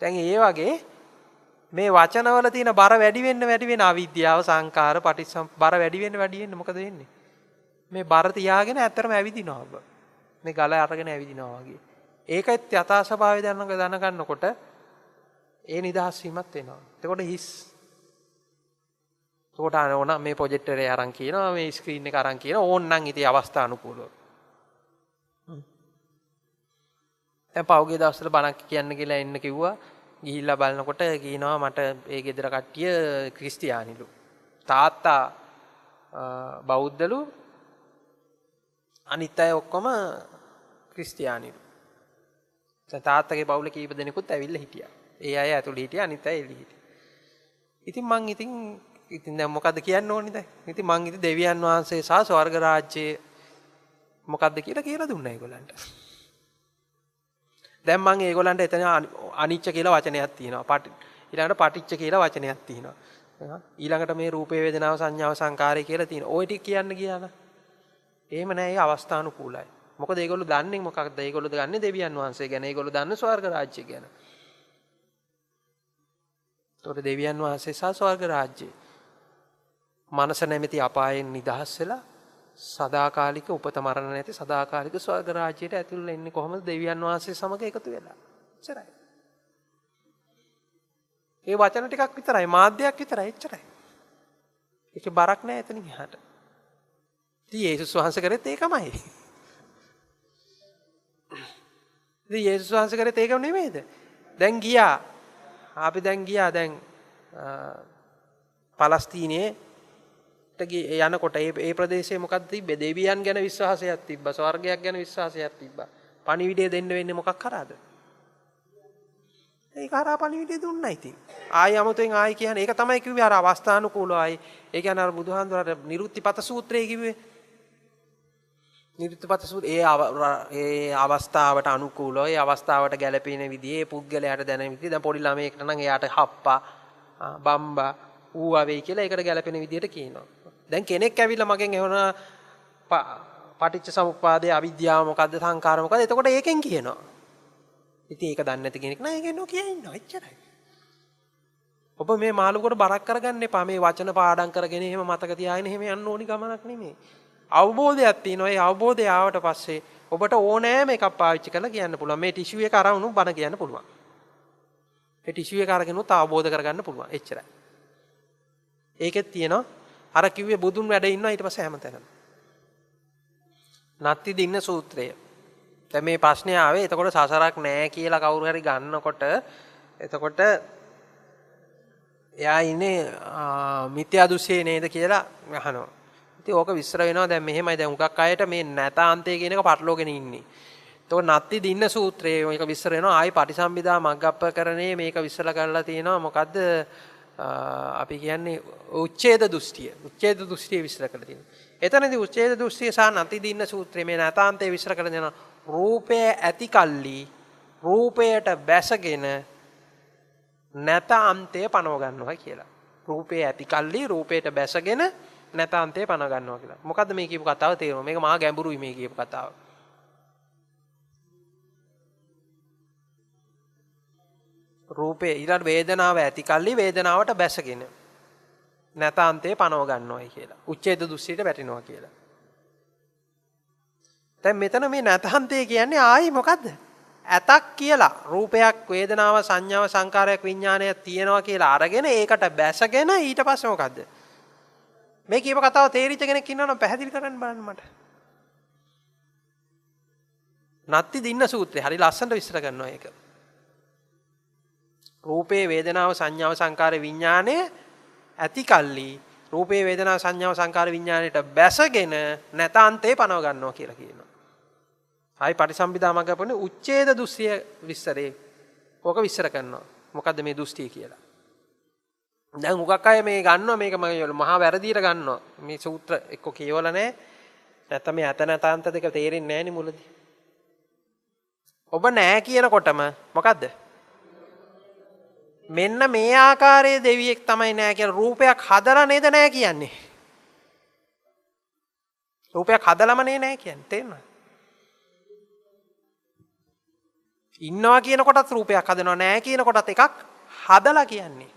[SPEAKER 1] දැන් ඒ වගේ මේ වචනවල තියෙන බර වැඩි වෙන්න අවිද්‍යාව සංකාර බර වැඩි වෙන්න මොකද වෙන්නේ? මේ බර තියාගෙන ඇත්තටම ඇවිදිනවා ඔබ. මේ ගල අරගෙන ඇවිදිනවා වගේ. ඒකත් යථා ස්වභාවය දැනගන්නකොට ඒ නිදහස් වීමත් වෙනවා. එතකොට හිස්. එතකොට ඕන මේ ප්‍රොජෙක්ටරේ අරන් කියනවා මේ ස්ක්‍රීන් එක අරන් කියනවා ඕන්නම් ඉතින් අවස්ථානුකූලව. දැන් පහුගිය දවස්වල බණක් කියන්න කියලා එන්න කිව්වා. ගිහිල්ලා බලනකොට කියනවා මට ඒ ගෙදර කට්ටිය ක්‍රිස්තියානිලු. තාත්තා බෞද්ධලු අනිත් අය ඔක්කොම ක්‍රිස්තියානිලු. තාත්තගේ පවුලේ කීප දෙනෙකුත් ඇවිල්ලා හිටියා. ඒ අය ඇතුළේ හිටියා අනිත් අය එළියේ හිටියා. ඉතින් දැන් මොකද්ද කියන්න ඕනේ දැන්? ඉතින් මං ඉතින් දෙවියන් වහන්සේ සහ ස්වර්ග රාජ්‍යයේ මොකද්ද කියලා දුන්නා ඒගොල්ලන්ට. දැන් මම ඒගොල්ලන්ට එතන අනිච්ච කියලා වචනයක් තියෙනවා. ඊළඟට පටිච්ච කියලා වචනයක් තියෙනවා. ඊළඟට මේ රූපේ වේදනාව සංඥාව සංකාරය කියලා තියෙනවා. ওই ටික කියන්න ගියාන. එහෙම නෑ ඒ අවස්ථානුකූලයි. මොකද ඒගොල්ලෝ දන්නේ මොකක්ද? ඒගොල්ලෝ දන්නේ දෙවියන් වහන්සේ ගැන. ඒගොල්ලෝ දන්නේ ස්වර්ග රාජ්‍ය ගැන. ඒතකොට දෙවියන් වහන්සේ සහ ස්වර්ග රාජ්‍යය මනස නැමැති අපායෙන් නිදහස් වෙලා සදාකාලික උපත මරණ නැති සදාකාලික ස්වර්ග රාජ්‍යයට ඇතුල් වෙන්නේ කොහොමද? දෙවියන් වහන්සේ සමග එකතු වෙලා. එච්චරයි. ඒ වචන ටිකක් විතරයි මාධ්‍යයක් විතරයි එච්චරයි. ඒකේ බරක් නැහැ එතනින් එහාට. ඉතින් යේසුස් වහන්සේ කරෙත් ඒකමයි. ඉතින් යේසුස් වහන්සේ කරෙත් ඒක නෙමෙයිද? දැන් ගියා පලස්තීනයේ යනකොට ඒ ප්‍රදේශයේ මොකක්ද තිබ්බේ? දෙවියන් ගැන විශ්වාසයක් තිබ්බා. ස්වර්ගයක් ගැන විශ්වාසයක් තිබ්බා. පණිවිඩය දෙන්න වෙන්නේ මොකක් කරාද? ඒක හරහා පණිවිඩය දුන්නා ඉතින්. ආයි 아무තෙන් ආයි කියන්නේ ඒක තමයි කිව්වේ අර අවස්ථානුකූලව ආයි. ඒ කියන්නේ අර බුදුහාමුදුරට නිරුත්තිපත සූත්‍රයේ කිව්වේ. නිරුත්පත්ති සූත්‍රය ඒ අවස්ථාවට අනුකූලව ඒ අවස්ථාවට ගැළපෙන විදිහේ පුද්ගලයාට දැනෙන විදිහ දැන් පොඩි ළමයෙක්ට නම් එයාට හප්පා බම්බා ඌවා වෙයි කියලා ඒකට ගැළපෙන විදිහට කියනවා. දැන් කෙනෙක් ඇවිල්ලා මගෙන් එවන පටිච්ච සමුප්පාදයේ අවිද්‍යාව මොකද්ද සංකාර මොකද්ද? එතකොට ඒකෙන් කියනවා. ඉතින් ඒක දන්නේ නැති කෙනෙක් නෑ ඒකෙන් නොකිය ඉන්නවා. එච්චරයි. ඔබ මේ මාළුකට බරක් කරගන්න එපා. මේ වචන පාඩම් කරගෙන එහෙම මතක තියාගෙන එහෙම යන්න ඕනි ගමනක් නෙමෙයි. අවබෝධයක් තියෙනවා. ඒ අවබෝධය ආවට පස්සේ ඔබට ඕනෑම එකක් පාවිච්චි කරලා කියන්න පුළුවන්. මේ ටිෂු එක අරන් උණු බණ කියන්න පුළුවන්. ඒ ටිෂු එක අරගෙන උත් අවබෝධ කරගන්න පුළුවන්. එච්චරයි. ඒකෙත් තියෙනවා අර කිව්වේ බුදුන් වැඩ ඉන්නවා ඊට පස්සේ හැමතැනම. නත්ති දින්න සූත්‍රය. දැන් මේ ප්‍රශ්නේ ආවේ එතකොට සසරක් නැහැ කියලා කවුරු හරි ගන්නකොට එතකොට එයා ඉන්නේ මිත්‍යා දෘෂ්ටියේ නේද කියලා අහනවා. ඉතින් ඕක විස්තර වෙනවා දැන් මෙහෙමයි දැන් උගක් අයට මේ නැතාන්තය කියන එක පටලෝගෙන ඉන්නේ. එතකොට නත්ති දින්න සූත්‍රයේ මේක විස්තර වෙනවා ආයි පටිසම්භිදා මග්ගප්පකරණේ මේක විස්තර කරලා තියෙනවා මොකද්ද අපි කියන්නේ උච්ඡේද දෘෂ්ටිය. උච්ඡේද දෘෂ්ටිය විස්තර කරලා තියෙනවා. එතනදී උච්ඡේද දෘෂ්ටිය සහ නත්ති දින්න සූත්‍රයේ මේ නැතාන්තය විස්තර කරලා දෙනවා. රූපය ඇති කල්ලි රූපයට බැසගෙන නැත අන්තය පනව ගන්නවා කියලා. රූපේ ඇති කල්ලි රූපයට බැසගෙන නැත අන්තය පනව ගන්නවා කියලා. මොකද්ද මේ කියපු කතාව තේරුම? මේක මහා ගැඹුරුයි මේ කියපු කතාව. රූපේ ඊළඟ වේදනාව ඇති කල්ලි වේදනාවට බැසගෙන නැත අන්තය පනව ගන්නවායි කියලා. උච්ඡේද දෘෂ්ටියට වැටෙනවා කියලා. දැන් මෙතන මේ නැතහන්තය කියන්නේ ආයි මොකද්ද? ඇතක් කියලා රූපයක් වේදනාව සංඥාව සංකාරයක් විඥානයක් තියෙනවා කියලා අරගෙන ඒකට බැසගෙන ඊට පස්සේ මොකද්ද? මේ කියප කතාව තේරිච්ච කෙනෙක් ඉන්නවනම් පැහැදිලි කරන්න බලන්න මට. නත්ති දින්න සූත්‍රය හරි ලස්සනට විස්තර කරනවා ඒක. රූපේ වේදනාව සංඥාව සංකාර විඥානය ඇති කල්ලි රූපේ වේදනාව සංඥාව සංකාර විඥාණයට බැසගෙන නැතාන්තේ පනව ගන්නවා කියලා කියනවා. ආයි පටිසම්භිදා මග්ගපොනේ උච්ඡේද දෘෂ්ටිය විස්තරේ ඕක විස්තර කරනවා. මොකද්ද මේ දෘෂ්ටිය කියලා. දැන් උගක් අය මේ ගන්නවා මේක මහා වැරදියට ගන්නවා. මේ සූත්‍ර එක්ක කියවලා නැහැ. නැත්නම් මේ අත නැතාන්ත දෙක තේරෙන්නේ නැහැ නේ මුලදී. ඔබ නැහැ කියනකොටම මොකද්ද? මෙන්න මේ ආකාරයේ දෙවියෙක් තමයි නැහැ කියලා රූපයක් හදලා නේද නැහැ කියන්නේ. රූපයක් හදලම නැහැ කියන්නේ. තේරෙනවද? ඉන්නවා කියන කොටත් රූපයක් හදනවා නැහැ කියන කොටත් එකක් හදලා කියන්නේ.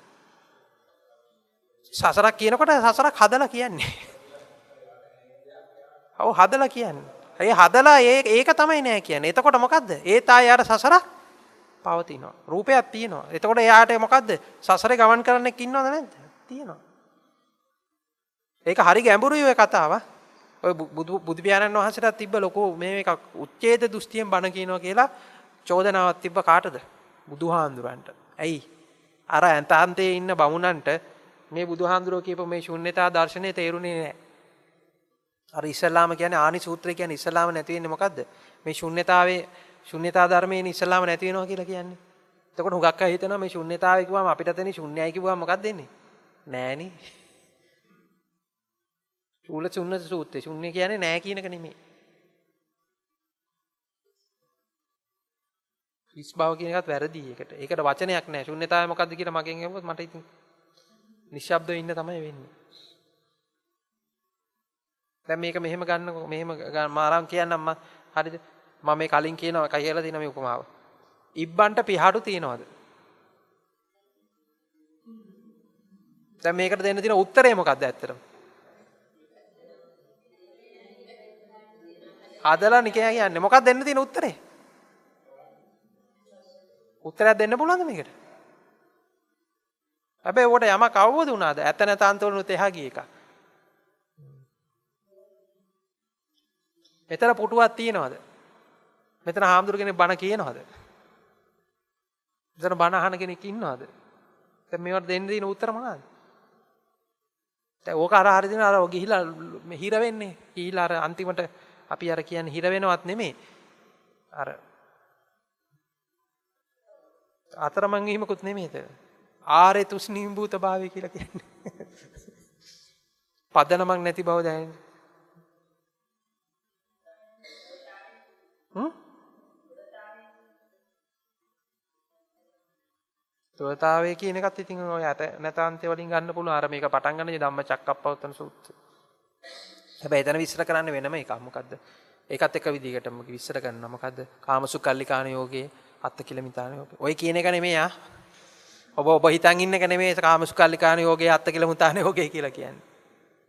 [SPEAKER 1] සසරක් කියනකොට සසරක් හදලා කියන්නේ. ඔව් හදලා කියන්නේ. ඒ හදලා ඒක තමයි නැහැ කියන්නේ. එතකොට මොකද්ද? ඒත් ආයෙ සසරක් පවතිනවා. රූපයක් තියෙනවා. එතකොට එයාට මොකද්ද? සසරේ ගමන් කරන්නෙක් ඉන්නවද නැද්ද? තියෙනවා. ඒක හරි ගැඹුරුයි ඔය කතාව. ඔය බුදු පියාණන් වහන්සේට තිබ්බ ලොකු මේක උච්ඡේද දෘෂ්ටියෙන් බණ කියනවා කියලා චෝදනාවක් තිබ්බ කාටද? බුදුහාඳුරන්ට. ඇයි? අර අන්තාන්තයේ ඉන්න බමුණන්ට මේ බුදුහාඳුරෝ කියපු මේ ශුන්‍යතා දර්ශනය තේරුනේ නැහැ. අර ඉස්ලාම කියන්නේ ආනි සූත්‍රය කියන්නේ ඉස්ලාම නැති වෙන්නේ මොකද්ද? මේ ශුන්‍යතා ධර්මයේ ඉස්ලාම නැති වෙනවා කියලා කියන්නේ. එතකොට හුඟක් අය හිතනවා මේ ශුන්‍යතාවය කිව්වම අපිට තේන්නේ ශුන්‍යයි කිව්වම මොකක්ද දෙන්නේ? නෑනේ. චූල ශුන්‍ය සූත්‍රය ශුන්‍ය කියන්නේ නෑ කියන එක නෙමෙයි. විස්භාව කියන එකත් වැරදි එකට. ඒකට වචනයක් නෑ. ශුන්‍යතාවය මොකද්ද කියලා මගෙන් අහුවොත් මට ඉතින් නිශ්ශබ්දව ඉන්න තමයි වෙන්නේ. දැන් මේක මෙහෙම ගන්නකො මෙහෙම මාරම් කියන්නම් මම හරිද? මම මේ කලින් කියනවා කියලා තියෙන මේ උපමාව. ඉබ්බන්ට පිහාටු තියනවාද? දැන් මේකට දෙන්න තියෙන උත්තරේ මොකක්ද ඇත්තටම? හදලා නිකන් කියන්නේ මොකක්ද දෙන්න තියෙන උත්තරේ? උත්තරයක් දෙන්න පුළුවන්ද මේකට? හැබැයි උකට යමක් අවබෝධ වුණාද? ඇත නැත අන්තවලුත් එහා ගිය එක. මෙතන පුටුවක් තියනවාද? මෙතන හාමුදුරු කෙනෙක් බණ කියනවාද? මෙතන බණ අහන කෙනෙක් ඉන්නවද? දැන් මේවට දෙන්න තියෙන උත්තර මොනවාද? දැන් ඕක අර හරියදින අර ගිහිලා හිර වෙන්නේ. ගිහිලා අර අන්තිමට අපි අර කියන්නේ හිර වෙනවත් නෙමෙයි. අර අතරමං වීමකුත් නෙමෙයිද? ආරේ තුෂ්ණීම්භූත භාවය කියලා කියන්නේ. පදනමක් නැති බව දැනෙන්නේ. සුවතාවය කියන එකත් ඉතින් ඔය යට නැතාන්තය වලින් ගන්න පුළුවන්. අර මේක පටන් ගන්න ධම්මචක්කප්පවත්තන සූත්‍රය. හැබැයි එතන විස්තර කරන්න වෙනම එකක්. මොකද්ද? ඒකත් එක විදිහකටම විස්තර කරනවා. මොකද්ද? කාමසුකල්ලිකාණ යෝගේ අත්තිකිලමිතාණ යෝගේ. ඔය කියන එක නෙමෙයි ආ. ඔබ හිතන් ඉන්න එක නෙමෙයි කාමසුකල්ලිකාණ යෝගේ අත්තිකිලමිතාණ යෝගේ කියලා කියන්නේ.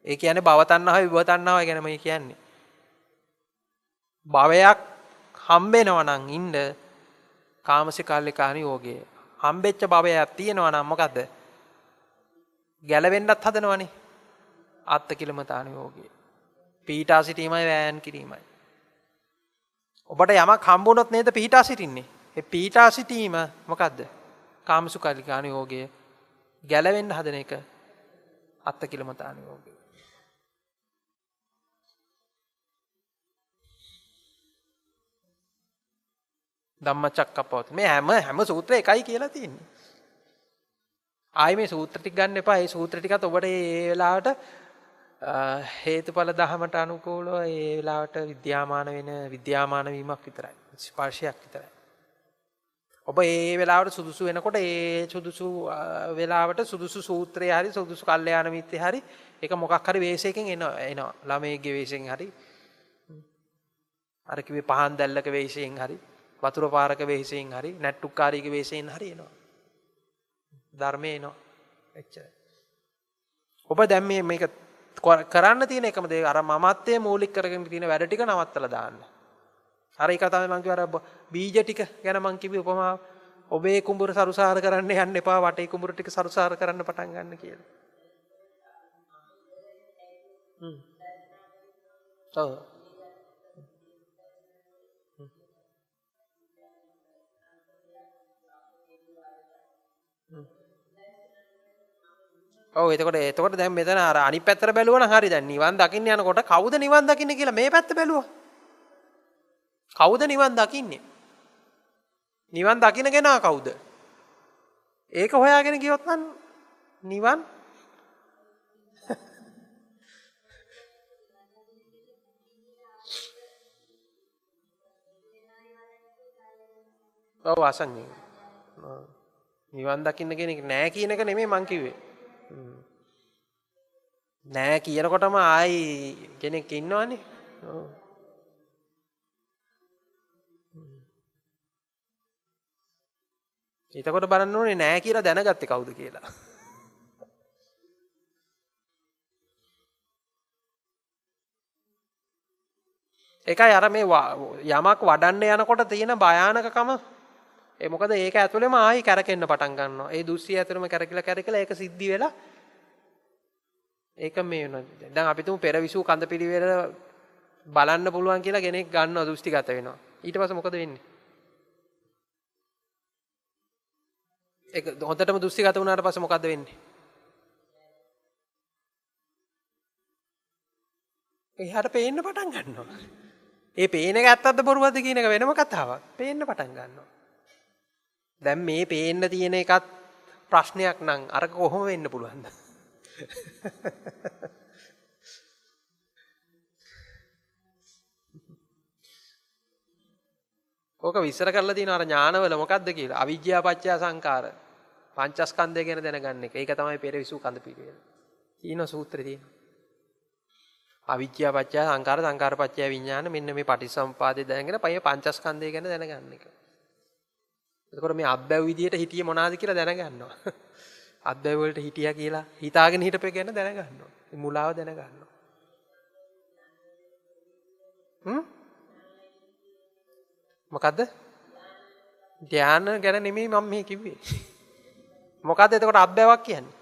[SPEAKER 1] ඒ කියන්නේ භව තණ්හාව විභව තණ්හාව ගැන මේ කියන්නේ. භවයක් හම්බෙනවා නම් ඉන්න කාමසුකල්ලිකාණ යෝගේ. හම්බෙච්ච භවයක් තියෙනවා නම් මොකද්ද? ගැලවෙන්නත් හදනවනේ. අත්තිකිලමිතාණ යෝගේ. පීඨා සිටීමයි වෑයම් කිරීමයි. ඔබට යමක් හම්බුනොත් නේද පීඨා සිටින්නේ. ඒ පීඨා සිටීම මොකද්ද? කාමසුකල්ලිකාණ යෝගය. ගැලවෙන්න හදන එක අත්තිකිලමතාණ යෝගය. ධම්මචක්කප්පවත්ත මේ හැම සූත්‍රය එකයි කියලා තියෙන්නේ. ආයි මේ සූත්‍ර ටික ගන්න එපා. මේ සූත්‍ර ටිකත් ඔබට මේ වෙලාවට හේතුඵල ධහමට අනුකූලව ඒ වෙලාවට විද්‍යාමාන වීමක් විතරයි. ස්පර්ශයක් විතරයි. ඔබ ඒ වෙලාවට සුදුසු වෙනකොට ඒ සුදුසු වෙලාවට සුදුසු සූත්‍රය හරි සුදුසු කල්යාණ මිත්‍ය හරි ඒක මොකක් හරි වේශයකින් එනවා. ළමයිගේ වේශයෙන් හරි අර කිව්වේ පහන් දැල්ලක වේශයෙන් හරි වතුර පාරක වේශයෙන් හරි නැට්ටුක්කාරීගේ වේශයෙන් හරි එනවා. ධර්මයේ එනවා. එච්චරයි. ඔබ දැන් මේක කරන්න තියෙන එකම දේ අර මමත්වයේ මූලික කරගෙන තියෙන වැඩ ටික නවත්තලා දාන්න. අර එක තමයි මම කිව්වා අර බීජ ටික ගැන මම කිව්වේ උපමාව. ඔබේ කුඹුර සරුසාර කරන්න යන්න එපා වටේ කුඹුර ටික සරුසාර කරන්න පටන් ගන්න කියලා. ඔව්. ඔව් එතකොට දැන් මෙතන අර අනිත් පැත්තට බැලුවා නම් හරි දැන් නිවන් දකින්න යනකොට කවුද නිවන් දකින්නේ කියලා මේ පැත්ත බැලුවා. කවුද නිවන් දකින්නේ? නිවන් දකින්න කෙනා කවුද? ඒක හොයාගෙන ගියොත් නම් නිවන් ඔව් අසන්නේ. නිවන් දකින්න කෙනෙක් නෑ කියන එක නෙමෙයි මං කිව්වේ. නෑ කියනකොටම ආයි කෙනෙක් ඉන්නවනේ. ඔව්. එතකොට බලන්න ඕනේ නෑ කියලා දැනගත්තේ කවුද කියලා. ඒකයි අර මේ යමක් වඩන්න යනකොට තියෙන භයානකකම මොකද ඒක ඇතුළෙම ආයි කැරකෙන්න පටන් ගන්නවා. ඒ දුස්සිය ඇතුළෙම කැරකිලා ඒක සිද්ධි වෙලා ඒක මේ වෙනවා. දැන් අපි තුමු පෙරවිසු කඳ පිළිවෙල බලන්න පුළුවන් කියලා කෙනෙක් ගන්නවා දෘෂ්ටිගත වෙනවා. ඊට පස්සේ මොකද වෙන්නේ? ඒක හොඳටම දෘෂ්ටිගත වුණාට පස්සේ මොකද වෙන්නේ? එහාට පේන්න පටන් ගන්නවා. ඒ පේන එක ඇත්තක්ද බොරුවක්ද කියන එක වෙනම කතාවක්. පේන්න පටන් ගන්නවා. දැන් මේ පේන්න තියෙන එකත් ප්‍රශ්නයක් නම් අර කොහොම වෙන්න පුළුවන්ද? ඕක විස්තර කරලා තියෙනවා අර ඥානවල මොකද්ද කියලා. අවිජ්ජා පත්‍ය සංකාර. පංචස්කන්ධය ගැන දැනගන්න එක. ඒක තමයි පෙරවිසු කඳ පිළිවෙල. තියෙන සූත්‍රේ තියෙනවා. අවිජ්ජා පත්‍ය සංකාර සංකාර පත්‍ය විඥාන මෙන්න මේ පටිච්චසමුපාදේ දැනගෙන පය පංචස්කන්ධය ගැන දැනගන්න එක. එතකොට මේ අබ්බැව් විදියට හිටියේ මොනවාද කියලා දැනගන්නවා. අබ්බැව් වලට හිටියා කියලා හිතාගෙන හිටපේ ගැන දැනගන්නවා. මේ මුලාව දැනගන්නවා. මොකද්ද? ධානය ගැන නෙමෙයි මම මේ කිව්වේ. මොකද්ද එතකොට අබ්බැවක් කියන්නේ?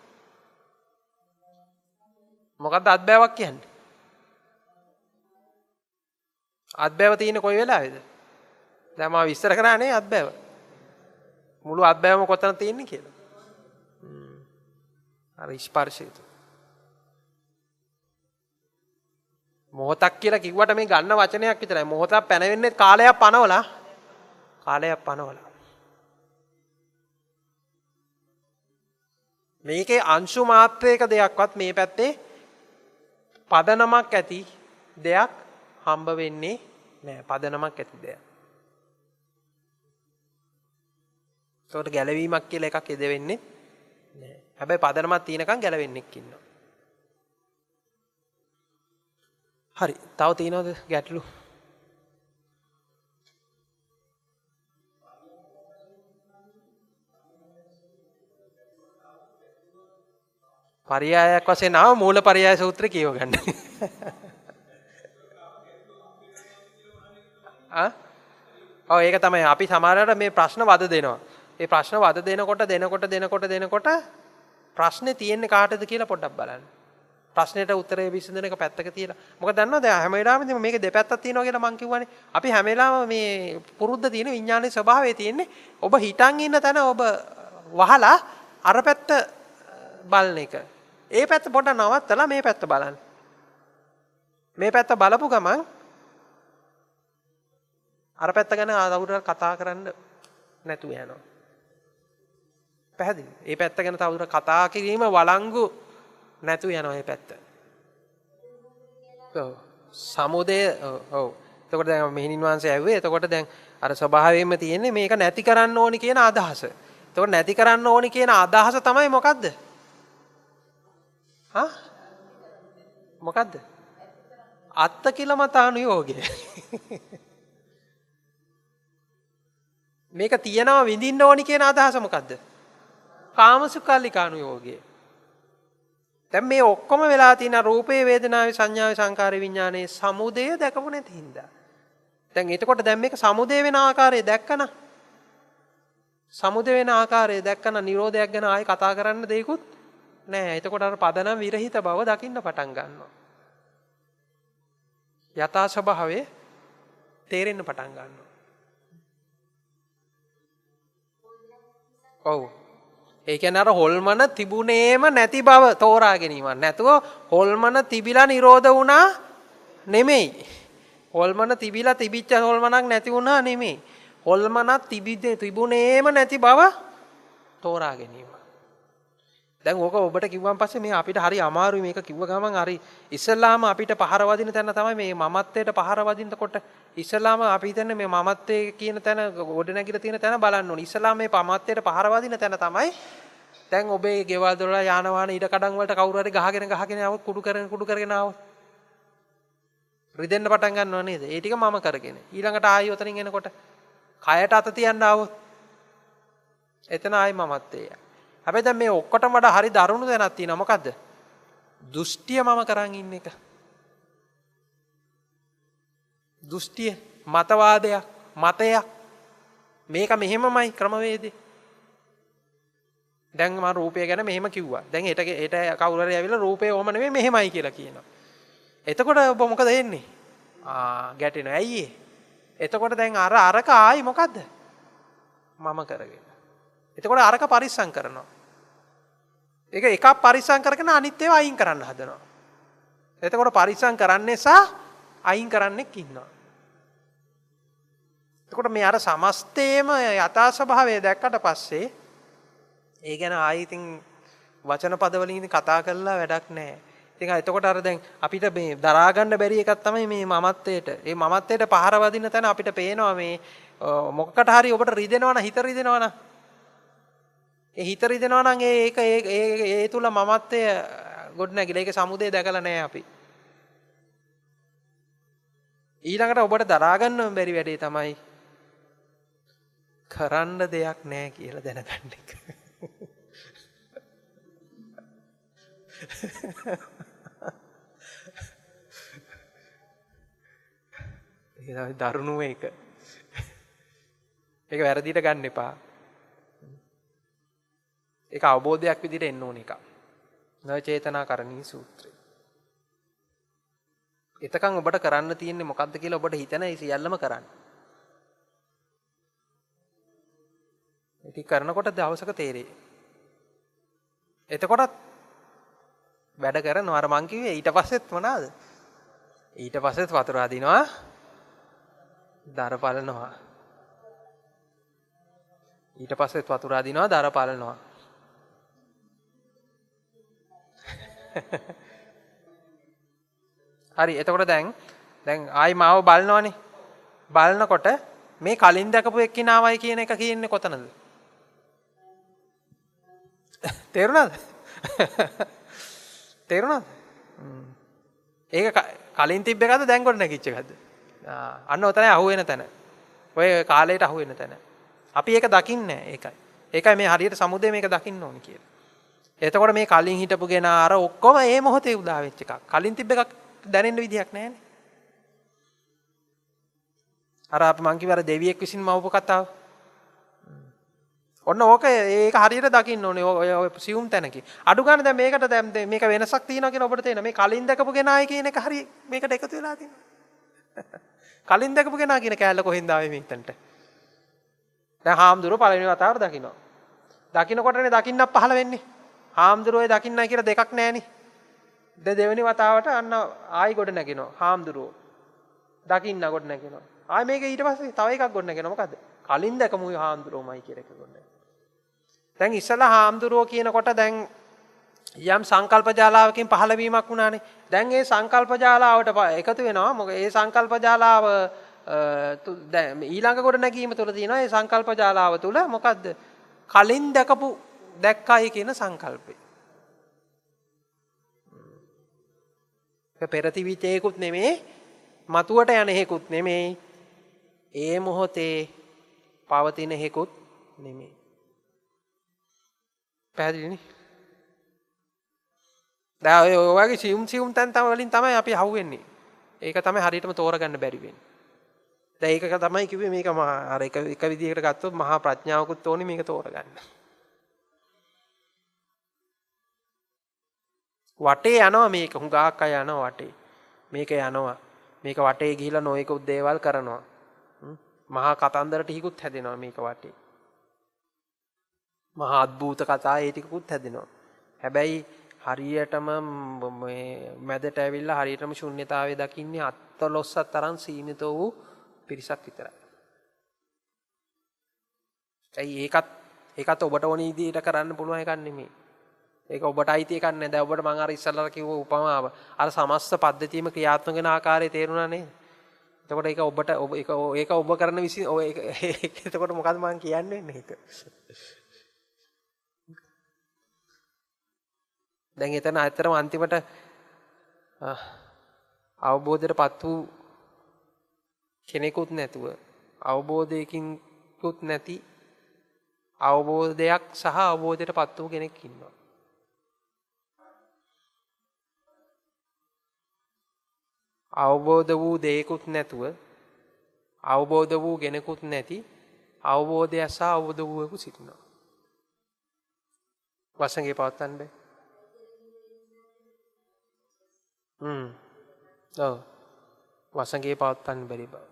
[SPEAKER 1] මොකද්ද අබ්බැවක් කියන්නේ? අබ්බැව තියෙන්නේ කොයි වෙලාවේද? දැන් මම විස්තර කරානේ අබ්බැව. මුළු අබ්බැවම කොතන තියෙන්නේ කියලා. අර ස්පර්ශය. මොහොතක් කියලා කිව්වට මේ ගන්න වචනයක් විතරයි. මොහොතක් පැනවෙන්නේ කාලයක් පනවලා. කාලයක් පනවලා. මේකේ අංශු මාත්‍රයක දෙයක්වත් මේ පැත්තේ පදනමක් ඇති දෙයක් හම්බ වෙන්නේ නෑ. පදනමක් ඇති දෙයක්. ඒකට ගැලවීමක් කියලා එකක් එදෙවෙන්නේ නැහැ. හැබැයි පදනමක් තියෙනකන් ගැලවෙන්නෙක් ඉන්නවා. හරි. තව තියෙනවද ගැටලු? පරියායක් වශයෙන් ආව මූල පරියාය සූත්‍රය කියව ගන්න. ඒක තමයි අපි සමහරවිට මේ ප්‍රශ්න වද දෙනවා. ඒ ප්‍රශ්න වද දෙනකොට ප්‍රශ්නේ තියෙන්නේ කාටද කියලා පොඩ්ඩක් බලන්න. ප්‍රශ්නෙට උත්තරේ විසඳන එක පැත්තක තියලා. මොකද දන්නවද හැම වෙලාවෙම මේක දෙපැත්තක් තියෙනවා කියලා මම කිව්වනේ. අපි හැම වෙලාවෙම මේ පුරුද්ද තියෙන විඥානයේ ස්වභාවය තියෙන්නේ ඔබ හිතන් ඉන්න තැන ඔබ වහලා අර පැත්ත බලන එක. ඒ පැත්ත පොඩ්ඩක් නවත්තලා මේ පැත්ත බලන්න. මේ පැත්ත බලපු ගමන් අර පැත්ත ගැන තවදුරටත් කතා කරන්න නැතුව යනවා. පැහැදිලි? මේ පැත්ත ගැන තවදුරටත් කතා කිරීම වළංගු නැතුව යනවා මේ පැත්ත. ඔව්. සමුදය ඔව්. එතකොට දැන් මෙහිණින් වහන්සේ ඇහුවේ එතකොට දැන් අර ස්වභාවයෙන්ම තියෙන්නේ මේක නැති කරන්න ඕනි කියන අදහස. එතකොට නැති කරන්න ඕනි කියන අදහස තමයි මොකද්ද? මොකද්ද? අත්ත කියලා මතානුയോഗය. මේක තියනවා විඳින්න ඕනි කියන අදහස මොකද්ද? කාමසුඛල්ලිකානුയോഗය. දැන් මේ ඔක්කොම වෙලා තියෙන රූපේ වේදනාවේ සංඥාවේ සංකාරේ විඥානයේ සමුදය දැකපු නැති හින්දා. දැන් එතකොට දැන් මේක සමුදය වෙන ආකාරය දැක්කන. සමුදය වෙන ආකාරය දැක්කන නිරෝධයක් ගැන ආයෙ කතා කරන්න දෙයක්වත් නෑ. එතකොට අර පදනම් විරහිත බව දකින්න පටන් ගන්නවා. යථා ස්වභාවයේ තේරෙන්න පටන් ගන්නවා. ඔව්. ඒ කියන්නේ අර හොල්මන තිබුණේම නැති බව තෝරා ගැනීමක්. නැතුව හොල්මන තිබිලා නිරෝධ වුණා නෙමෙයි. හොල්මන තිබිලා තිබිච්ච හොල්මනක් නැති වුණා නෙමෙයි. හොල්මනක් තිබුණේම නැති බව තෝරා ගැනීම. දැන් ඕක ඔබට කිව්වන් පස්සේ මේ අපිට හරි අමාරුයි මේක කිව්ව ගමන් හරි ඉස්සල්ලාම අපිට පහර වදින තැන තමයි මේ මමත්වයට පහර වදිනකොට ඉස්සල්ලාම අපි හිතන්නේ මේ මමත්වයේ කියන තැන ගොඩ නැගිලා තියෙන තැන බලන්න ඕනේ. ඉස්සල්ලාම මේ මමත්වයට පහර වදින තැන තමයි දැන් ඔබේ ගෙවල් දොරල යාන වාහන ඉඩ කඩන් වලට කවුරු හරි ගහගෙන આવොත් කුඩු කරගෙන આવොත් රිදෙන්න පටන් ගන්නව නේද? ඒ ටික මම කරගෙන. ඊළඟට ආයෙ උතනින් එනකොට කයට අත තියන්න આવොත් එතන ආයෙ මමත්වයේ. හැබැයි දැන් මේ ඔක්කොටම වඩා හරි දරුණු දැනක් තියෙනවා. මොකද්ද? දෘෂ්ටිය මම කරන් ඉන්න එක. දෘෂ්ටිය මතවාදයක් මතයක් මේක මෙහෙමමයි ක්‍රමවේදේ. දැන් මම රූපය ගැන මෙහෙම කිව්වා. දැන් හෙට කවුරු හරි ඇවිල්ලා රූපය ඕම නෙමෙයි මෙහෙමයි කියලා කියනවා. එතකොට ඔබ මොකද වෙන්නේ? ගැටෙනවා. ඇයි ඒ? එතකොට දැන් අරක ආයි මොකද්ද? මම කරගෙන. එතකොට අරක පරිස්සම් කරනවා. ඒක එකක් පරිස්සම් කරගෙන අනිත් ඒවා අයින් කරන්න හදනවා. එතකොට පරිස්සම් කරන්නේ සහ අයින් කරන්නෙක් ඉන්නවා. එතකොට මේ අර සමස්තේම යථා ස්වභාවය දැක්කට පස්සේ ඒ ගැන ආයි ඉතින් වචන පද වලින් කතා කරලා වැඩක් නැහැ. ඉතින් එතකොට අර දැන් අපිට මේ දරා ගන්න බැරි එකක් තමයි මේ මමත්වයට. මේ මමත්වයට පහර වදින තැන අපිට පේනවා මේ මොකකට හරි ඔබට රිදෙනවා නම් හිත රිදෙනවා නම් ඒ හිත රිදෙනවා නම් ඒ තුල මමත්වය ගොඩ නැගිලා ඒක සමුදේ දැකලා නැහැ අපි. ඊළඟට ඔබට දරා ගන්න බැරි වැඩේ තමයි කරන්න දෙයක් නැහැ කියලා දැනගන්න එක. ඒක තමයි දරුණු එක. ඒක වැරදිට ගන්න එපා. ඒක අවබෝධයක් විදිහට එන්න ඕන එක. නචේතනාකරණී සූත්‍රය. එතකන් ඔබට කරන්න තියෙන්නේ මොකද්ද කියලා ඔබට හිතන ඒ සියල්ලම කරන්න. ඉතින් කරනකොට දවසක තේරෙයි. එතකොටත් වැඩ කරනවා අර මං කිව්වේ ඊට පස්සෙත් මොනවාද? ඊට පස්සෙත් වතුර අදිනවා, දර පලනවා. ඊට පස්සෙත් වතුර අදිනවා, දර පලනවා. හරි එතකොට දැන් ආයි මාව බලනවනේ බලනකොට මේ කලින් දැකපු එක්කිනාවයි කියන එක කියන්නේ කොතනද? තේරුණාද? තේරුණාද? ඒක කලින් තිබ්බ එකද දැන් ගොඩ නැගිච්ච එකද? අන්න ඔතනයි අහුවෙන තැන. ඔය කාලයට අහුවෙන තැන. අපි ඒක දකින්නේ නැහැ ඒකයි. ඒකයි මේ හරියට සමුදේ මේක දකින්න ඕනි කියලා. එතකොට මේ කලින් හිටපු කෙනා අර ඔක්කොම ඒ මොහොතේ උදා වෙච්ච එකක්. කලින් තිබ්බ එකක් දැනෙන්න විදියක් නැහැනේ. අර අපි මං කිව්ව අර දෙවියෙක් විසින් මවපු කතාව. ඔන්න ඕක ඒක හරියට දකින්න ඕනේ ඔය සියුම් තැනකින්. අඩු ගන්න දැන් මේකට දැන් මේක වෙනසක් තියෙනවා කියලා ඔබට තේරෙනවා. මේ කලින් දැකපු කෙනායි කියන එක හරි මේකට එකතු වෙලා තියෙනවා. කලින් දැකපු කෙනා කියන කෑල්ල කොහෙන්ද ආවේ මේකට? දැන් හාමුදුරුවෝ පළවෙනි වතාවට දකින්නවා. දකින්නකොටනේ දකින්නක් පහළ වෙන්නේ. හාමුදුරුවෝ දකින්නයි කියලා දෙකක් නැහෙනේ. දෙවෙනි වතාවට අන්න ආයි ගොඩ නැගිනවා. හාමුදුරුවෝ දකින්න ගොඩ නැගිනවා. ආයි මේක ඊට පස්සේ තව එකක් ගොඩ නැගිනවා. මොකද්ද? කලින් දැකමු හාමුදුරුවෝමයි කියලා එක ගොඩ නැගිනවා. දැන් ඉස්සලා හාමුදුරුවෝ කියනකොට දැන් යම් සංකල්ප ජාලාවකින් පහළ වීමක් වුණානේ. දැන් ඒ සංකල්ප ජාලාවට එකතු වෙනවා. මොකද ඒ සංකල්ප ජාලාව දැන් ඊළඟ ගොඩ නැගීම තුළ තියෙනවා. ඒ සංකල්ප ජාලාව තුළ මොකද්ද? කලින් දැක්කයි කියන සංකල්පය. පෙර තිබිච්ච ඒකුත් නෙමෙයි, මතුවට යන හේකුත් නෙමෙයි, ඒ මොහොතේ පවතින හේකුත් නෙමෙයි. පැහැදිලිනේ? දැන් ඔය වගේ සියුම් තැන් වලින් තමයි අපි අහුවෙන්නේ. ඒක තමයි හරියටම තෝරගන්න බැරි වෙන්නේ. දැන් ඒක තමයි කිව්වේ මේක අර එක විදිහකට ගත්තොත් මහා ප්‍රඥාවකුත් ඕනේ මේක තෝරගන්න. වටේ යනවා මේක හුඟක් අය යනවා වටේ. මේක යනවා. මේක වටේ ගිහිලා නොයෙකුත් දේවල් කරනවා. මහා කතන්දර ටිකකුත් හැදෙනවා මේක වටේ. මහා අద్భుත කතා ඒ ටිකකුත් හැදෙනවා. හැබැයි හරියටම මේ මැදට ඇවිල්ලා හරියටම ශුන්්‍යතාවය දකින්නේ අත්ලොස්සක් තරම් සීමිත වූ පිරිසක් විතරයි. ඇයි ඒකත් ඔබට ඕන විදිහට කරන්න පුළුවන් එකක් නෙමෙයි. ඒක ඔබට අයිති එකක් නෑ. දැන් ඔබට මම අර ඉස්සල්ලා කිව්ව උපමාව අර සමස්ත පද්ධතියම ක්‍රියාත්මක වෙන ආකාරය තේරුණා නේද? එතකොට ඒක ඔබ කරන විසින් එතකොට මොකද්ද මම කියන්නේ මේක? දැන් එතන ඇත්තටම අන්තිමට අවබෝධයටපත් වූ කෙනෙකුත් නැතුව අවබෝධයකින්කුත් නැති අවබෝධයක් සහ අවබෝධයටපත් වූ කෙනෙක් ඉන්නවා. අවබෝධ වූ දෙයකුත් නැතුව අවබෝධ වූ කෙනෙකුත් නැති අවබෝධය සහ අවබෝධ වූවෙකු සිටිනවා. වසඟේ පවත්තන්න බෑ. ඔව්. වසඟේ පවත්තන්න බැරි බව.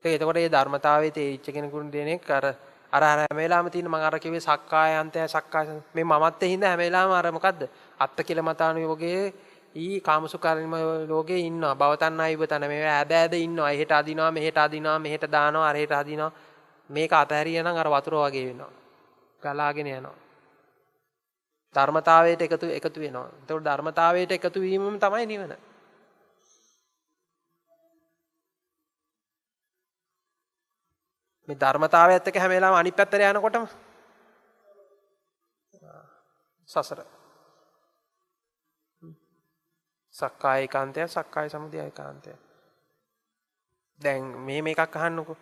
[SPEAKER 1] එතකොට මේ ධර්මතාවයේ තේිච්ච කෙනෙකුට දෙනෙක් අර හැම වෙලාවෙම තියෙන මම අර කිව්වේ සක්කායන්තය සක්කාය මේ මමත් හින්දා හැම වෙලාවෙම අර මොකද්ද? අත්ති කිලමතානුයෝගයේ ඊ කාමසුඛාරිම ලෝකේ ඉන්නවා. භවතණ්හා ඉවතන මේ ඈද ඉන්නවා. එහෙට අදිනවා මෙහෙට අදිනවා මෙහෙට දානවා අරහෙට අදිනවා. මේක අතහැරියා නම් අර වතුර වගේ වෙනවා. ගලාගෙන යනවා. ධර්මතාවයට එකතු වෙනවා. ඒතකොට ධර්මතාවයට එකතු වීමම තමයි නිවන. මේ ධර්මතාවයත් එක්ක හැම වෙලාවෙම අනිත් පැත්තට යනකොටම සසර. සක්කාය ඒකාන්තය සක්කාය සමුදය ඒකාන්තය. දැන් මේක අහන්නකෝ.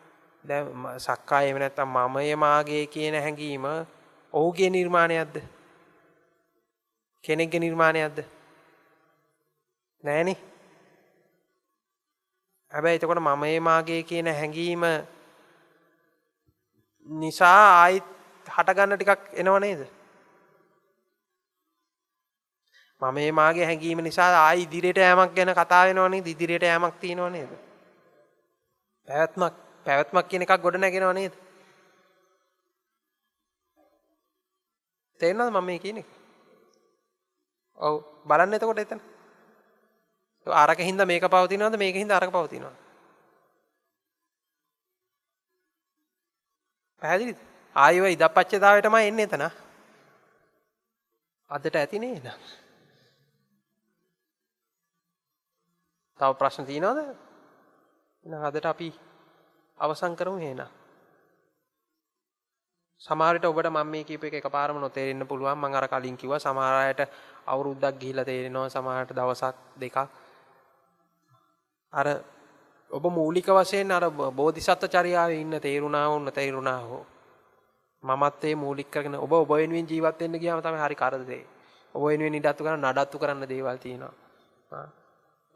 [SPEAKER 1] දැන් සක්කාය එහෙම නැත්නම් මමයේ මාගේ කියන හැඟීම ඔහුගේ නිර්මාණයක්ද? කෙනෙක්ගේ නිර්මාණයක්ද? නෑනේ. හැබැයි එතකොට මමයේ මාගේ කියන හැඟීම නිසා ආයිත් හටගන්න ටිකක් එනව නේද? මමයේ මාගේ හැඟීම නිසා ආයි ඉදිරියට යෑමක් ගැන කතා වෙනව නේද? ඉදිරියට යෑමක් තියෙනව නේද? පැවැත්මක් කියන එකක් ගොඩ නැගෙනව නේද? තේරෙනවද මම මේ කියන්නේ? ඔව් බලන්න එතකොට එතන. අරකින්ද මේක පවතිනවද මේකින්ද අරක පවතිනවද? පැහැදිලිද? ආයෙ ඔය ඉදප්පච්චතාවයටම එන්නේ එතන. අදට ඇති නේද? තව ප්‍රශ්න තියෙනවද? එහෙනම් අදට අපි අවසන් කරමු එහෙනම්. සමහර විට ඔබට මම මේ කීප එක එකපාරම නොතේරෙන්න පුළුවන්. මම අර කලින් කිව්වා සමහර අයට අවුරුද්දක් ගිහිලා තේරෙනවා, සමහරට දවසක් දෙකක්. අර ඔබ මූලික වශයෙන් අර බෝධිසත්ව චර්යාවේ ඉන්න තේරුණා වුණ තේරුණා හෝ මමත්වයේ මූලික කරගෙන ඔබ වෙනුවෙන් ජීවත් වෙන්න ගියාම තමයි හරි කරදරේ. ඔබ වෙනුවෙන් නඩත්තු කරන්න දේවල් තියෙනවා.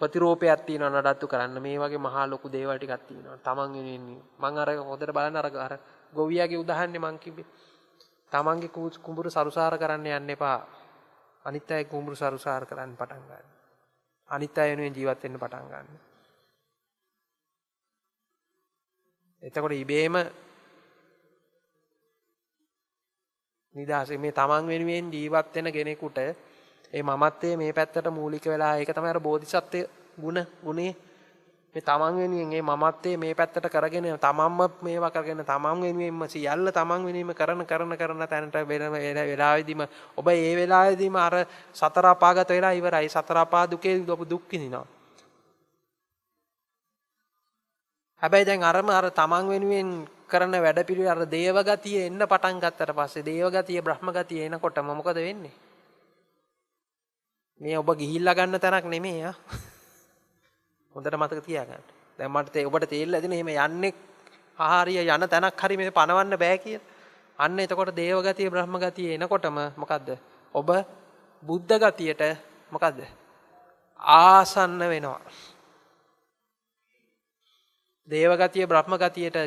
[SPEAKER 1] ප්‍රතිරූපයක් තියෙනවා නඩත්තු කරන්න. මේ වගේ මහා ලොකු දේවල් ටිකක් තියෙනවා. Taman වෙනුවෙන් මම අර හොඳට බලන්න අර ගොවියාගේ උදාහරණේ මං කිව්වේ. Tamanගේ කුඹුරු සරුසාර කරන්න යන්න එපා. අනිත් අය කුඹුරු සරුසාර කරන්න පටන් ගන්න. අනිත් අය වෙනුවෙන් ජීවත් වෙන්න පටන් ගන්න. එතකොට ඉබේම නිදාසේ මේ Taman වෙනුවෙන් ජීවත් වෙන කෙනෙකුට ඒ මමත්වයේ මේ පැත්තට මූලික වෙලා ඒක තමයි අර බෝධිසත්වයේ ගුණේ මේ Taman වෙනුවෙන් මේ මමත්වයේ මේ පැත්තට කරගෙන තමන්ම මේවා කරගෙන Taman වෙනුවෙන්ම සියල්ල Taman වෙනුවෙන්ම කරන තැනට වෙන වෙලාවෙදීම ඔබ ඒ වෙලාවෙදීම අර සතර අපාගත වෙලා ඉවරයි. සතර අපා දුකේ ඔබ දුක් විඳිනවා. හැබැයි දැන් අර Taman වෙනුවෙන් කරන වැඩපිළිවෙල අර දේවගතිය එන්න පටන් ගත්තට පස්සේ දේවගතිය බ්‍රහ්මගතිය එනකොටම මොකද වෙන්නේ? මේ ඔබ ගිහිල්ලා ගන්න තැනක් නෙමෙයි ආ. හොඳට මතක තියාගන්න. දැන් මට ඔබට තේරෙලා ඇතිනේ එහෙම යන්නේ ආහාරිය යන තැනක් හරි මේ පනවන්න බෑ කියලා. අන්න එතකොට දේවගතිය බ්‍රහ්මගතිය එනකොටම මොකද්ද? ඔබ බුද්ධ ගතියට මොකද්ද? ආසන්න වෙනවා. දේවගතිය බ්‍රහ්මගතියට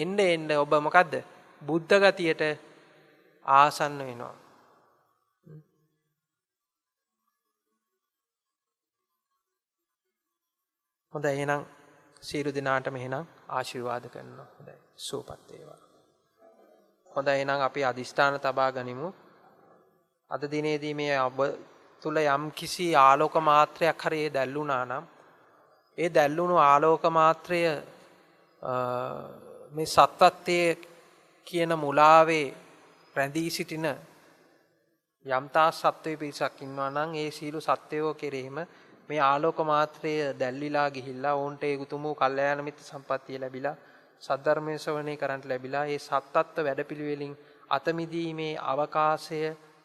[SPEAKER 1] එන්න ඔබ මොකද්ද? බුද්ධ ගතියට ආසන්න වෙනවා. හොඳයි එහෙනම් සියලු දිනාටම එහෙනම් ආශිර්වාද කරනවා. හොඳයි සුවපත් වේවා. හොඳයි එහෙනම් අපි අදිෂ්ඨාන තබා ගනිමු. අද දිනේදී මේ ඔබ තුල යම් කිසි ආලෝක මාත්‍රයක් හරි දැල්ුණා නම් ඒ දැල්ුණු ආලෝක මාත්‍රය මේ සත්‍යත්වයේ කියන මුලාවේ රැඳී සිටින යම්තා සත්වයේ පිරිසක් ඉන්නවා නම් ඒ සීළු සත්වයෝ කෙරෙහිම මේ ආලෝක මාත්‍රය දැල්විලා ගිහිල්ලා ඕන්ට ඒ උතුම් වූ කල්යාණ මිත්‍ර සම්පත්තිය ලැබිලා සද්ධර්මයේ ශ්‍රවණය කරන්ට ලැබිලා ඒ සත්‍යත්ව වැඩපිළිවෙලින් අත මිදීමේ අවකාශය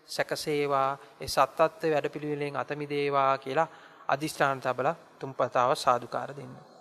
[SPEAKER 1] සැකසේවා. ඒ සත්‍යත්ව වැඩපිළිවෙලින් අත මිදේවා කියලා අදිෂ්ඨාන තබලා තුන්පතාව සාදුකාර දෙන්න.